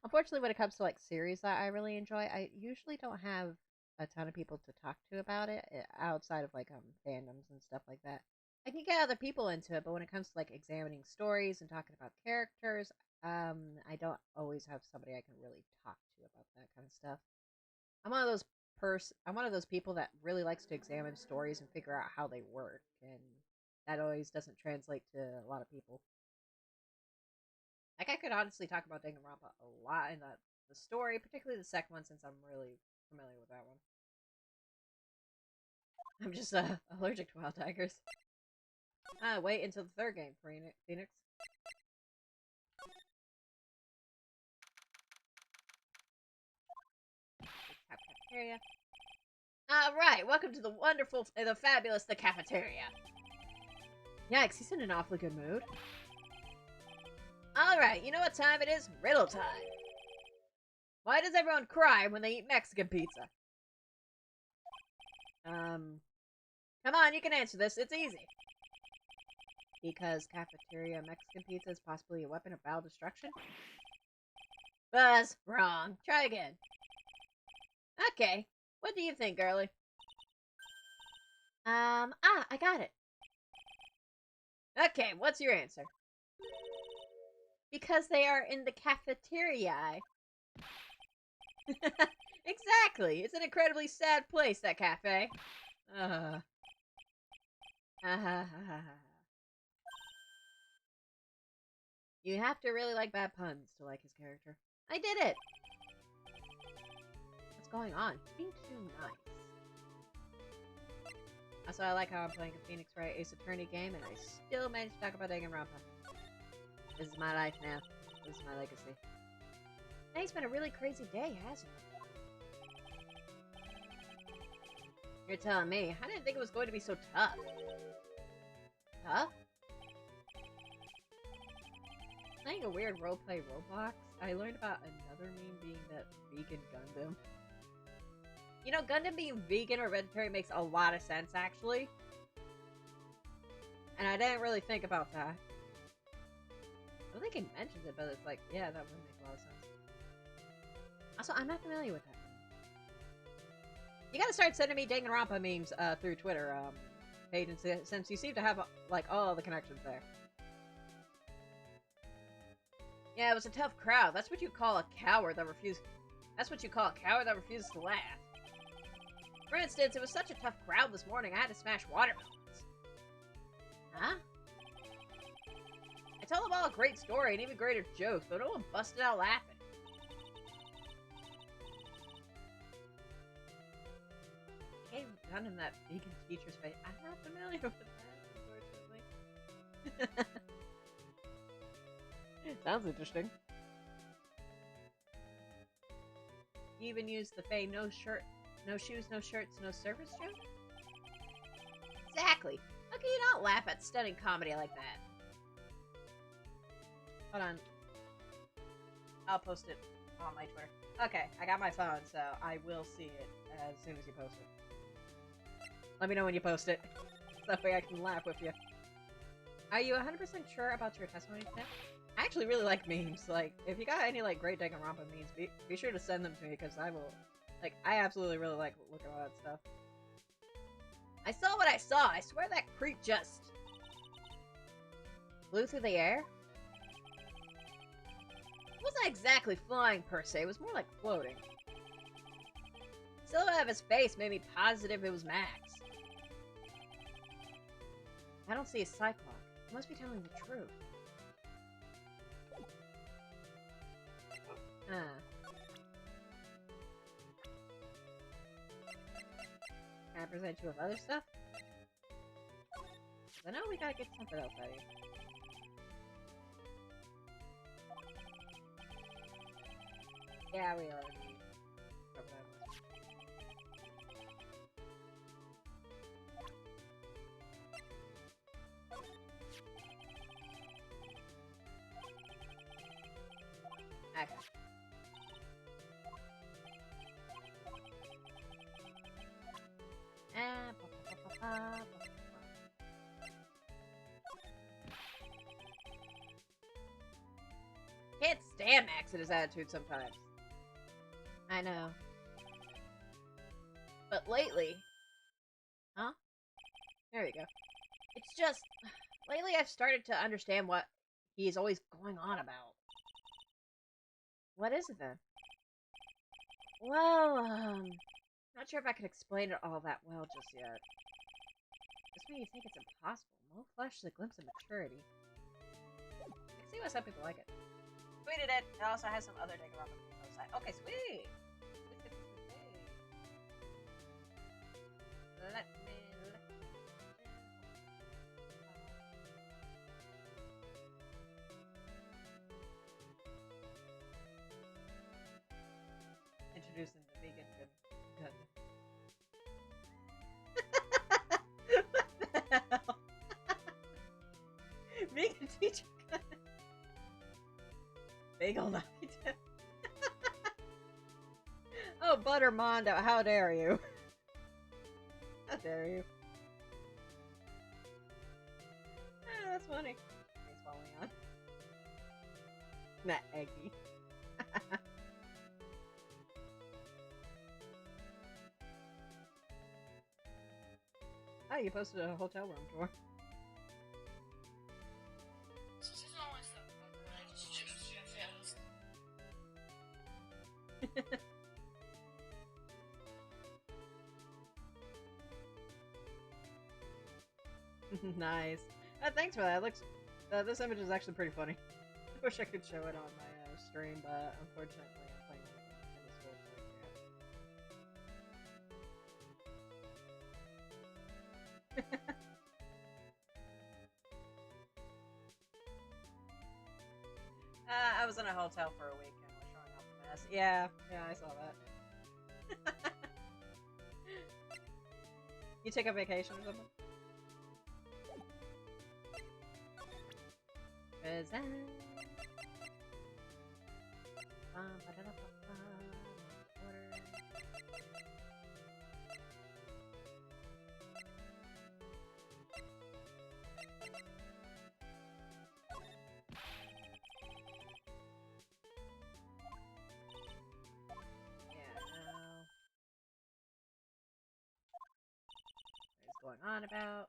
Unfortunately, when it comes to like series that I really enjoy, I usually don't have a ton of people to talk to about it outside of like fandoms and stuff like that. I can get other people into it, but when it comes to like examining stories and talking about characters, I don't always have somebody I can really talk to about that kind of stuff. I'm one of those I'm one of those people that really likes to examine stories and figure out how they work, and that always doesn't translate to a lot of people. Like I could honestly talk about Danganronpa a lot in the story, particularly the second one, since I'm really familiar with that one. I'm just allergic to wild tigers. Wait until the third game, Phoenix. Cafeteria. Alright, welcome to the wonderful, the fabulous, the cafeteria. Yikes, he's in an awfully good mood. Alright, you know what time it is? Riddle time. Why does everyone cry when they eat Mexican pizza? Come on, you can answer this. It's easy. Because cafeteria Mexican pizza is possibly a weapon of foul destruction? Buzz, wrong. Try again. Okay. What do you think, girlie? I got it. Okay, what's your answer? Because they are in the cafeteria. Exactly. It's an incredibly sad place, that cafe. You have to really like bad puns to like his character. I did it! What's going on? It's being too nice. Also, I like how I'm playing a Phoenix Wright Ace Attorney game, and I still managed to talk about Danganronpa. This is my life now. This is my legacy. Today's been a really crazy day, hasn't it? You're telling me. I didn't think it was going to be so tough. Tough? Playing a weird roleplay Roblox, I learned about another meme being that vegan Gundam. You know, Gundam being vegan or vegetarian makes a lot of sense, actually. And I didn't really think about that. I don't think he mentions it, but it's like, yeah, that would make a lot of sense. Also, I'm not familiar with that. You gotta start sending me Danganronpa memes through Twitter, Hayden, since you seem to have, like, all the connections there. Yeah, it was a tough crowd. That's what you call a coward that refuses... That's what you call a coward that refuses to laugh. For instance, it was such a tough crowd this morning, I had to smash watermelons. Huh? I told them all a great story and even greater jokes, but no one busted out laughing. Hey, done in that vegan teacher's face. I'm not familiar with that, unfortunately. Sounds interesting. You even used the Faye no shirt, no shoes, no shirts, no service joke? Exactly. How can you not laugh at stunning comedy like that? Hold on. I'll post it on my Twitter. Okay, I got my phone, so I will see it as soon as you post it. Let me know when you post it. So that way I can laugh with you. Are you 100% sure about your testimony today? I actually really like memes. Like, if you got any, like, great Danganronpa memes, be sure to send them to me, because I will... Like, I absolutely really like looking at all that stuff. I saw what I saw! I swear that creep just... flew through the air? It wasn't exactly flying, per se. It was more like floating. The silhouette of his face made me positive it was Max. I don't see a Cyclops. He must be telling the truth. Huh. Can I present you with other stuff? I know we gotta get something else out of here. Yeah, we already... Okay. can't stand Max and his attitude sometimes. I know. But lately... Huh? There you go. It's just... Lately I've started to understand what he's always going on about. What is it then? Well, not sure if I can explain it all that well just yet. Just when you think it's impossible, Mo flashes a glimpse of maturity. I can see why some people like it. Tweeted it. It also has some other data on the side. Okay, sweet. Let me. Introducing the vegan gun. What the hell? Vegan teacher gun. Bagel naughty tip. Oh, Buttermondo, how dare you? How dare you? Ah, that's funny. He's falling on. Not eggy. Oh, you posted a hotel room tour. Nice. Thanks for that. It looks. This image is actually pretty funny. I wish I could show it on my stream, but unfortunately, I'm playing on the Switch. So I was in a hotel for a week and was showing off the mess. Yeah, I saw that. You take a vacation or something? Present. Going on about.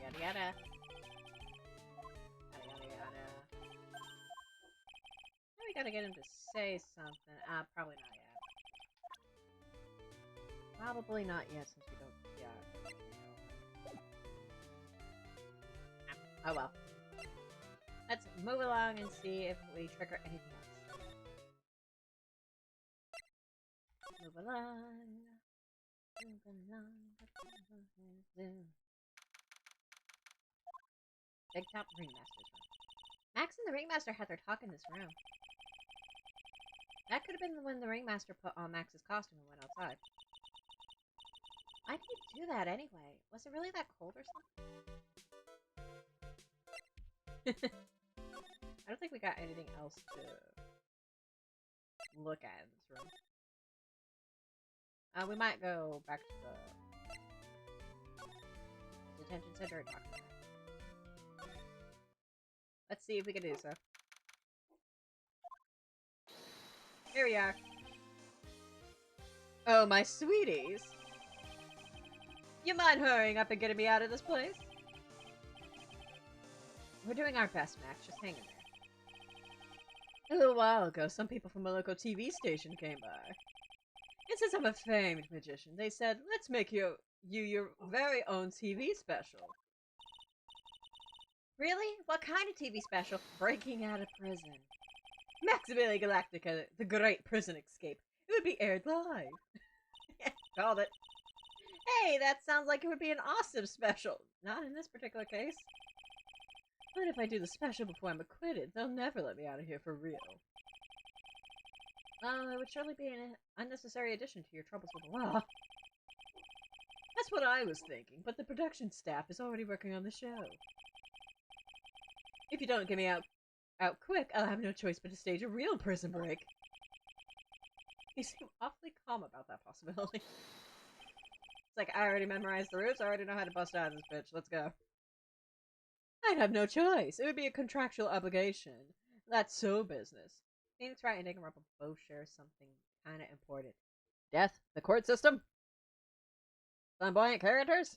Yada yada yada. Yada yada yada. Now we gotta get him to say something. Probably not yet. Probably not yet since we don't. Yeah. Oh well. Let's move along and see if we trigger anything else. Move along. Big Top Ringmaster's room. Max and the Ringmaster had their talk in this room. That could have been when the Ringmaster put on Max's costume and went outside. Why did he do that anyway? Was it really that cold or something? I don't think we got anything else to look at in this room. We might go back to the detention center and talk to them. Let's see if we can do so. Here we are. Oh, my sweeties. You mind hurrying up and getting me out of this place? We're doing our best, Max. Just hang in there. A little while ago, some people from a local TV station came by. And since I'm a famed magician, they said, let's make you your very own TV special. Really? What kind of TV special? Breaking out of prison. Maximilian Galactica, the Great Prison Escape. It would be aired live. Yeah, called it. Hey, that sounds like it would be an awesome special. Not in this particular case. But if I do the special before I'm acquitted, they'll never let me out of here for real. It would surely be an unnecessary addition to your troubles with the law. That's what I was thinking, but the production staff is already working on the show. If you don't get me out quick, I'll have no choice but to stage a real prison break. You seem awfully calm about that possibility. It's like, I already memorized the routes. I already know how to bust out of this bitch. Let's go. I'd have no choice. It would be a contractual obligation. That's so business. Phoenix Wright and Danganronpa both share something kind of important. Death, the court system, flamboyant characters.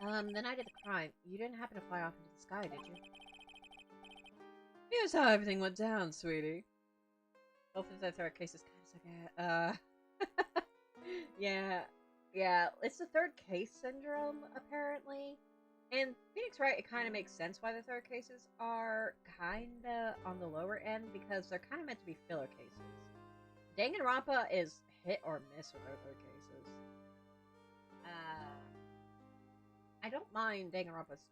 The night of the crime, you didn't happen to fly off into the sky, did you? Here's how everything went down, sweetie. Hopefully that third case is kind of yeah, it's the third case syndrome, apparently. And Phoenix Wright, it kind of makes sense why the third cases are kind of on the lower end, because they're kind of meant to be filler cases. Danganronpa is hit or miss with their third cases. I don't mind Danganronpa's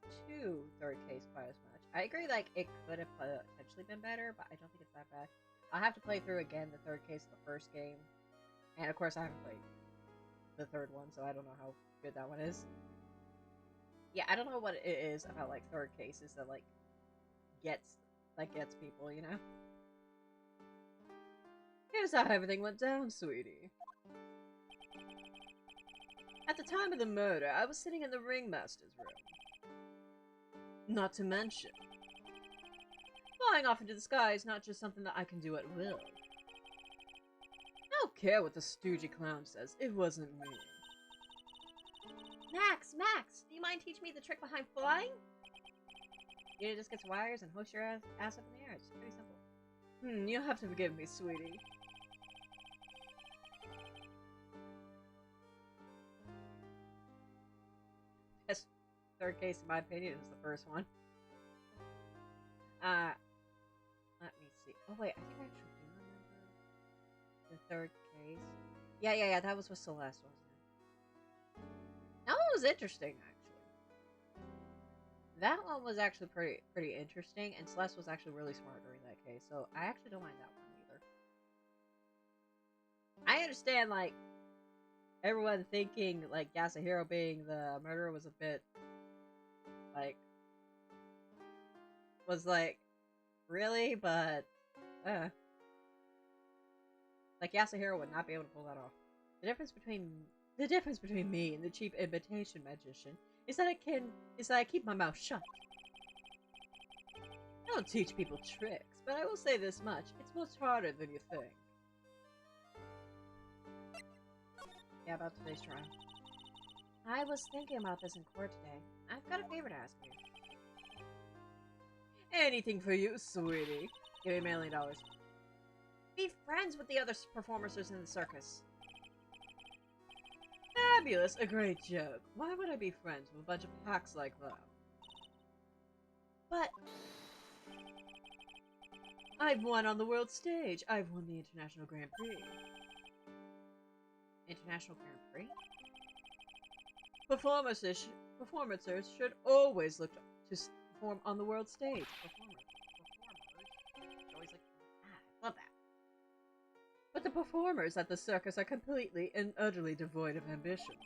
2 third case quite as much. I agree, like, it could have potentially been better, but I don't think it's that bad. I'll have to play through again the third case of the first game. And of course I haven't played the third one, so I don't know how good that one is. Yeah, I don't know what it is about, like, third cases that, like, gets people, you know? Here's how everything went down, sweetie. At the time of the murder, I was sitting in the ringmaster's room. Not to mention, flying off into the sky is not just something that I can do at will. I don't care what the stoogey clown says, it wasn't me. Max, do you mind teaching me the trick behind flying? You just get some wires and hoist your ass up in the air. It's pretty simple. You'll have to forgive me, sweetie. Best third case, in my opinion, is the first one. Let me see. Oh wait, I think I actually do remember the third case. Yeah, that was with Celeste, wasn't it? That one was interesting, actually. That one was actually pretty interesting, and Celeste was actually really smart during that case, so I actually don't mind that one either. I understand, like, everyone thinking, like, Yasuhiro being the murderer was a bit, like, really? But, like, Yasuhiro would not be able to pull that off. The difference between me and the cheap imitation magician is that I keep my mouth shut. I don't teach people tricks, but I will say this much, it's much harder than you think. Yeah, about today's trial. I was thinking about this in court today. I've got a favor to ask you. Anything for you, sweetie. Give me $1 million. Be friends with the other performers in the circus. Fabulous, a great joke. Why would I be friends with a bunch of hacks like that? But I've won on the world stage. I've won the International Grand Prix. International Grand Prix? Performers should always look to perform on the world stage. Performers. Always like, I love that. But the performers at the circus are completely and utterly devoid of ambition.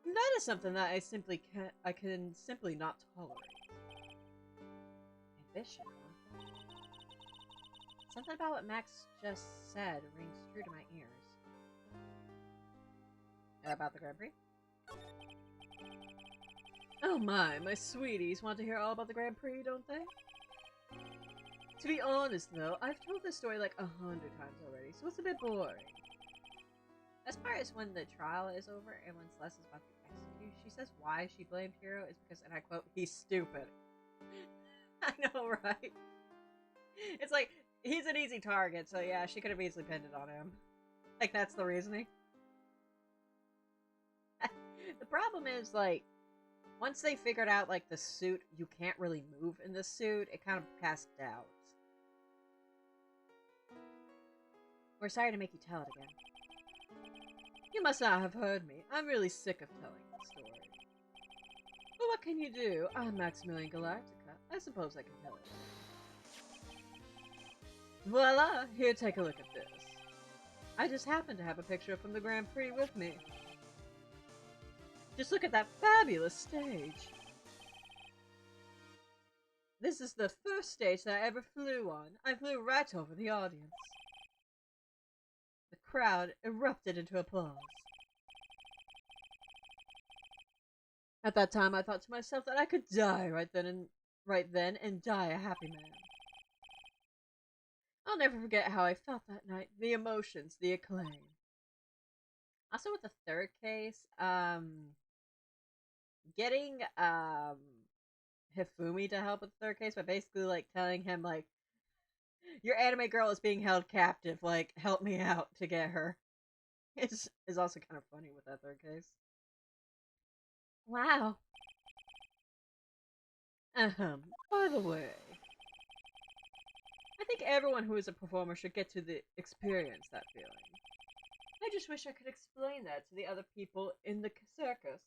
That is something that I can simply not tolerate. Ambition, huh? Something about what Max just said rings true to my ears. About the Grand Prix? Oh my sweeties want to hear all about the Grand Prix, don't they? To be honest though, I've told this story like 100 times already, so it's a bit boring. As far as when the trial is over and when Celeste is about to be executed, she says why she blamed Hiro is because, and I quote, he's stupid. I know, right? It's like, he's an easy target, so yeah, she could have easily pinned it on him. Like, that's the reasoning. The problem is, like, once they figured out, like, the suit, you can't really move in the suit, it kind of casts doubt. We're sorry to make you tell it again. You must not have heard me. I'm really sick of telling the story. But what can you do? I'm Maximilian Galactica. I suppose I can tell it. Voila! Here, take a look at this. I just happen to have a picture from the Grand Prix with me. Just look at that fabulous stage. This is the first stage that I ever flew on. I flew right over the audience. The crowd erupted into applause. At that time, I thought to myself that I could die right then and die a happy man. I'll never forget how I felt that night. The emotions, the acclaim. Also, with the third case, getting Hifumi to help with the third case by basically like telling him like, your anime girl is being held captive, like help me out to get her. Is also kind of funny with that third case. Wow. By the way, I think everyone who is a performer should get to experience that feeling. I just wish I could explain that to the other people in the circus.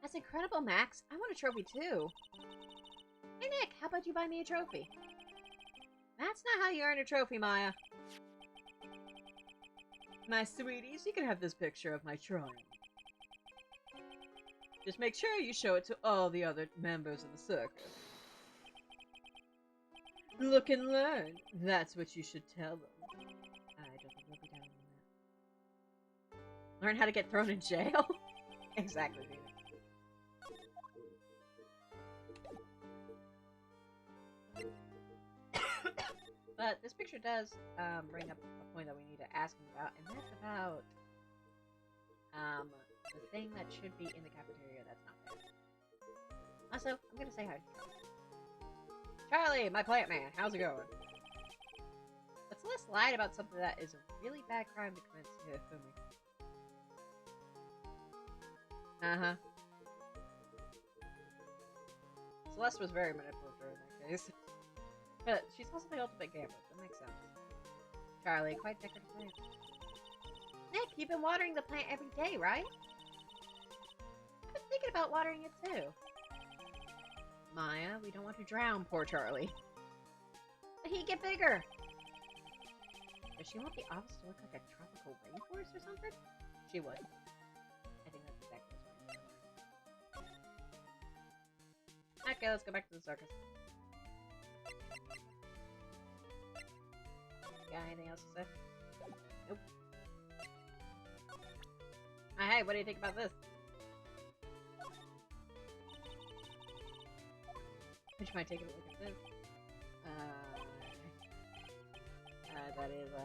That's incredible, Max. I want a trophy too. Hey Nick, how about you buy me a trophy? That's not how you earn a trophy, Maya. My sweeties, you can have this picture of my triumph. Just make sure you show it to all the other members of the circus. Look and learn. That's what you should tell them. I don't think we'll be down on that. Learn how to get thrown in jail? Exactly, dude. But this picture does bring up a point that we need to ask him about, and that's about the thing that should be in the cafeteria that's not there. Also, I'm gonna say hi to Charlie, my plant man. How's it going? But Celeste lied about something that is a really bad crime to commit to Hifumi. Uh-huh. Celeste was very manipulative in that case. But she's also the ultimate gambler. That makes sense. Charlie, quite decorative plant. Nick, you've been watering the plant every day, right? I've been thinking about watering it too. Maya, we don't want to drown poor Charlie. But he'd get bigger. Does she want the office to look like a tropical rainforest or something? She would. I think that's exactly what she's doing. Okay, let's go back to the circus. Got anything else to say? Nope. Hey, what do you think about this? Would you mind taking a look at this? That is, I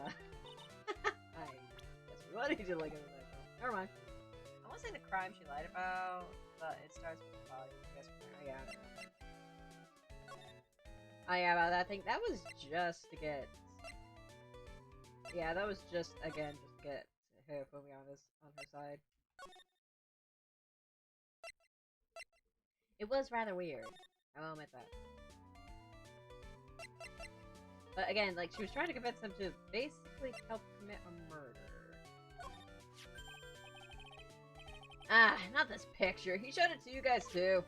guess we wanted to look at this. Never mind. I won't say the crime she lied about, but it starts with the body. I guess, oh yeah. Oh yeah, about that thing. That was just to get... Yeah, that was just, again, just to get her fully on her side. It was rather weird. I will admit that. But again, like, she was trying to convince him to basically help commit a murder. Ah, not this picture. He showed it to you guys too.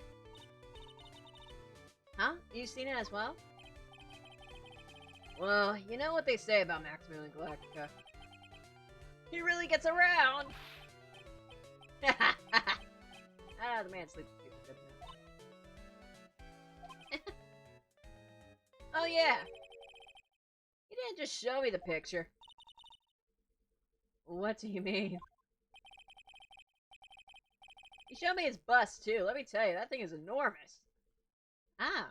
Huh? You've seen it as well? Well, you know what they say about Maximilian Galactica. He really gets around! Ah, the man sleeps with people. Oh yeah! You didn't just show me the picture. What do you mean? You showed me his bust too. Let me tell you, that thing is enormous. Ah,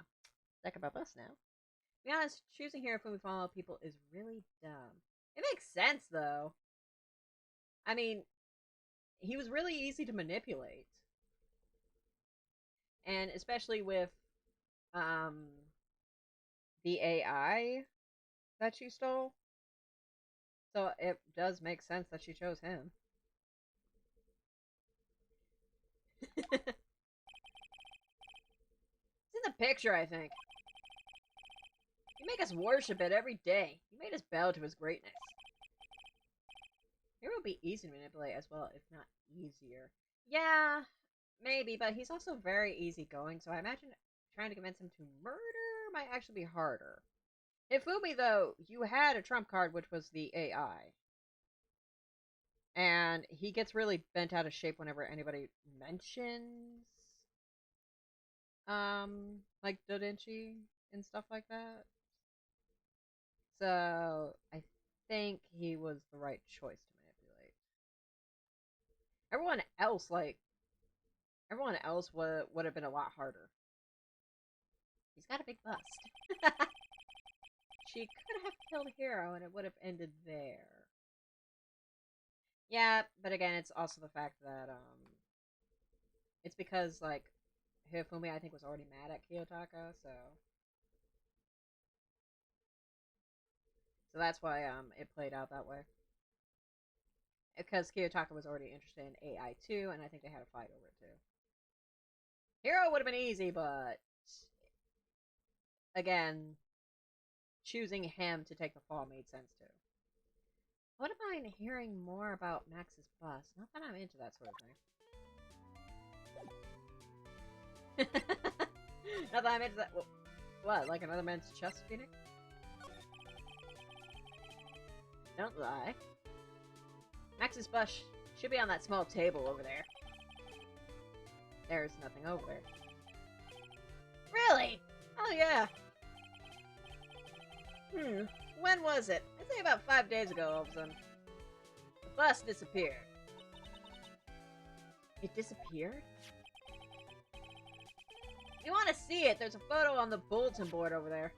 talk about bust now. To be honest, choosing here if we follow people is really dumb. It makes sense though. I mean, he was really easy to manipulate. And especially with the AI that she stole. So it does make sense that she chose him. It's in the picture, I think. You make us worship it every day. You made us bow to his greatness. Hero would be easy to manipulate as well, if not easier. Yeah, maybe, but he's also very easygoing, so I imagine trying to convince him to murder might actually be harder. Hifumi, though, you had a trump card, which was the AI. And he gets really bent out of shape whenever anybody mentions like Da Vinci and stuff like that. So I think he was the right choice to manipulate. Everyone else, like everyone else, would have been a lot harder. He's got a big bust. She could have killed Hero, and it would have ended there. Yeah, but again, it's also the fact that it's because like Hifumi, I think, was already mad at Kiyotaka, so that's why it played out that way. Because Kiyotaka was already interested in AI too, and I think they had a fight over it too. Hero would have been easy, but again, choosing him to take the fall made sense too. What am I hearing more about Max's bus? Not that I'm into that sort of thing. Not that I'm into that. What? Like another man's chest phoenix? Don't lie. Max's bus should be on that small table over there. There's nothing over there. Really? Oh yeah. When was it? I'd say about 5 days ago, all of a sudden. The bus disappeared. It disappeared? If you want to see it, there's a photo on the bulletin board over there.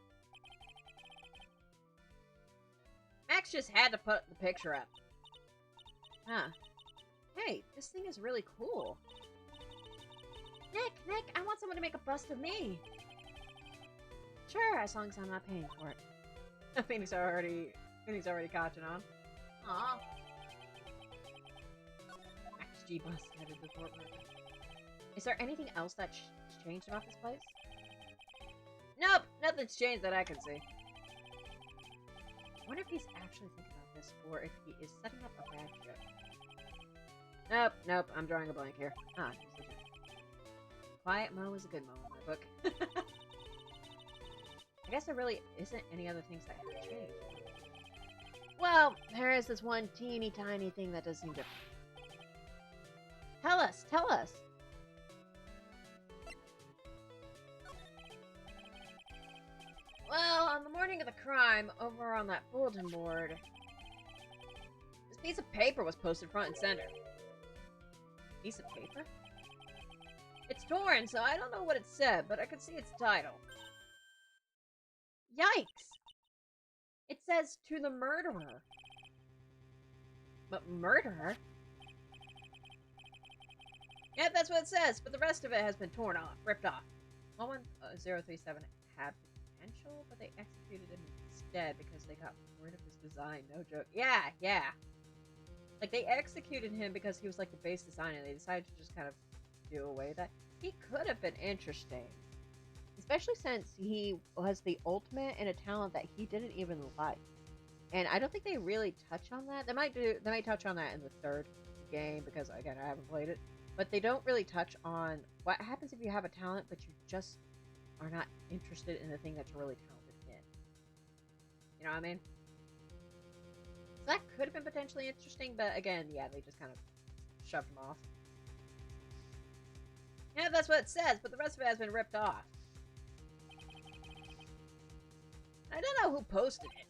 Max just had to put the picture up. Huh. Hey, this thing is really cool. Nick, I want someone to make a bust of me. Sure, as long as I'm not paying for it. Phoenix already catching on. Aw. Max G bus headed to Fort Worth. Is there anything else that's changed about this place? Nope, nothing's changed that I can see. I wonder if he's actually thinking about this, or if he is setting up a bad joke. Nope, I'm drawing a blank here. Ah, here's the joke. Quiet Mo is a good Mo in my book. I guess there really isn't any other things that have changed. Well, there is this one teeny tiny thing that does seem different. Tell us! Well, on the morning of the crime, over on that bulletin board, this piece of paper was posted front and center. Piece of paper? It's torn, so I don't know what it said, but I could see its title. Yikes! It says, to the murderer. But murderer? Yeah, that's what it says, but the rest of it has been torn off, ripped off. 11037 had potential, but they executed him instead because they got rid of his design. No joke. Yeah. Like, they executed him because he was, like, the base designer. They decided to just kind of do away with that. He could have been interesting. Especially since he was the ultimate in a talent that he didn't even like. And I don't think they really touch on that. They might touch on that in the third game, because, again, I haven't played it. But they don't really touch on what happens if you have a talent, but you just are not interested in the thing that you're really talented in. You know what I mean? So that could have been potentially interesting, but again, yeah, they just kind of shoved him off. Yeah, that's what it says, but the rest of it has been ripped off. I don't know who posted it.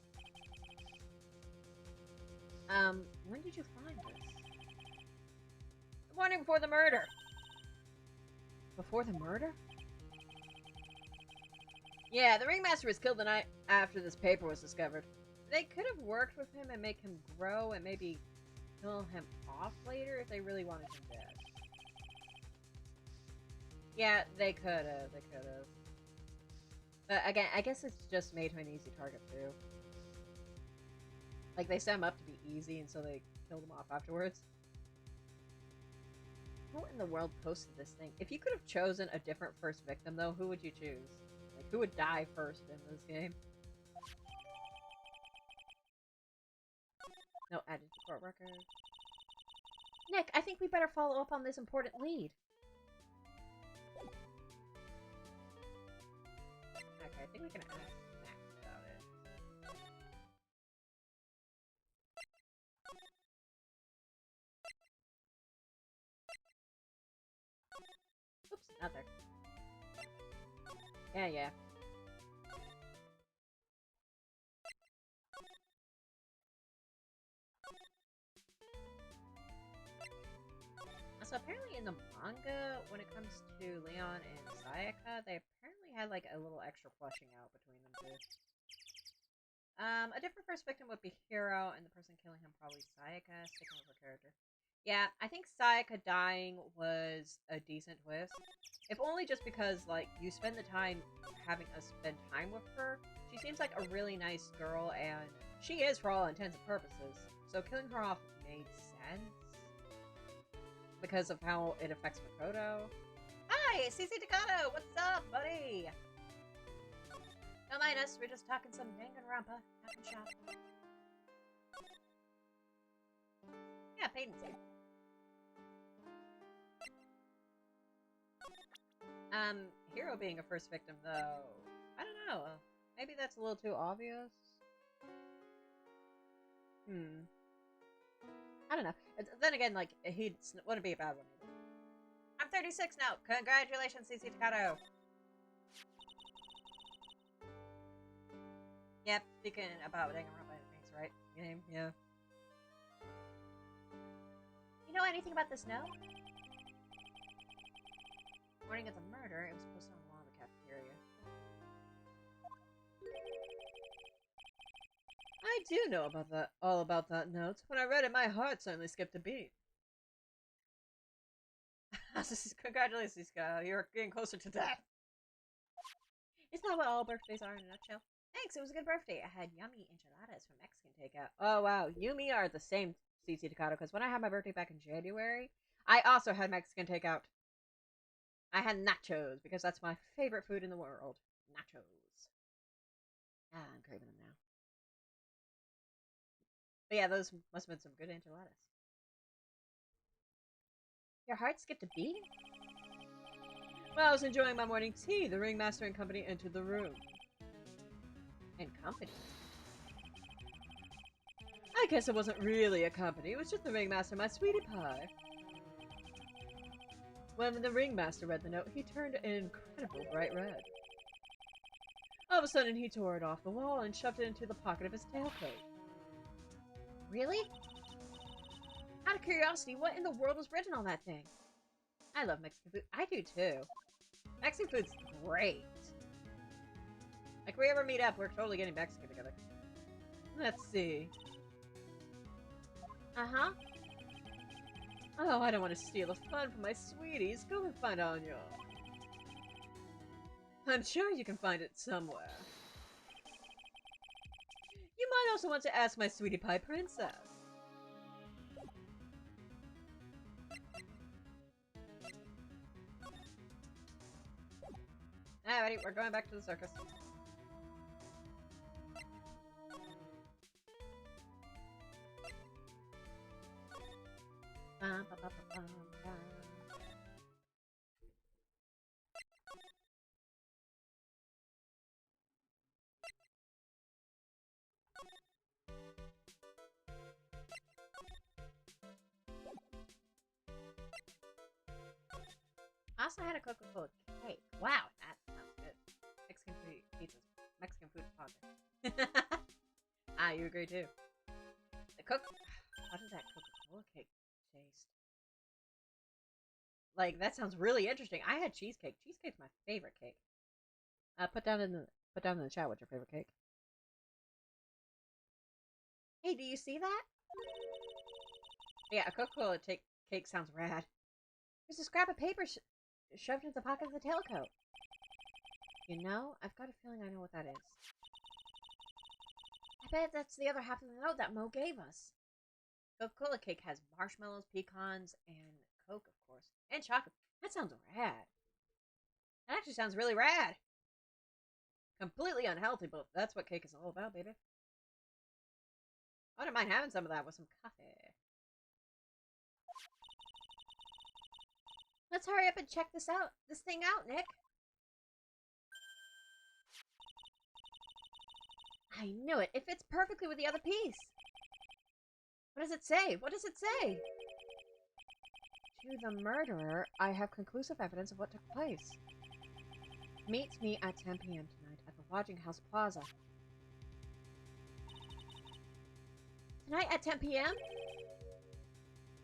When did you find this? The morning before the murder. Before the murder? Yeah, the ringmaster was killed the night after this paper was discovered. They could have worked with him and make him grow and maybe kill him off later if they really wanted him dead. Yeah, they could have. But again, I guess it's just made him an easy target too. Like, they set him up to be easy, and so they killed him off afterwards. Who in the world posted this thing? If you could have chosen a different first victim, though, who would you choose? Like, who would die first in this game? No added court record. Nick, I think we better follow up on this important lead. Okay, I think we can ask Max about it. Oops, not there. Yeah, yeah. So apparently in the manga, when it comes to Leon and Sayaka, they apparently had like a little extra flushing out between them two. A different first victim would be Hiro, and the person killing him probably Sayaka, sticking with her character. Yeah, I think Sayaka dying was a decent twist. If only just because, like, you spend the time having us spend time with her. She seems like a really nice girl, and she is for all intents and purposes. So killing her off made sense. Because of how it affects Makoto. Hi, CC Takato! What's up, buddy? Don't mind us, we're just talking some Danganronpa. Talking shop. Yeah, Payton's here. Hiro being a first victim, though. I don't know. Maybe that's a little too obvious. I don't know. Then again, like, he wouldn't be a bad one either. I'm 36 now. Congratulations, CC Takato. Yep, speaking about Danganronpa enemies, right? Game, yeah. You know anything about this note? Morning of the murder, it was posted on the wall of the cafeteria. I do know about that, all about that note. When I read it, my heart certainly skipped a beat. Congratulations, Scott. You're getting closer to death. Isn't that what all birthdays are in a nutshell? Thanks, it was a good birthday. I had yummy enchiladas from Mexican takeout. Oh, wow. You and me are the same, CC Takato, because when I had my birthday back in January, I also had Mexican takeout. I had nachos, because that's my favorite food in the world. Nachos. Ah, I'm craving them now. But yeah, those must have been some good enchiladas. Your heart skipped a beat? While I was enjoying my morning tea, the ringmaster and company entered the room. And company? I guess it wasn't really a company, it was just the ringmaster and my sweetie pie. When the ringmaster read the note, he turned an incredible bright red. All of a sudden, he tore it off the wall and shoved it into the pocket of his tailcoat. Really? Out of curiosity, what in the world was written on that thing? I love Mexican food. I do too. Mexican food's great. Like, if we ever meet up, we're totally getting Mexican together. Let's see. Uh-huh. Oh, I don't want to steal the fun from my sweeties. Go and find Anya. I'm sure you can find it somewhere. You might also want to ask my sweetie pie princess. Alrighty, we're going back to the circus. I also had a Coca-Cola cake. Wow, that sounds good. Mexican food pizzas. Mexican food project. Ah, you agree too. How does that Coca-Cola cake taste? Like, that sounds really interesting. I had cheesecake. Cheesecake's my favorite cake. Put down in the chat what's your favorite cake. Hey, do you see that? Yeah, a Coca-Cola cake sounds rad. There's a scrap of paper shoved into the pocket of the tailcoat. You know, I've got a feeling I know what that is. I bet that's the other half of the note that Mo gave us. Coca-Cola cake has marshmallows, pecans, and Coke, of course. And chocolate. That sounds rad. That actually sounds really rad. Completely unhealthy, but that's what cake is all about, baby. I wouldn't mind having some of that with some coffee. Let's hurry up and check this thing out, Nick. I knew it. It fits perfectly with the other piece. What does it say? What does it say? To the murderer, I have conclusive evidence of what took place. Meet me at 10 p.m. tonight at the Lodging House Plaza. Tonight at 10 p.m.?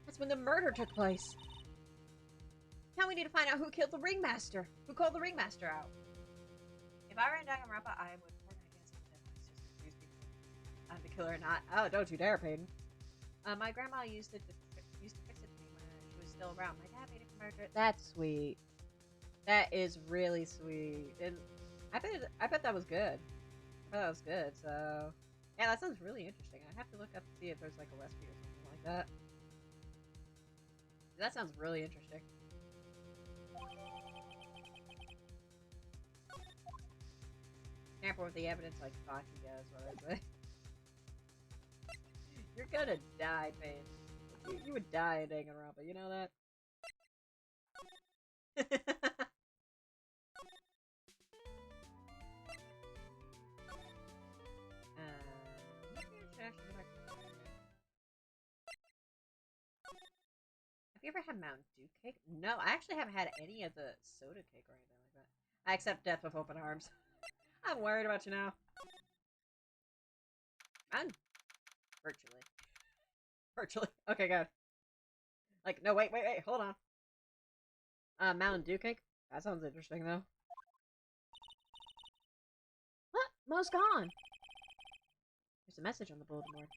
That's when the murder took place. Now we need to find out who killed the ringmaster. Who called the ringmaster out? If I were in Danganronpa, I would more than guess what just confuse people. I'm the killer or not. Oh, don't you dare, Peyton. My grandma used to fix it for me when she was still around. My dad made it for her. That's sweet. That is really sweet. And I bet that was good. I bet that was good. So yeah, that sounds really interesting. I have to look up to see if there's like a recipe or something like that. That sounds really interesting. Tamper with the evidence like Baki does, what I say. You're gonna die, Paige. You would die in Danganronpa, you know that? Have you ever had Mountain Dew cake? No, I actually haven't had any of the soda cake or anything like that. I accept death with open arms. I'm worried about you now. Virtually. Virtually. Okay, good. Like, no, wait, hold on. Mountain Dew cake? That sounds interesting, though. What? Mo's gone. There's a message on the bulletin board.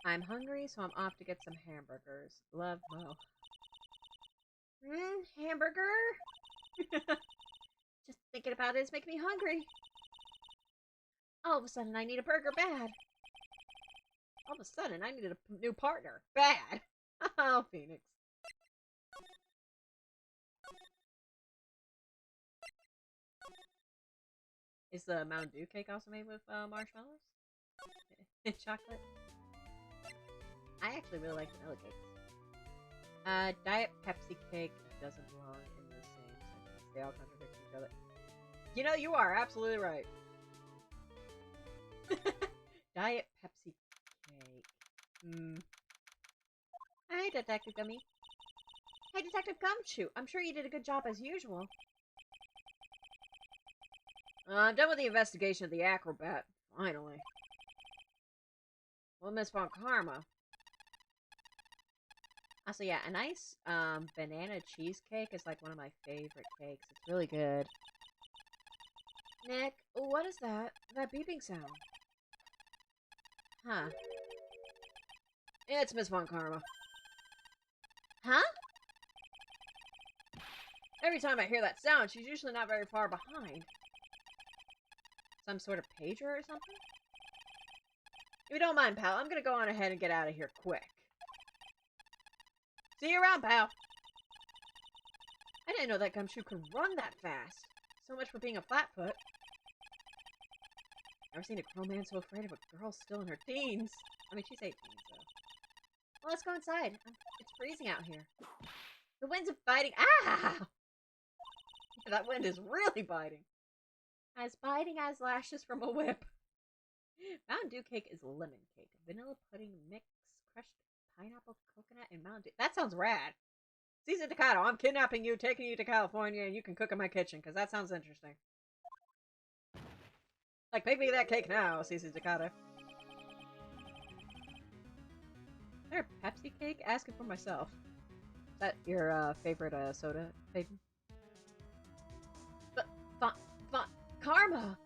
I'm hungry, so I'm off to get some hamburgers. Love, Mo. Hamburger? Just thinking about it is making me hungry. All of a sudden, I need a burger bad. All of a sudden, I need a new partner. Bad. Oh, Phoenix. Is the Mountain Dew cake also made with marshmallows? And chocolate? I actually really like vanilla cakes. Diet Pepsi cake doesn't belong in the same sentence. They all contradict each other. You know, you are absolutely right. Diet Pepsi cake. Hi, Detective Gummy. Hey, Detective Gumshoe. I'm sure you did a good job as usual. I'm done with the investigation of the acrobat. Finally. Well, Miss Von Karma. Also, yeah, a nice banana cheesecake is like one of my favorite cakes. It's really good. Nick, what is that? That beeping sound. Huh. It's Miss Von Karma. Huh? Every time I hear that sound, she's usually not very far behind. Some sort of pager or something? If you don't mind, pal, I'm gonna go on ahead and get out of here quick. See you around, pal. I didn't know that Gumshoe could run that fast. So much for being a flatfoot. Never seen a grown man so afraid of a girl still in her teens. I mean, she's 18, so. Well, let's go inside. It's freezing out here. The wind's biting. Ah! That wind is really biting. As biting as lashes from a whip. Mountain Dew cake is lemon cake. Vanilla pudding mix, crushed pineapple, coconut, and Mountain Dew. That sounds rad. Cesar Ducato, I'm kidnapping you, taking you to California, and you can cook in my kitchen, because that sounds interesting. Like, make me that cake now, Cesar Ducato. Is there a Pepsi cake? Asking for myself. Is that your favorite soda, Peyton? But Karma!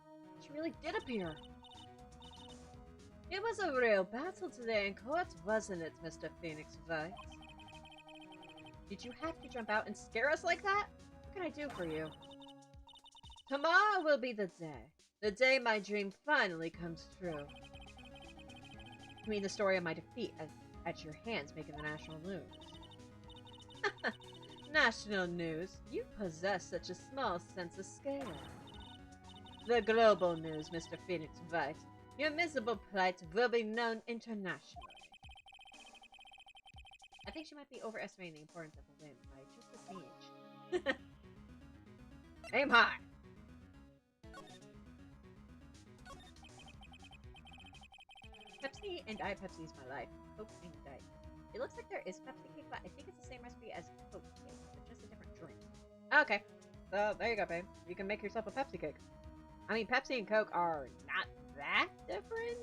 She really did appear. It was a real battle today in court, wasn't it, Mr. Phoenix Wright? Did you have to jump out and scare us like that? What can I do for you? Tomorrow will be the day. The day my dream finally comes true. You mean the story of my defeat at your hands making the national news? National news? You possess such a small sense of scale. The global news, Mr. Phoenix Wright. Your miserable plight will be known internationally. I think she might be overestimating the importance of a win by just a smidge. Aim high! Pepsi and Diet Pepsi is my life. Coke and Diet. It looks like there is Pepsi cake, but I think it's the same recipe as Coke cake, but just a different drink. Okay. So, there you go, babe. You can make yourself a Pepsi cake. I mean, Pepsi and Coke are not that different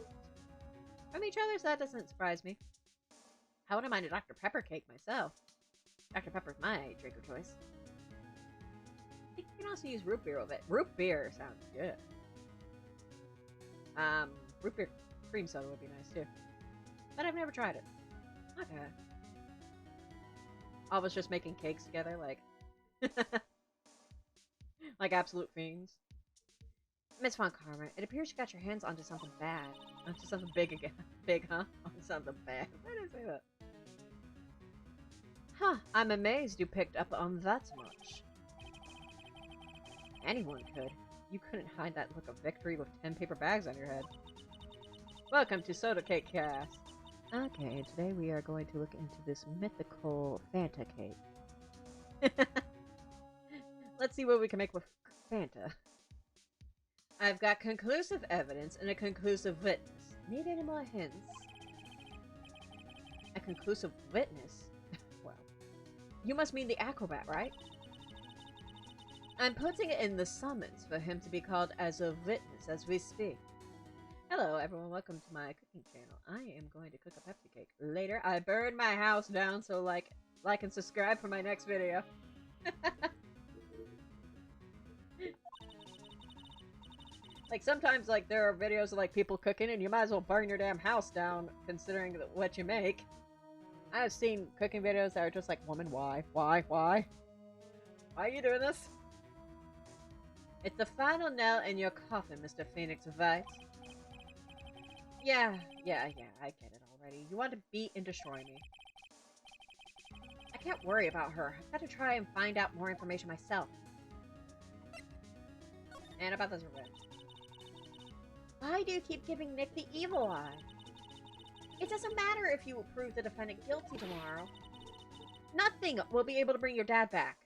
from each other, so that doesn't surprise me. I wouldn't mind a Dr. Pepper cake myself. Dr. Pepper's my drink of choice. You can also use root beer with it. Root beer sounds good. Root beer cream soda would be nice too. But I've never tried it. Okay. All of us just making cakes together, like... like absolute fiends. Miss Von Karma, it appears you got your hands onto something bad. Onto something big again. Big, huh? On something bad. Why did I say that? Huh, I'm amazed you picked up on that much. Anyone could. You couldn't hide that look of victory with 10 paper bags on your head. Welcome to Soda Cake Cast. Okay, today we are going to look into this mythical Fanta cake. Let's see what we can make with Fanta. I've got conclusive evidence and a conclusive witness. Need any more hints? A conclusive witness? Well, you must mean the acrobat, right? I'm putting it in the summons for him to be called as a witness as we speak. Hello everyone, welcome to my cooking channel. I am going to cook a Pepsi cake. Later, I burned my house down, so like and subscribe for my next video. Like, sometimes, like, there are videos of, like, people cooking, and you might as well burn your damn house down, considering what you make. I've seen cooking videos that are just like, woman, why? Why? Why? Why are you doing this? It's the final nail in your coffin, Mr. Phoenix White. Yeah, I get it already. You want to beat and destroy me. I can't worry about her. I've got to try and find out more information myself. And about this revenge. Why do you keep giving Nick the evil eye? It doesn't matter if you prove the defendant guilty tomorrow. Nothing will be able to bring your dad back.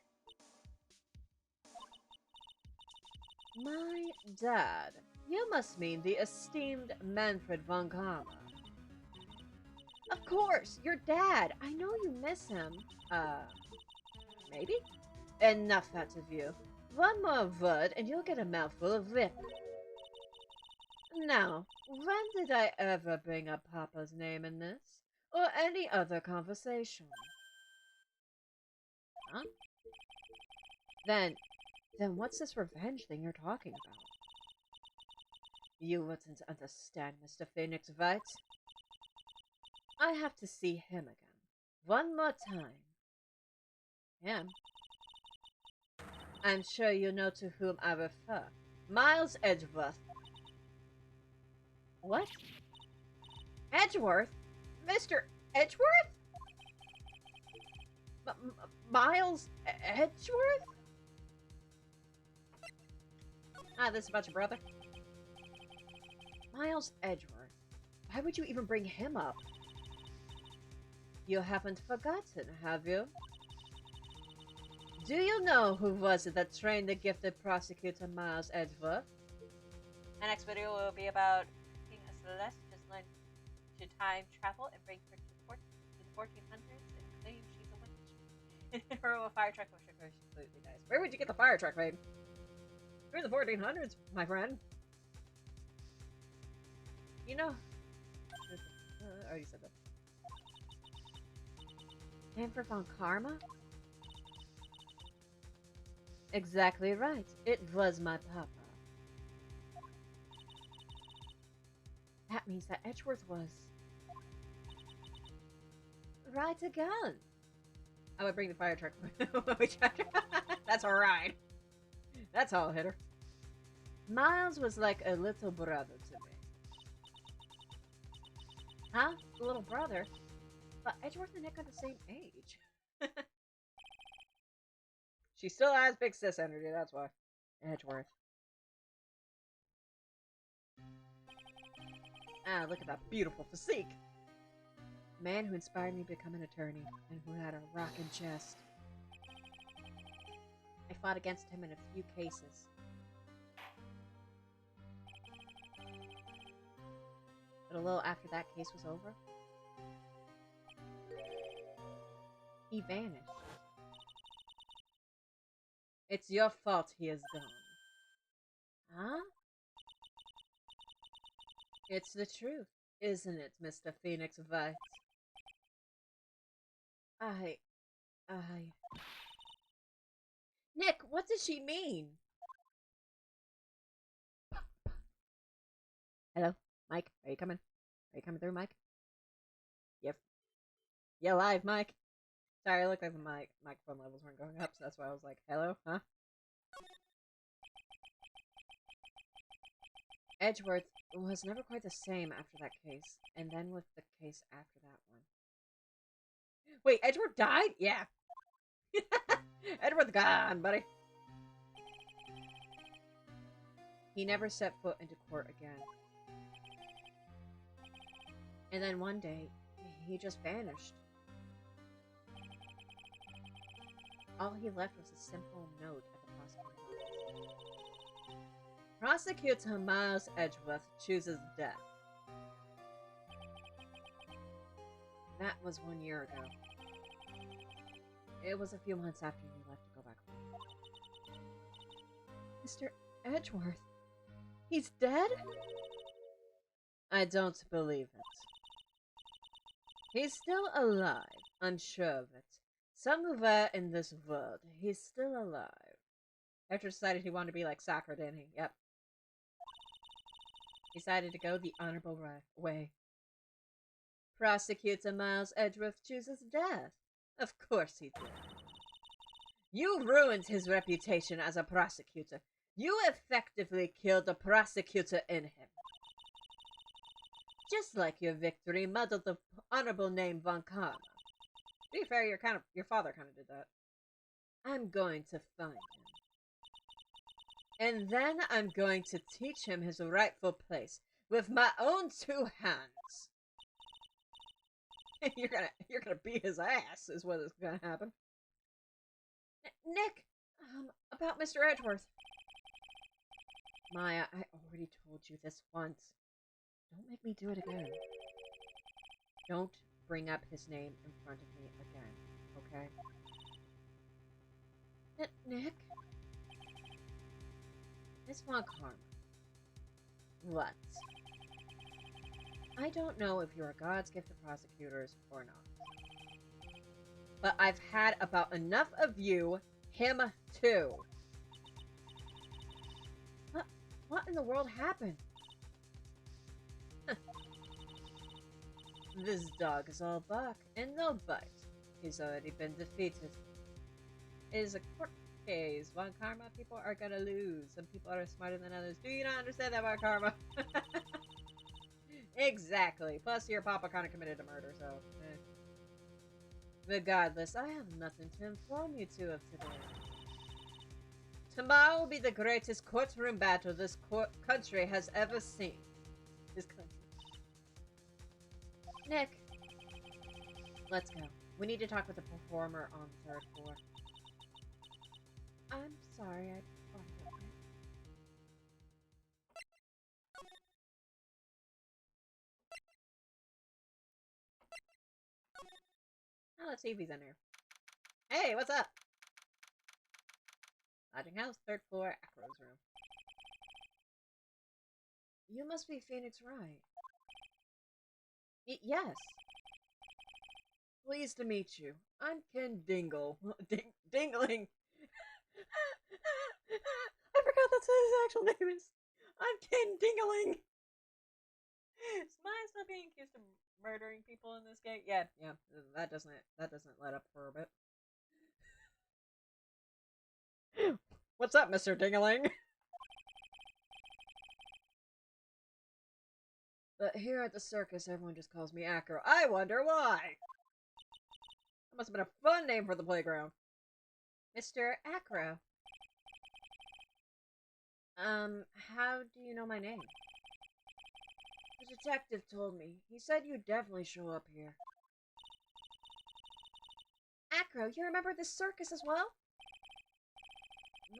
My dad? You must mean the esteemed Manfred von Karma. Of course, your dad. I know you miss him. Maybe? Enough out of you. One more word and you'll get a mouthful of lip. Now, when did I ever bring up Papa's name in this? Or any other conversation? Huh? Then what's this revenge thing you're talking about? You wouldn't understand, Mr. Phoenix White. I have to see him again. One more time. Him? I'm sure you know to whom I refer. Miles Edgeworth. What? Edgeworth? Mr. Edgeworth? Miles Edgeworth? Ah, this is about your brother? Miles Edgeworth. Why would you even bring him up? You haven't forgotten, have you? Do you know who was it that trained the gifted prosecutor Miles Edgeworth? The next video will be about King Celeste just learned to time travel and bring her to the 1400s and claim she's a witch. Her fire truck was completely nice. Where would you get the fire truck, babe? We're in the 1400s, my friend. You know... I already said that. Manfred von Karma? Exactly right. It was my papa. That means that Edgeworth was... right again. I would bring the fire truck. That's alright. That's all hit her. Miles was like a little brother to me. Huh? A little brother? But Edgeworth and Nick are the same age. She still has big sis energy, that's why. Edgeworth. Ah, look at that beautiful physique. Man who inspired me to become an attorney, and who had a rockin' chest. I fought against him in a few cases. But a little after that case was over, he vanished. It's your fault he is gone. Huh? It's the truth, isn't it, Mr. Phoenix Wright? I... I... Nick, what does she mean? Hello? Mike? Are you coming? Are you coming through, Mike? Yep. Yeah, live, Mike. Sorry, I looked like the microphone levels weren't going up, so that's why I was like, hello? Huh? Edgeworth was never quite the same after that case, and then with the case after that one. Wait, Edgeworth died? Yeah. Edgeworth gone, buddy. He never set foot into court again. And then one day, he just vanished. All he left was a simple note at the prosecutor's office. Prosecutor Miles Edgeworth chooses death. That was 1 year ago. It was a few months after you left to go back home. Mr. Edgeworth? He's dead? I don't believe it. He's still alive, I'm sure of it. Somewhere in this world, he's still alive. After decided he wanted to be like soccer, didn't he? Yep. He decided to go the honorable way. Prosecutor Miles Edgeworth chooses death. Of course he did. You ruined his reputation as a prosecutor. You effectively killed the prosecutor in him. Just like your victory muddled the honorable name Von Karma. To be fair, your father kind of did that. I'm going to find him. And then I'm going to teach him his rightful place with my own 2 hands. you're gonna beat his ass is what is gonna happen. Nick, about Mr. Edgeworth. Maya, I already told you this once. Don't make me do it again. Don't bring up his name in front of me again, okay? Nick? Miss Von Karma. What? I don't know if you're God's gift to prosecutors or not. But I've had about enough of you, him too. What in the world happened? This dog is all bark and no bite. He's already been defeated. It is a court case. Von Karma, people are gonna lose. Some people are smarter than others. Do you not understand that, Von Karma? Exactly. Plus, your papa kind of committed a murder, so... Regardless, I have nothing to inform you two of today. Tomorrow will be the greatest courtroom battle this country has ever seen. This country. Nick, let's go. We need to talk with the performer on the 3rd floor. I'm sorry, I brought it up. Now let's see if he's in here. Hey, what's up? Lodging house, 3rd floor, Acro's room. You must be Phoenix Wright. Yes. Pleased to meet you. I'm Ken Dingle. Dingling. I forgot that's what his actual name is. I'm Ken Dingling. Is Maya still being accused of murdering people in this game? Yeah. That doesn't let up for a bit. What's up, Mr. Dingling? But here at the circus, everyone just calls me Acro. I wonder why! That must have been a fun name for the playground. Mr. Acro. How do you know my name? The detective told me. He said you'd definitely show up here. Acro, you remember this circus as well?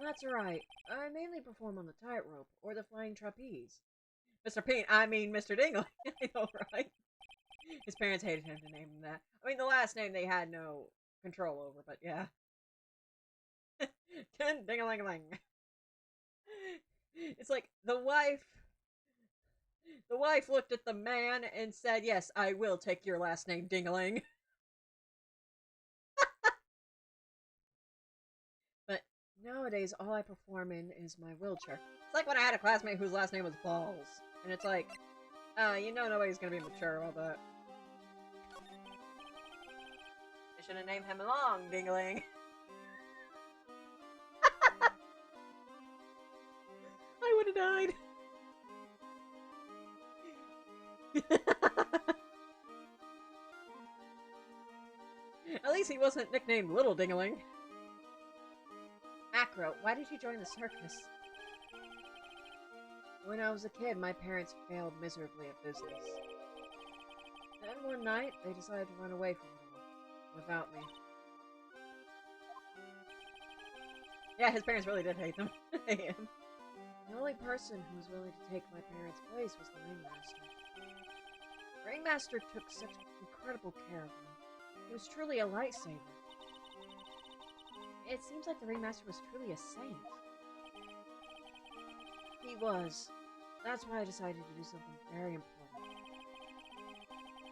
That's right. I mainly perform on the tightrope, or the flying trapeze. Mr. Mr. Dingley. I know, right? His parents hated him to name him that. I mean, the last name they had no control over, but yeah. Ding-a-ling-a-ling. It's like the wife looked at the man and said, "Yes, I will take your last name, Dingaling." But nowadays, all I perform in is my wheelchair. It's like when I had a classmate whose last name was Balls. And it's like, you know nobody's gonna be mature about that. I should have named him Long Dingaling. I would have died. At least he wasn't nicknamed Little Dingaling. Acro, why did you join the circus? When I was a kid, my parents failed miserably at business. Then one night, they decided to run away from it all, without me. Yeah, his parents really did hate them. Hate him. The only person who was willing to take my parents' place was the ringmaster. The ringmaster took such incredible care of me. He was truly a lifesaver. It seems like the ringmaster was truly a saint. He was. That's why I decided to do something very important.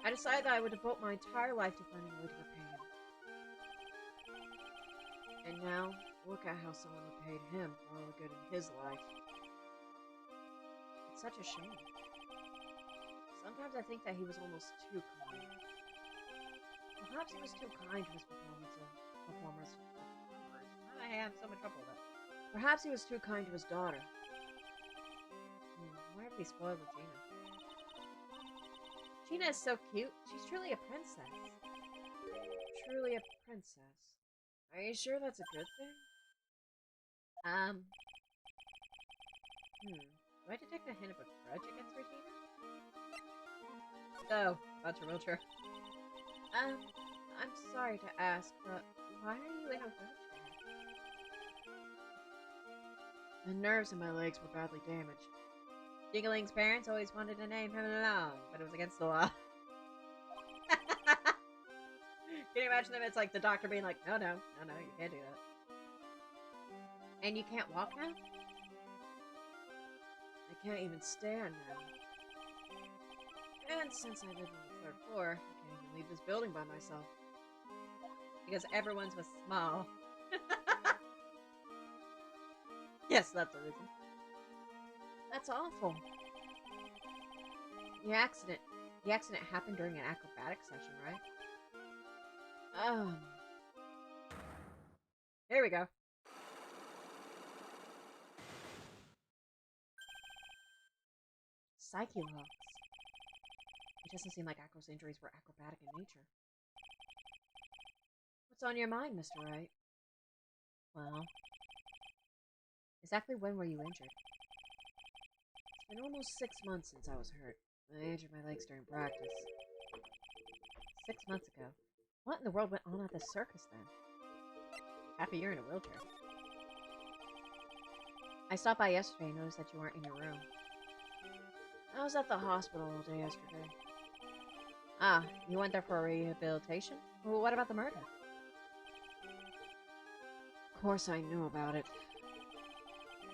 I decided that I would devote my entire life to finding a way to repay him. And now, look at how someone repaid him for all the good in his life. It's such a shame. Sometimes I think that he was almost too kind. Perhaps he was too kind to his performers. I have so much trouble with that. Perhaps he was too kind to his daughter. Why have we spoiled with Gina? Gina is so cute. She's truly a princess. Truly a princess. Are you sure that's a good thing? Do I detect a hint of a grudge against Regina? So, about your wheelchair. I'm sorry to ask, but why are you in a wheelchair? The nerves in my legs were badly damaged. Dingaling's parents always wanted to name him Long, but it was against the law. Can you imagine them? It's like the doctor being like, no, you can't do that. And you can't walk now? I can't even stand now. And since I live on the 3rd floor, I can't even leave this building by myself. Because everyone's was small. Yes, that's the reason. That's awful. The accident happened during an acrobatic session, right? Here we go. Psyche locks. It doesn't seem like Acro's injuries were acrobatic in nature. What's on your mind, Mr. Wright? Well, exactly when were you injured? It's been almost 6 months since I was hurt. I injured my legs during practice. 6 months ago. What in the world went on at the circus then? Half a year in a wheelchair. I stopped by yesterday and noticed that you weren't in your room. I was at the hospital all day yesterday. Ah, you went there for rehabilitation? Well, what about the murder? Of course I knew about it.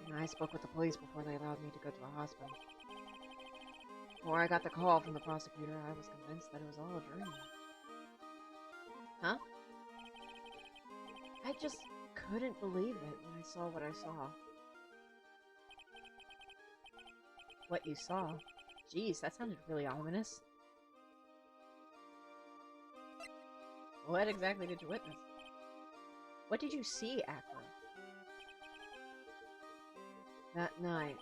And I spoke with the police before they allowed me to go to the hospital. Before I got the call from the prosecutor, I was convinced that it was all a dream. Huh? I just couldn't believe it when I saw what I saw. What you saw? Jeez, that sounded really ominous. What exactly did you witness? What did you see, Acro? That night,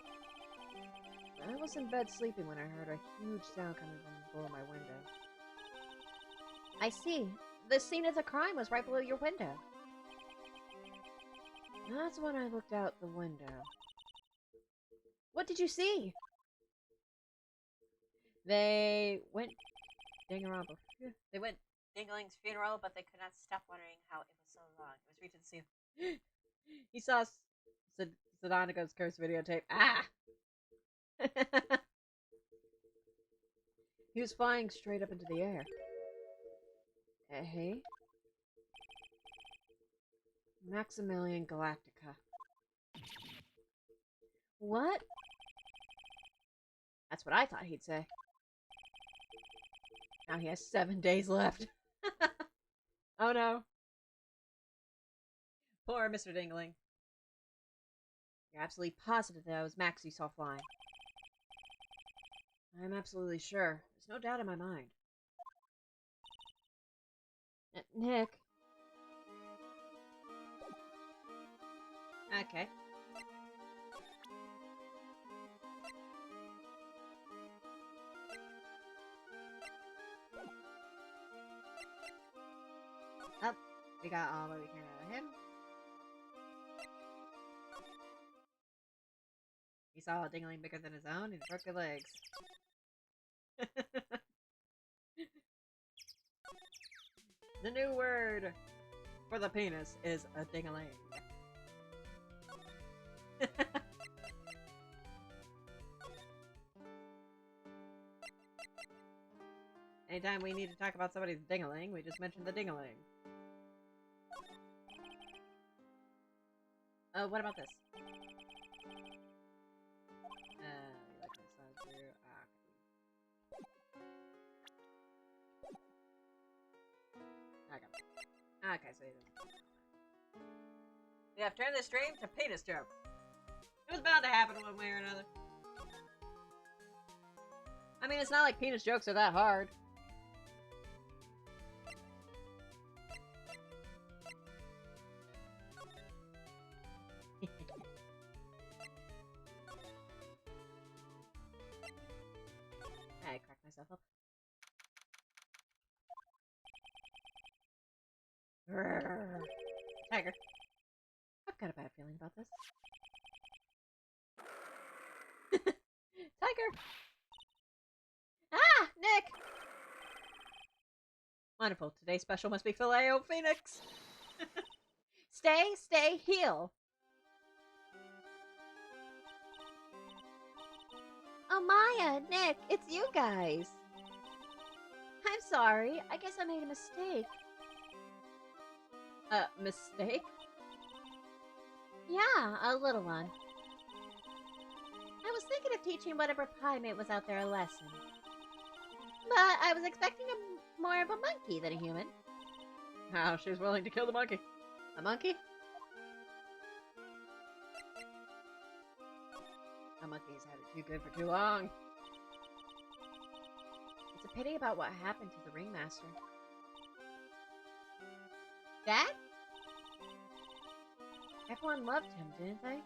I was in bed sleeping when I heard a huge sound coming from below my window. I see. The scene of the crime was right below your window. That's when I looked out the window. What did you see? They went Dingaling's funeral, but they could not stop wondering how it was so long. It was reaching the ceiling. He saw Sadonica's cursed videotape. Ah! He was flying straight up into the air. Hey? Maximilian Galactica. What? That's what I thought he'd say. Now he has 7 days left. Oh no. Poor Mr. Dingling. You're absolutely positive that it was Max you saw flying. I'm absolutely sure. There's no doubt in my mind. Nick. Okay. Oh, we got all that we can out of him. He saw a dingling bigger than his own and broke your legs. The new word for the penis is a dingling. Anytime we need to talk about somebody's dingling, we just mention the dingling. Oh, what about this? You like my size too? Okay, so he doesn't. We have turned this stream to penis jokes. It was bound to happen one way or another. I mean, it's not like penis jokes are that hard. I cracked myself up. Grrr. Tiger. I've got a bad feeling about this. Tiger! Ah! Nick! Wonderful. Today's special must be Filet-O Phoenix! Stay, heal! Oh, Maya, Nick, it's you guys! I'm sorry. I guess I made a mistake. Mistake? Yeah, a little one. I was thinking of teaching whatever primate was out there a lesson. But I was expecting more of a monkey than a human. How she was willing to kill the monkey. A monkey? A monkey's had it too good for too long. It's a pity about what happened to the ringmaster. Dad? Everyone loved him, didn't they?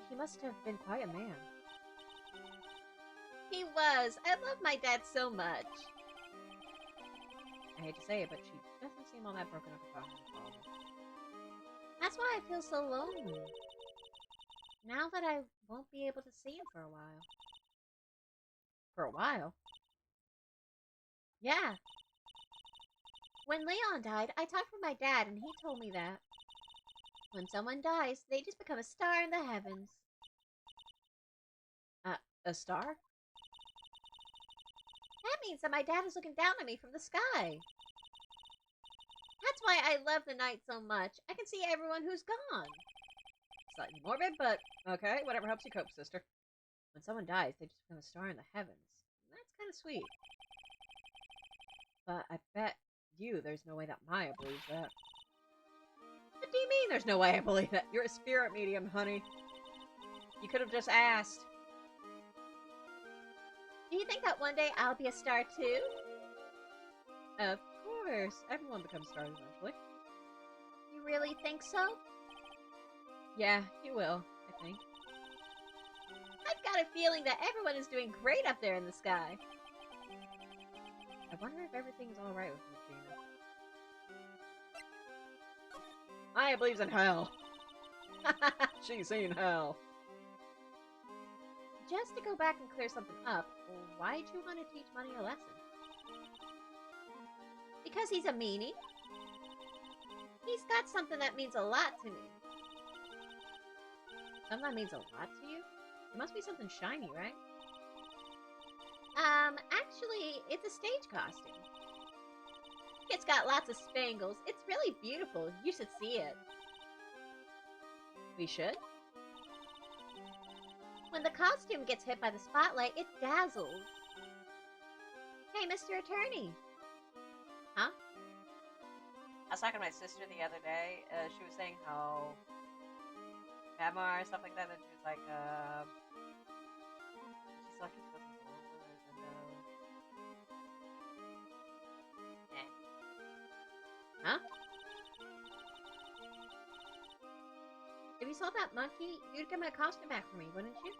He must have been quite a man. He was. I love my dad so much. I hate to say it, but she doesn't seem all that broken up about her father. That's why I feel so lonely. Now that I won't be able to see him for a while. For a while? Yeah. When Leon died, I talked with my dad and he told me that when someone dies, they just become a star in the heavens. A star? That means that my dad is looking down at me from the sky. That's why I love the night so much. I can see everyone who's gone. Slightly morbid, but okay, whatever helps you cope, sister. When someone dies, they just become a star in the heavens. That's kind of sweet. But I bet you there's no way that Maya believes that. What do you mean there's no way I believe that? You're a spirit medium, honey. You could have just asked. Do you think that one day I'll be a star too? Of course. Everyone becomes stars eventually. You really think so? Yeah, you will, I think. I've got a feeling that everyone is doing great up there in the sky. I wonder if everything's alright with Regina. Maya believes in hell. She's seen hell. Just to go back and clear something up, why'd you want to teach Money a lesson? Because he's a meanie. He's got something that means a lot to me. Something that means a lot to you? It must be something shiny, right? Actually, it's a stage costume. It's got lots of spangles. It's really beautiful. You should see it. We should? When the costume gets hit by the spotlight, it dazzles. Hey, Mr. Attorney. Huh? I was talking to my sister the other day. She was saying how Padmar or stuff like that, and she was like, she's lucky she wasn't born with us, and Huh? If you saw that monkey, you'd get my costume back for me, wouldn't you?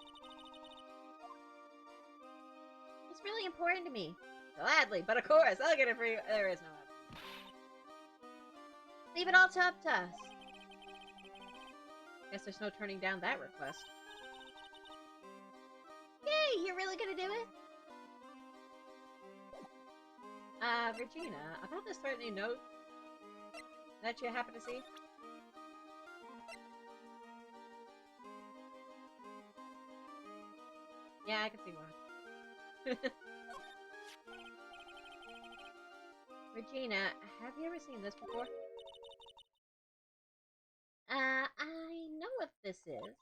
It's really important to me. gladly, but of course, I'll get it for you. There is no option. Leave it all up to us. Guess there's no turning down that request. Yay, you're really gonna do it? Regina, about this threatening note that you happen to see? Yeah, I can see why. Regina, have you ever seen this before? I know what this is.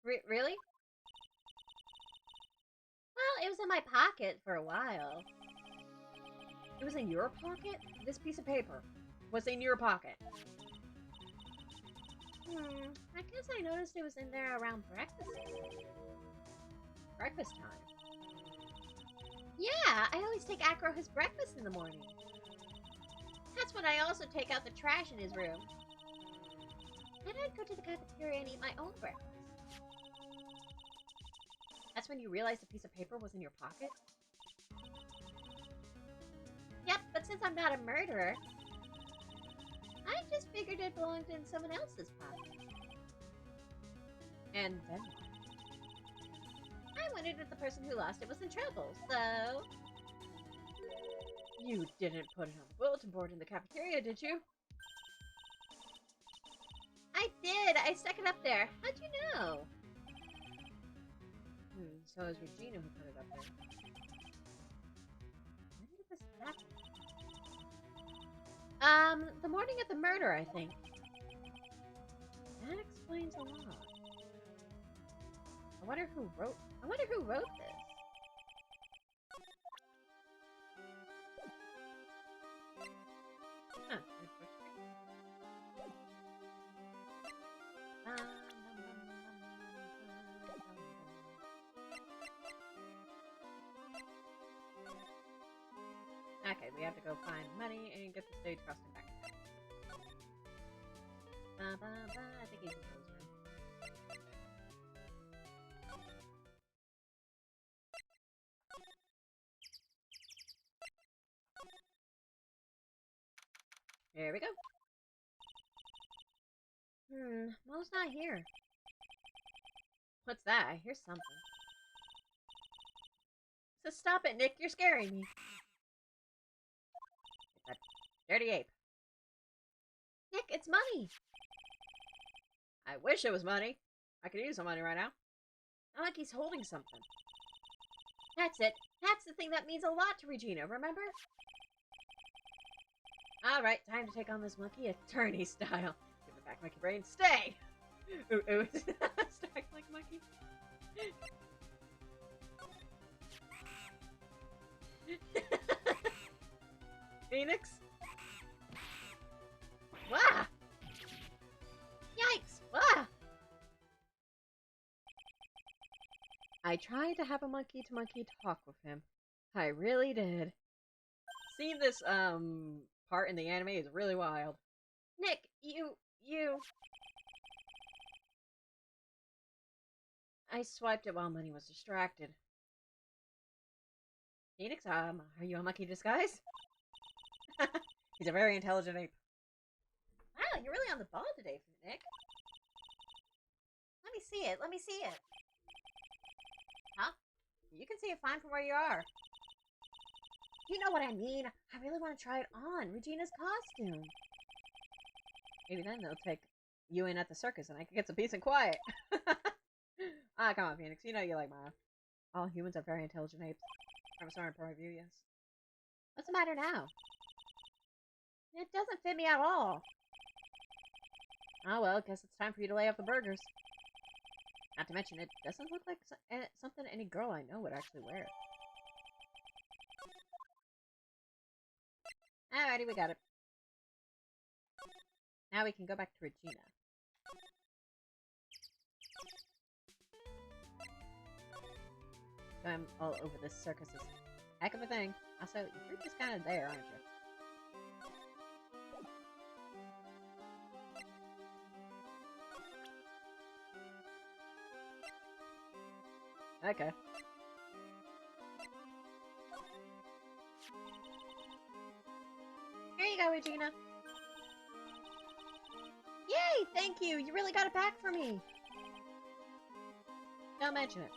Really? Well, it was in my pocket for a while. It was in your pocket? This piece of paper was in your pocket. I guess I noticed it was in there around breakfast. Breakfast time? Yeah, I always take Acro his breakfast in the morning. That's when I also take out the trash in his room. Then I'd go to the cafeteria and eat my own breakfast. That's when you realized the piece of paper was in your pocket? Yep, but since I'm not a murderer, I just figured it belonged in someone else's pocket. And then I wondered if the person who lost it was in trouble, so... You didn't put it on the bulletin board in the cafeteria, did you? I did! I stuck it up there. How'd you know? So it was Regina who put it up there. When did this happen? The morning of the murder, I think. That explains a lot. I wonder who wrote this. Huh. Okay, we have to go find money and get the stage costume back. I think he's in his room. There we go. Mo's not here. What's that? I hear something. So stop it, Nick. You're scaring me. It's that dirty ape. Nick, it's money. I wish it was money. I could use some money right now. Not like he's holding something. That's it. That's the thing that means a lot to Regina, remember? Alright, time to take on this monkey attorney style. Give it back, monkey brain. Stay! Ooh, ooh. Stack like monkey. Phoenix? Wah! Yikes! Wah! I tried to have a monkey-to-monkey talk with him. I really did. Seeing this, part in the anime is really wild. Nick, you... I swiped it while Money was distracted. Phoenix, are you a monkey disguise? He's a very intelligent ape. Wow, you're really on the ball today, Nick. Let me see it. Let me see it. Huh? You can see it fine from where you are. You know what I mean. I really want to try it on. Regina's costume. Maybe then they'll take you in at the circus and I can get some peace and quiet. Ah, come on, Phoenix. You know you like Maya. All humans are very intelligent apes. From a certain point of view, yes. What's the matter now? It doesn't fit me at all. Oh well, guess it's time for you to lay off the burgers. Not to mention, it doesn't look like something any girl I know would actually wear. Alrighty, we got it. Now we can go back to Regina. I'm all over this circus is a heck of a thing. Also, you're just kind of there, aren't you? Okay. Here you go, Regina. Yay! Thank you! You really got it back for me! Don't mention it.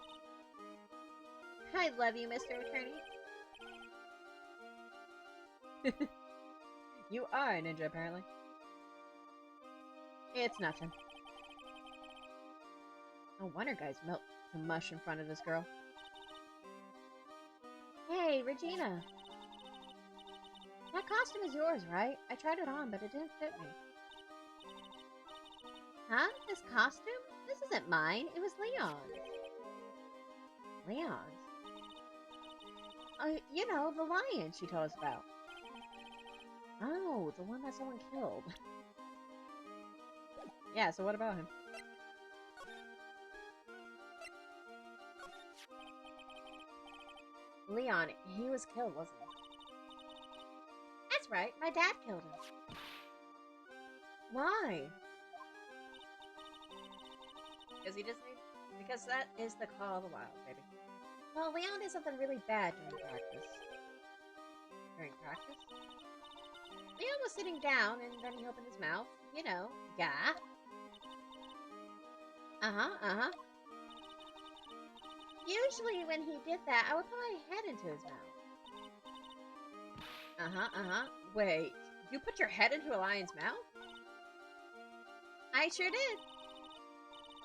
I love you, Mr. Attorney. You are a ninja, apparently. It's nothing. No wonder guys melt to mush in front of this girl. Hey, Regina. That costume is yours, right? I tried it on, but it didn't fit me. Huh? This costume? This isn't mine. It was Leon's. Leon's? You know, the lion she told us about. Oh, the one that someone killed. Yeah, so what about him? Leon, he was killed, wasn't he? That's right, my dad killed him. Why? Because that is the call of the wild, baby. Well, Leon did something really bad during practice. During practice? Leon was sitting down, and then he opened his mouth. You know, yeah. Uh-huh. Usually when he did that, I would put my head into his mouth. Wait, you put your head into a lion's mouth? I sure did.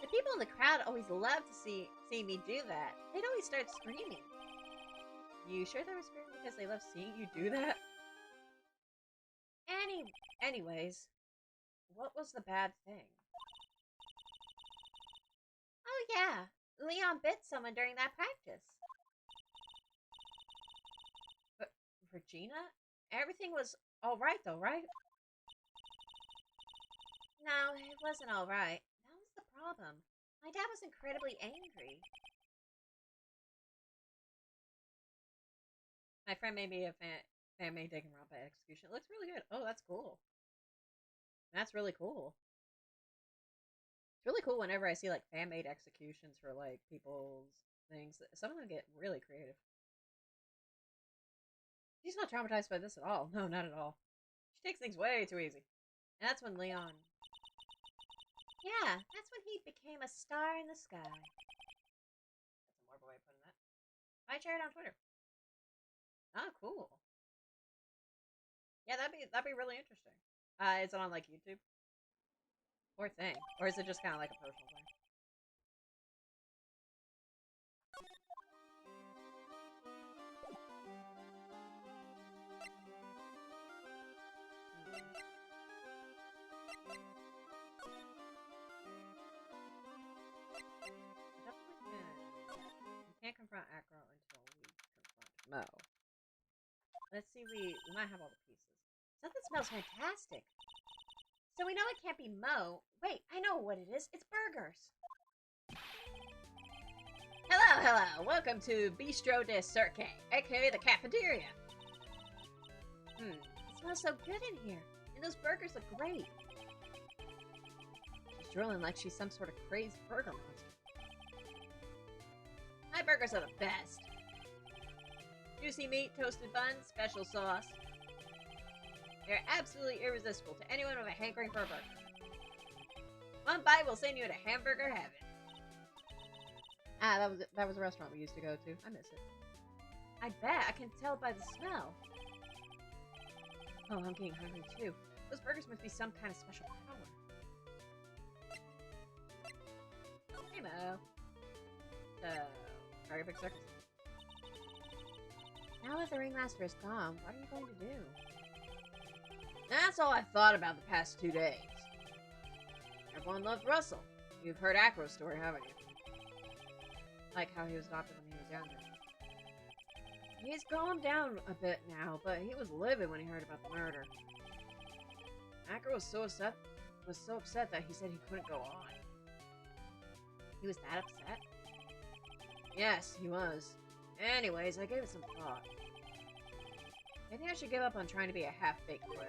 The people in the crowd always loved to see me do that. They'd always start screaming. You sure they were screaming because they loved seeing you do that? Anyways, what was the bad thing? Oh yeah, Leon bit someone during that practice. But Regina? Everything was alright though, right? No, it wasn't alright. That was the problem. My dad was incredibly angry. My friend made me a fan-made Danganronpa execution. It looks really good. Oh, that's cool. That's really cool. It's really cool whenever I see like fan-made executions for like people's things. Some of them get really creative. She's not traumatized by this at all. No, not at all. She takes things way too easy. And that's when Leon... Yeah, that's when he became a star in the sky. That's a more of a way of putting that. I share it on Twitter. Oh, cool. Yeah, that'd be really interesting. Is it on like YouTube? Or thing? Or is it just kind of like a personal thing? You can't confront Acro until we confront Mo. Let's see, we might have all the pieces. Something smells fantastic. So we know it can't be Mo. Wait, I know what it is. It's burgers. Hello. Welcome to Bistro de Cirque, aka the cafeteria. It smells so good in here. And those burgers look great. She's drooling like she's some sort of crazed burger monster. My burgers are the best. Juicy meat, toasted buns, special sauce. They're absolutely irresistible to anyone with a hankering for a burger. One bite will send you into hamburger heaven. Ah, that was a restaurant we used to go to. I miss it. I bet. I can tell by the smell. Oh, I'm getting hungry too. Those burgers must be some kind of special power. Hey, Mo. Very big circus. Now that the ringmaster is gone, what are you going to do? That's all I've thought about the past 2 days. Everyone loved Russell. You've heard Acro's story, haven't you? like how he was adopted when he was younger. He's calmed down a bit now, but he was livid when he heard about the murder. Acker was so upset that he said he couldn't go on. He was that upset? Yes, he was. Anyways, I gave it some thought. Maybe I should give up on trying to be a half-baked clown.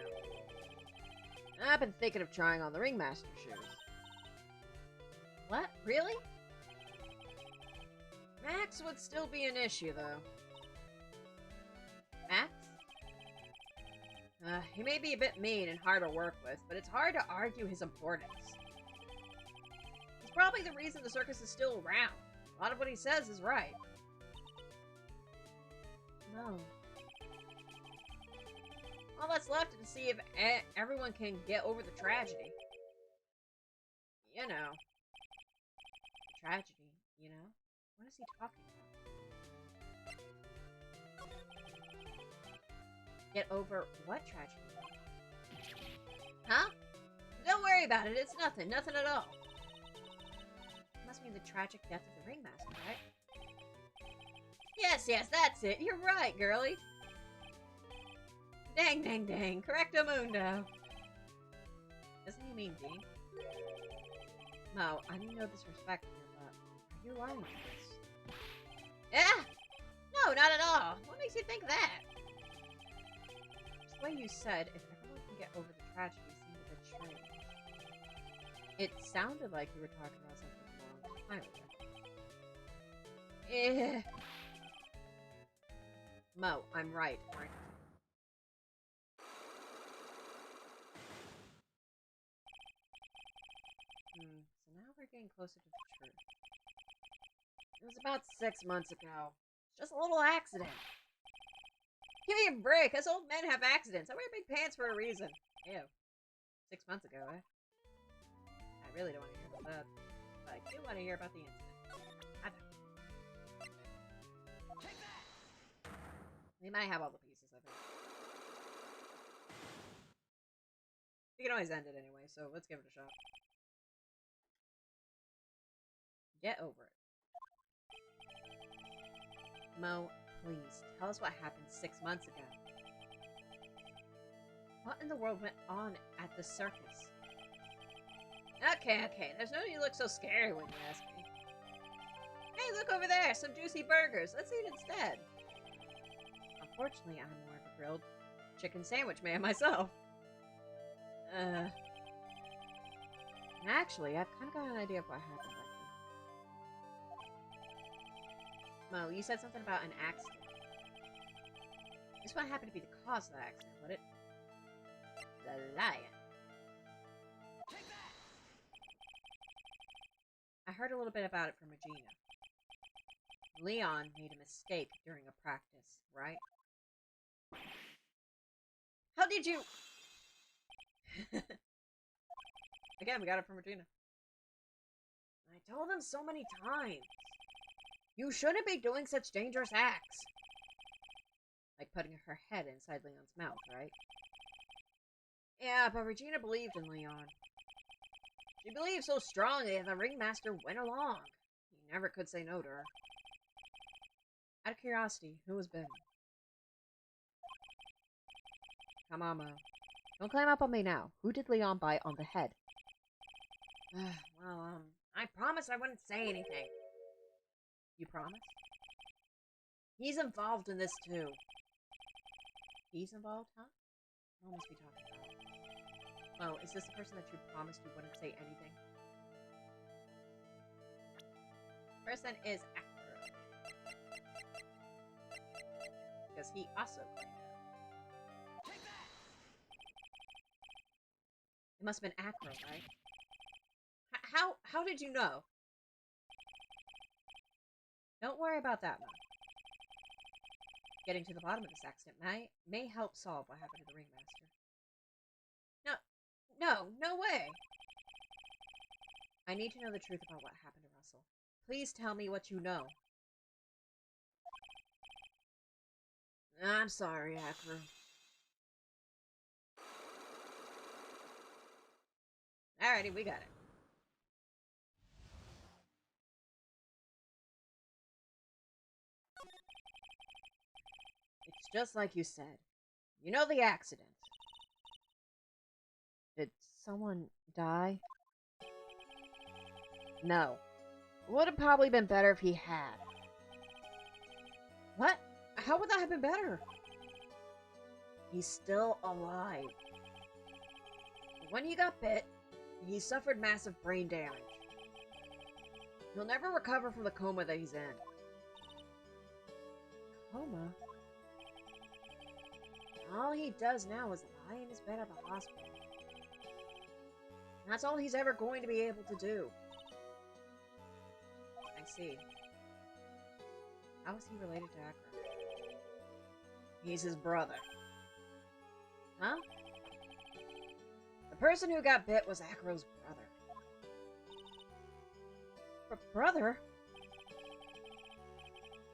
I've been thinking of trying on the ringmaster shoes. What? Really? Max would still be an issue, though. Max? He may be a bit mean and hard to work with, but it's hard to argue his importance. He's probably the reason the circus is still around. A lot of what he says is right. No. All that's left is to see if everyone can get over the tragedy. You know. The tragedy, you know? What is he talking about? Get over what tragedy? Huh? Don't worry about it, it's nothing. Nothing at all. Must mean the tragic death of the ringmaster, right? Yes, that's it. You're right, girlie. Dang, dang, dang. Correcto mundo. Doesn't he mean Dean? No, I mean no disrespect here, but are you lying like this? Yeah! No, not at all. What makes you think that? Just the way you said, if everyone can get over the tragedy, seemed a bit strange. It sounded like you were talking about something a long time ago. Mo, I'm right, aren't I? So now we're getting closer to the truth. It was about 6 months ago. Just a little accident. Give me a break. Us old men have accidents. I wear big pants for a reason. Ew. 6 months ago, eh? I really don't want to hear about that. But I do want to hear about the incident. I don't. We might have all the pieces, I think. We can always end it anyway, so let's give it a shot. Get over it. Mo, please, tell us what happened 6 months ago. What in the world went on at the circus? Okay, there's no need to look so scary when you ask me. Hey, look over there, some juicy burgers. Let's eat instead. Unfortunately, I'm more of a grilled chicken sandwich man myself. Actually, I've kind of got an idea of what happened back then. Mo, you said something about an accident. This wouldn't happen to be the cause of the accident, would it? The lion. I heard a little bit about it from Regina. Leon made a mistake during a practice, right? How did you... Again, we got it from Regina. I told him so many times. You shouldn't be doing such dangerous acts. Like putting her head inside Leon's mouth, right? Yeah, but Regina believed in Leon. She believed so strongly that the ringmaster went along. He never could say no to her. Out of curiosity, who was Ben? Come on, Mo. Don't climb up on me now. Who did Leon bite on the head? Well, I promised I wouldn't say anything. You promise? He's involved in this too. He's involved, huh? What must be talking about? Oh, is this the person that you promised you wouldn't say anything? Person is Acro. Because he also claimed it. It must have been Acro, right? How did you know? Don't worry about that, Mo. Getting to the bottom of this accident may help solve what happened to the ringmaster. No way! I need to know the truth about what happened to Russell. Please tell me what you know. I'm sorry, Acro. Alrighty, we got it. just like you said. You know the accident. Did someone die? No. Would have probably been better if he had. What? How would that have been better? He's still alive. When he got bit, he suffered massive brain damage. He'll never recover from the coma that he's in. Coma? All he does now is lie in his bed at the hospital. That's all he's ever going to be able to do. I see. How is he related to Acro? He's his brother. Huh? The person who got bit was Acro's brother. Brother?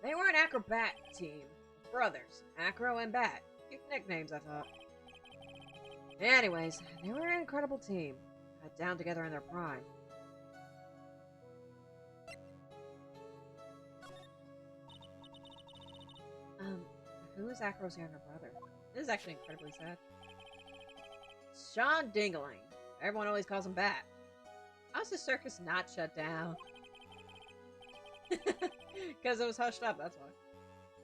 They were an acrobat team. Brothers. Acro and Bat. Cute nicknames, I thought. Anyways, they were an incredible team. Got down together in their prime. Who is Acro's younger brother? This is actually incredibly sad. Sean Dingaling. Everyone always calls him Bat. How's the circus not shut down? Because it was hushed up, that's why.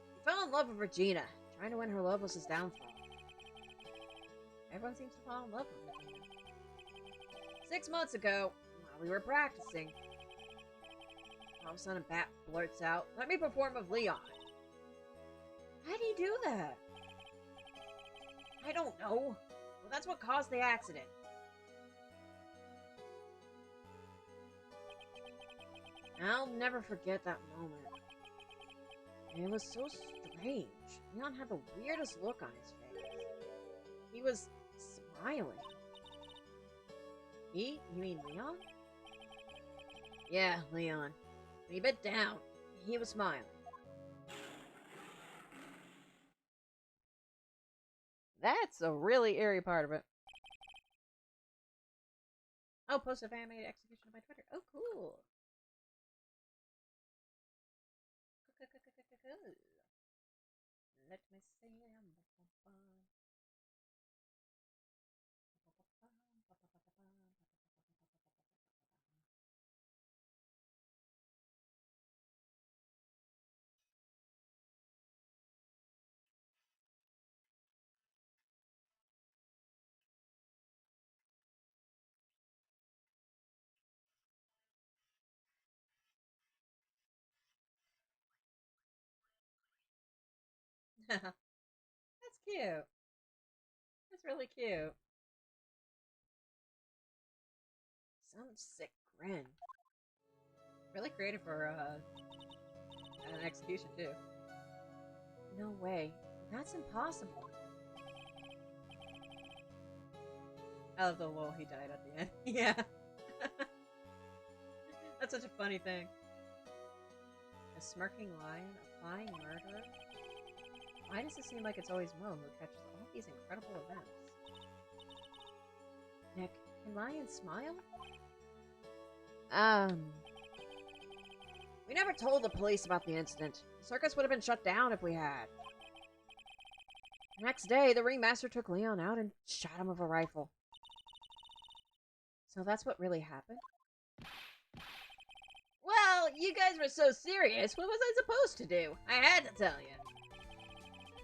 He fell in love with Regina. Trying to win her love was his downfall. Everyone seems to fall in love with Regina. 6 months ago, while we were practicing, all of a sudden Bat blurts out, "Let me perform with Leon." How'd he do that? I don't know. Well, that's what caused the accident. I'll never forget that moment. It was so strange. Leon had the weirdest look on his face. He was smiling. You mean Leon? Yeah, Leon. When he bit down, he was smiling. That's a really eerie part of it. Oh, posted animated execution on my Twitter. Oh, cool. Let me see him. That's cute. That's really cute. Some sick grin. Really creative for an execution too. No way. That's impossible. I love the lol he died at the end. Yeah. That's such a funny thing. A smirking lion, a flying murderer. Why does it seem like it's always Mo who catches all these incredible events? Nick, can lions smile? We never told the police about the incident. The circus would have been shut down if we had. The next day, the ringmaster took Leon out and shot him with a rifle. So that's what really happened? Well, you guys were so serious. What was I supposed to do? I had to tell you.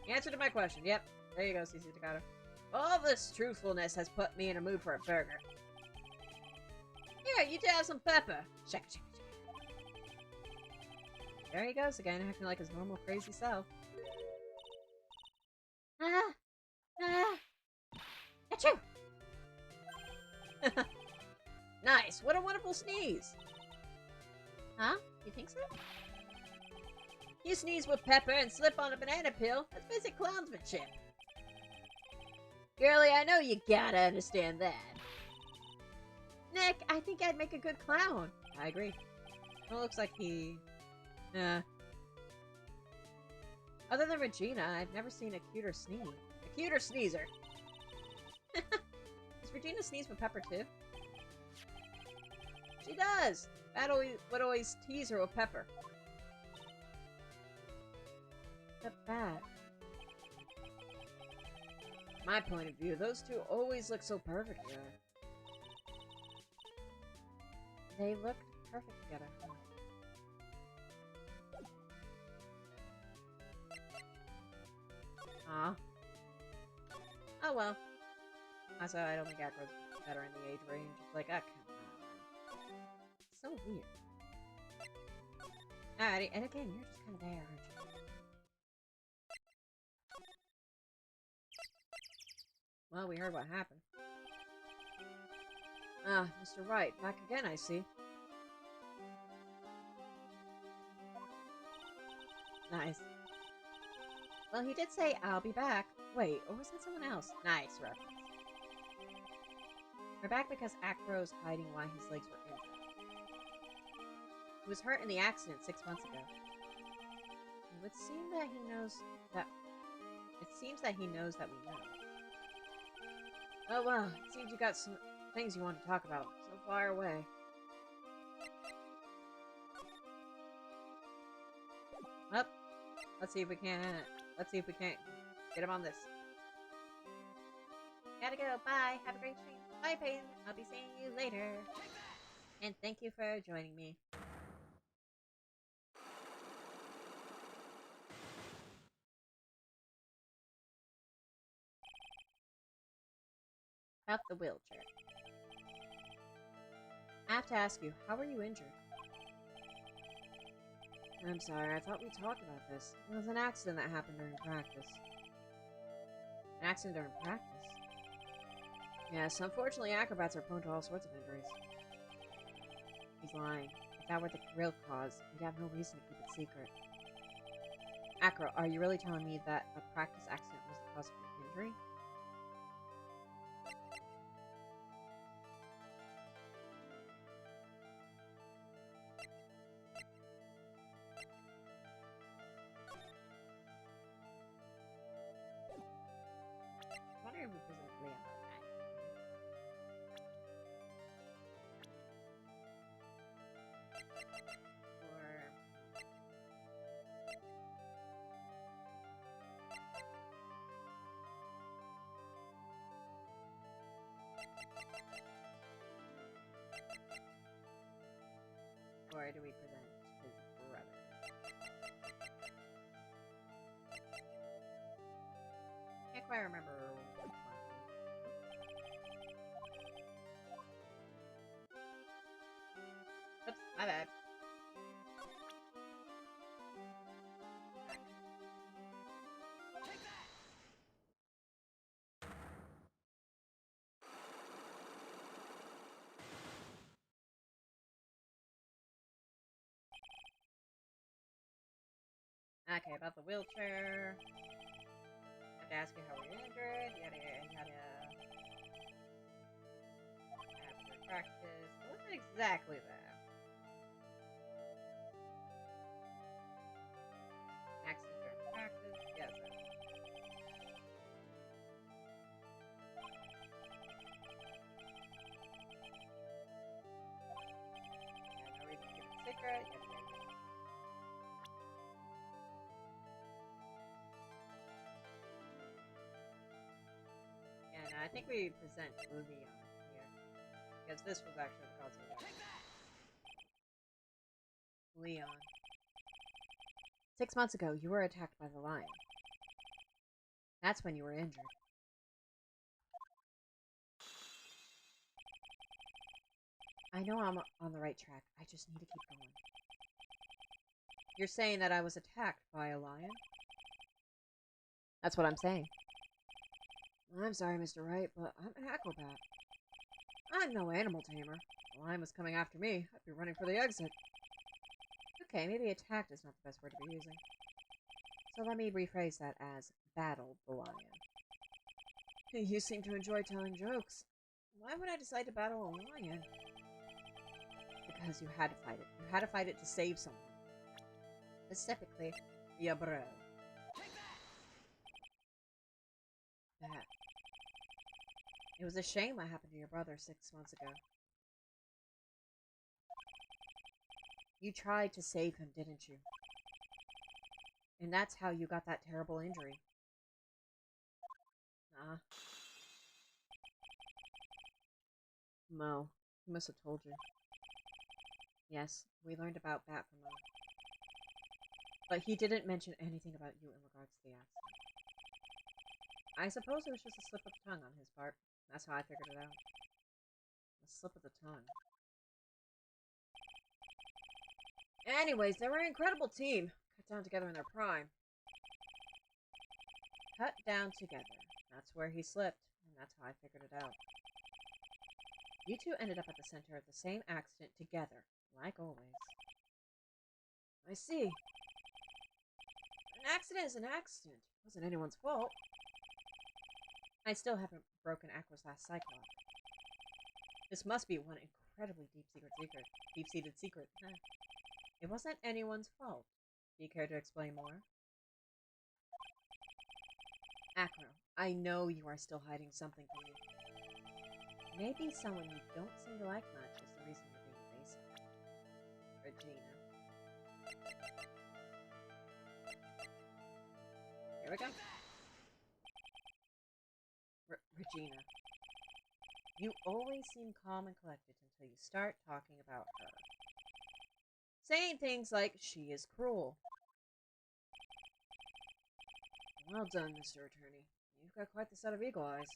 The answer to my question. Yep. There you go, CC Takato. All this truthfulness has put me in a mood for a burger. Here, you two have some pepper. Shake, shake, shake. There he goes again, acting like his normal crazy self. Achoo! Nice. What a wonderful sneeze. Huh? You think so? You sneeze with pepper and slip on a banana peel. That's basic clownsmanship. Girlie, I know you gotta understand that. Nick, I think I'd make a good clown. I agree. Well, it looks like he... Other than Regina, I've never seen a cuter sneeze. A cuter sneezer. Does Regina sneeze with pepper too? She does! Bat would always tease her with pepper. The bat. My point of view, those two always look so perfect together. They looked perfect together. Aw. Oh well. Also, I don't think Acro's better in the age range. It's like, ah, come on. So weird. Alrighty, and again, you're just kind of there, aren't you? Well, we heard what happened. Ah, Mr. Wright, back again, I see. Nice. Well, he did say, I'll be back. Wait, or was that someone else? Nice reference. We're back because Acro's hiding why his legs were injured. He was hurt in the accident 6 months ago. It would seem that he knows that... It seems that he knows that we know. Oh well, it seems you got some things you want to talk about. So far away. Well, let's see if we can't get him on this. Gotta go. Bye. Have a great stream. Bye, Peyton. I'll be seeing you later. And thank you for joining me. About the wheelchair. I have to ask you, how were you injured? I'm sorry, I thought we talked about this. It was an accident that happened during practice. An accident during practice? Yes, unfortunately acrobats are prone to all sorts of injuries. He's lying. If that were the real cause, we'd have no reason to keep it secret. Acro, are you really telling me that a practice accident was the cause of your injury? I wonder if we present Leon or do we present his brother? Can't quite remember which one. Oops, my bad. Okay, about the wheelchair. I have to ask you how we're injured. Yada yada. After practice. It wasn't exactly that. Accident during practice. Yes. No reason to keep it secret. Yada yada. And I think we present Leon here. Because this was actually the cause of the accident. Leon. 6 months ago, you were attacked by the lion. That's when you were injured. I know I'm on the right track. I just need to keep going. You're saying that I was attacked by a lion? That's what I'm saying. I'm sorry, Mr. Wright, but I'm an acrobat. I'm no animal tamer. If the lion was coming after me, I'd be running for the exit. Okay, maybe attacked is not the best word to be using. So let me rephrase that as battled the lion. You seem to enjoy telling jokes. Why would I decide to battle a lion? Because you had to fight it. You had to fight it to save someone. Specifically, your bro. That. It was a shame what happened to your brother 6 months ago. You tried to save him, didn't you? And that's how you got that terrible injury. Huh? Mo, he must have told you. Yes, we learned about Bat from Mo. But he didn't mention anything about you in regards to the accident. I suppose it was just a slip of the tongue on his part. That's how I figured it out. A slip of the tongue. Anyways, they were an incredible team. Cut down together in their prime. Cut down together. That's where he slipped, and that's how I figured it out. You two ended up at the center of the same accident together, like always. I see. An accident is an accident. It wasn't anyone's fault. I still haven't broken Aqua's last cyclops. This must be one incredibly deep-seated secret. It wasn't anyone's fault. Do you care to explain more? Acro, I know you are still hiding something from me. Maybe someone you don't seem to like much is the reason you're being evasive. Regina. Here we go. Regina. You always seem calm and collected until you start talking about her. Saying things like, she is cruel. Well done, Mr. Attorney. You've got quite the set of eagle eyes.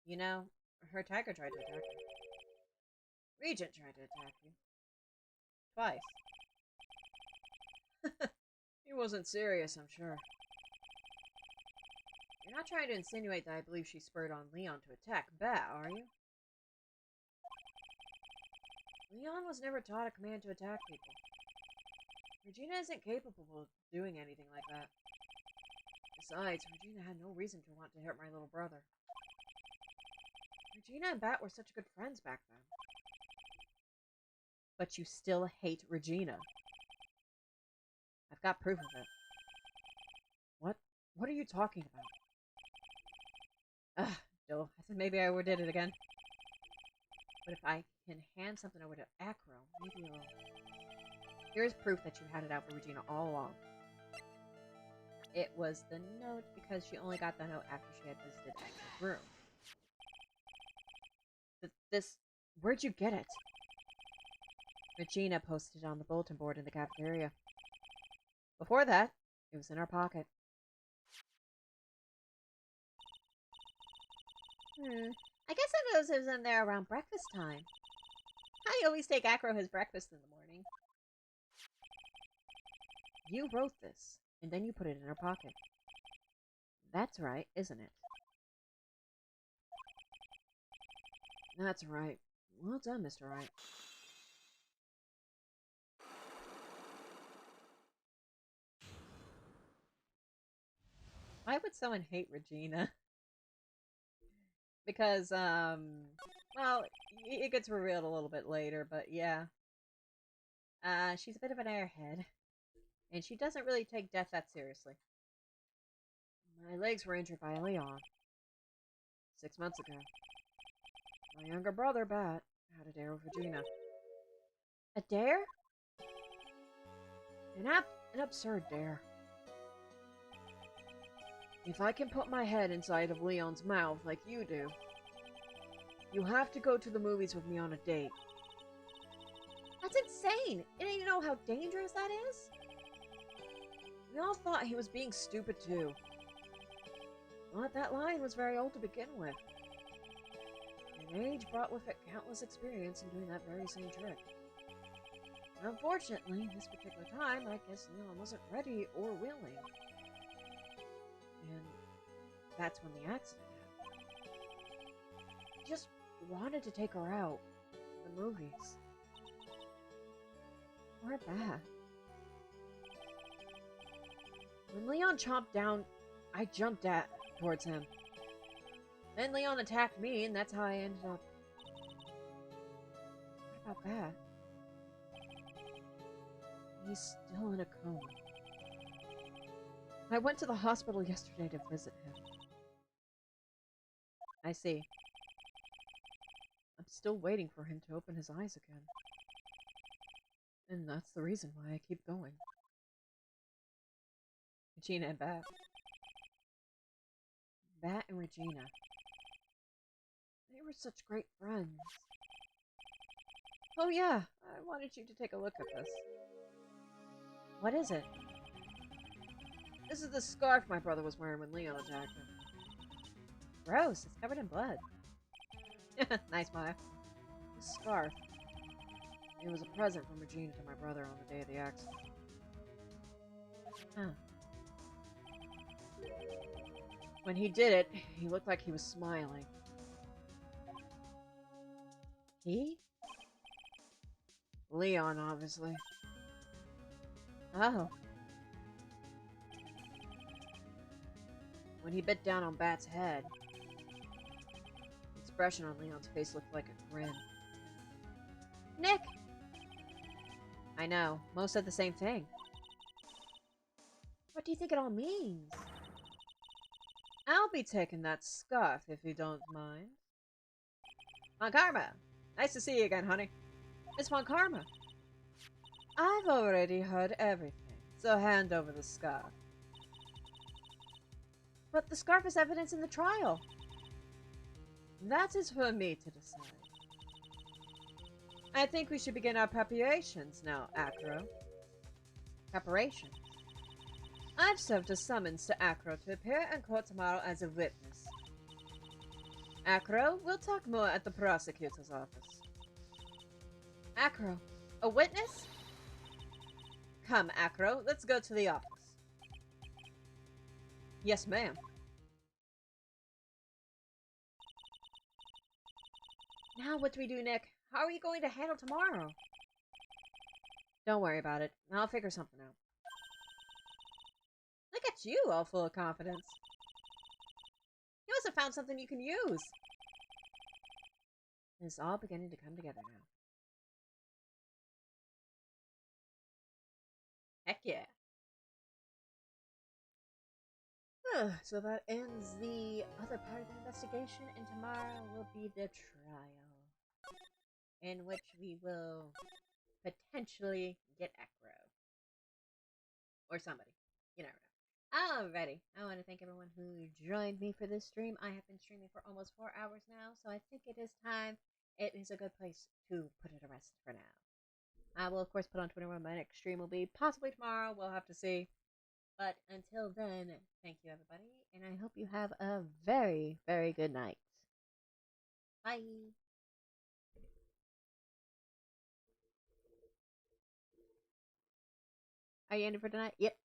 You know, her tiger tried to attack you. Regent tried to attack you. Twice. He wasn't serious, I'm sure. You're not trying to insinuate that I believe she spurred on Leon to attack Bat, are you? Leon was never taught a command to attack people. Regina isn't capable of doing anything like that. Besides, Regina had no reason to want to hurt my little brother. Regina and Bat were such good friends back then. But you still hate Regina. I've got proof of it. What? What are you talking about? Ugh, Joe. I said maybe I overdid it again. But if I can hand something over to Acro, maybe it'll... Here's proof that you had it out for Regina all along. It was the note because she only got the note after she had visited Acro's room. Where'd you get it? Regina posted it on the bulletin board in the cafeteria. Before that, it was in our pocket. I guess I knows it was in there around breakfast time. I always take Acro his breakfast in the morning. You wrote this, and then you put it in her pocket. That's right, isn't it? That's right. Well done, Mr. Wright. Why would someone hate Regina? Because, well, it gets revealed a little bit later, but yeah. She's a bit of an airhead. And she doesn't really take death that seriously. My legs were injured by Leon 6 months ago. My younger brother, Bat, had a dare with Regina. A dare? An absurd dare. If I can put my head inside of Leon's mouth like you do, you have to go to the movies with me on a date. That's insane! And you know how dangerous that is? We all thought he was being stupid too. But that line was very old to begin with. And age brought with it countless experience in doing that very same trick. Unfortunately, this particular time, I guess Leon wasn't ready or willing. And that's when the accident happened. He just wanted to take her out to the movies. Or Bat. When Leon chomped down, I jumped towards him. Then Leon attacked me, and that's how I ended up. What about Bat? He's still in a coma. I went to the hospital yesterday to visit him. I see. I'm still waiting for him to open his eyes again. And that's the reason why I keep going. Regina and Bat. Bat and Regina. They were such great friends. Oh yeah, I wanted you to take a look at this. What is it? This is the scarf my brother was wearing when Leon attacked him. Gross, it's covered in blood. Nice, Maya. This scarf. It was a present from Regina to my brother on the day of the accident. Huh. When he did it, he looked like he was smiling. He? Leon, obviously. Oh. When he bit down on Bat's head, the expression on Leon's face looked like a grin. Nick! I know. Most said the same thing. What do you think it all means? I'll be taking that scarf if you don't mind. Von Karma! Nice to see you again, honey. It's Von Karma. I've already heard everything, so hand over the scarf. But the scarf is evidence in the trial. That is for me to decide. I think we should begin our preparations now, Acro. Preparations? I've served a summons to Acro to appear in court tomorrow as a witness. Acro, we'll talk more at the prosecutor's office. Acro, a witness? Come, Acro, let's go to the office. Yes, ma'am. Now what do we do, Nick? How are you going to handle tomorrow? Don't worry about it. I'll figure something out. Look at you, all full of confidence. You must have found something you can use. It's all beginning to come together now. Heck yeah. So that ends the other part of the investigation, and tomorrow will be the trial, in which we will potentially get Acro. Or somebody. You never know. Alrighty. I want to thank everyone who joined me for this stream. I have been streaming for almost 4 hours now, so I think it is time. It is a good place to put it to rest for now. I will, of course, put on Twitter when my next stream will be. Possibly tomorrow. We'll have to see. But until then, thank you, everybody. And I hope you have a very, very good night. Bye. Are you ending for tonight? Yep.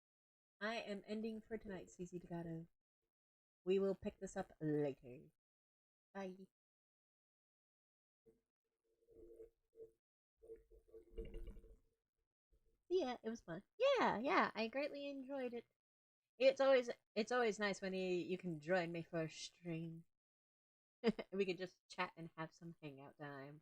I am ending for tonight, CC Ducato. We will pick this up later. Bye. Yeah, it was fun. Yeah, I greatly enjoyed it. It's always nice when you can join me for a stream. We can just chat and have some hangout time.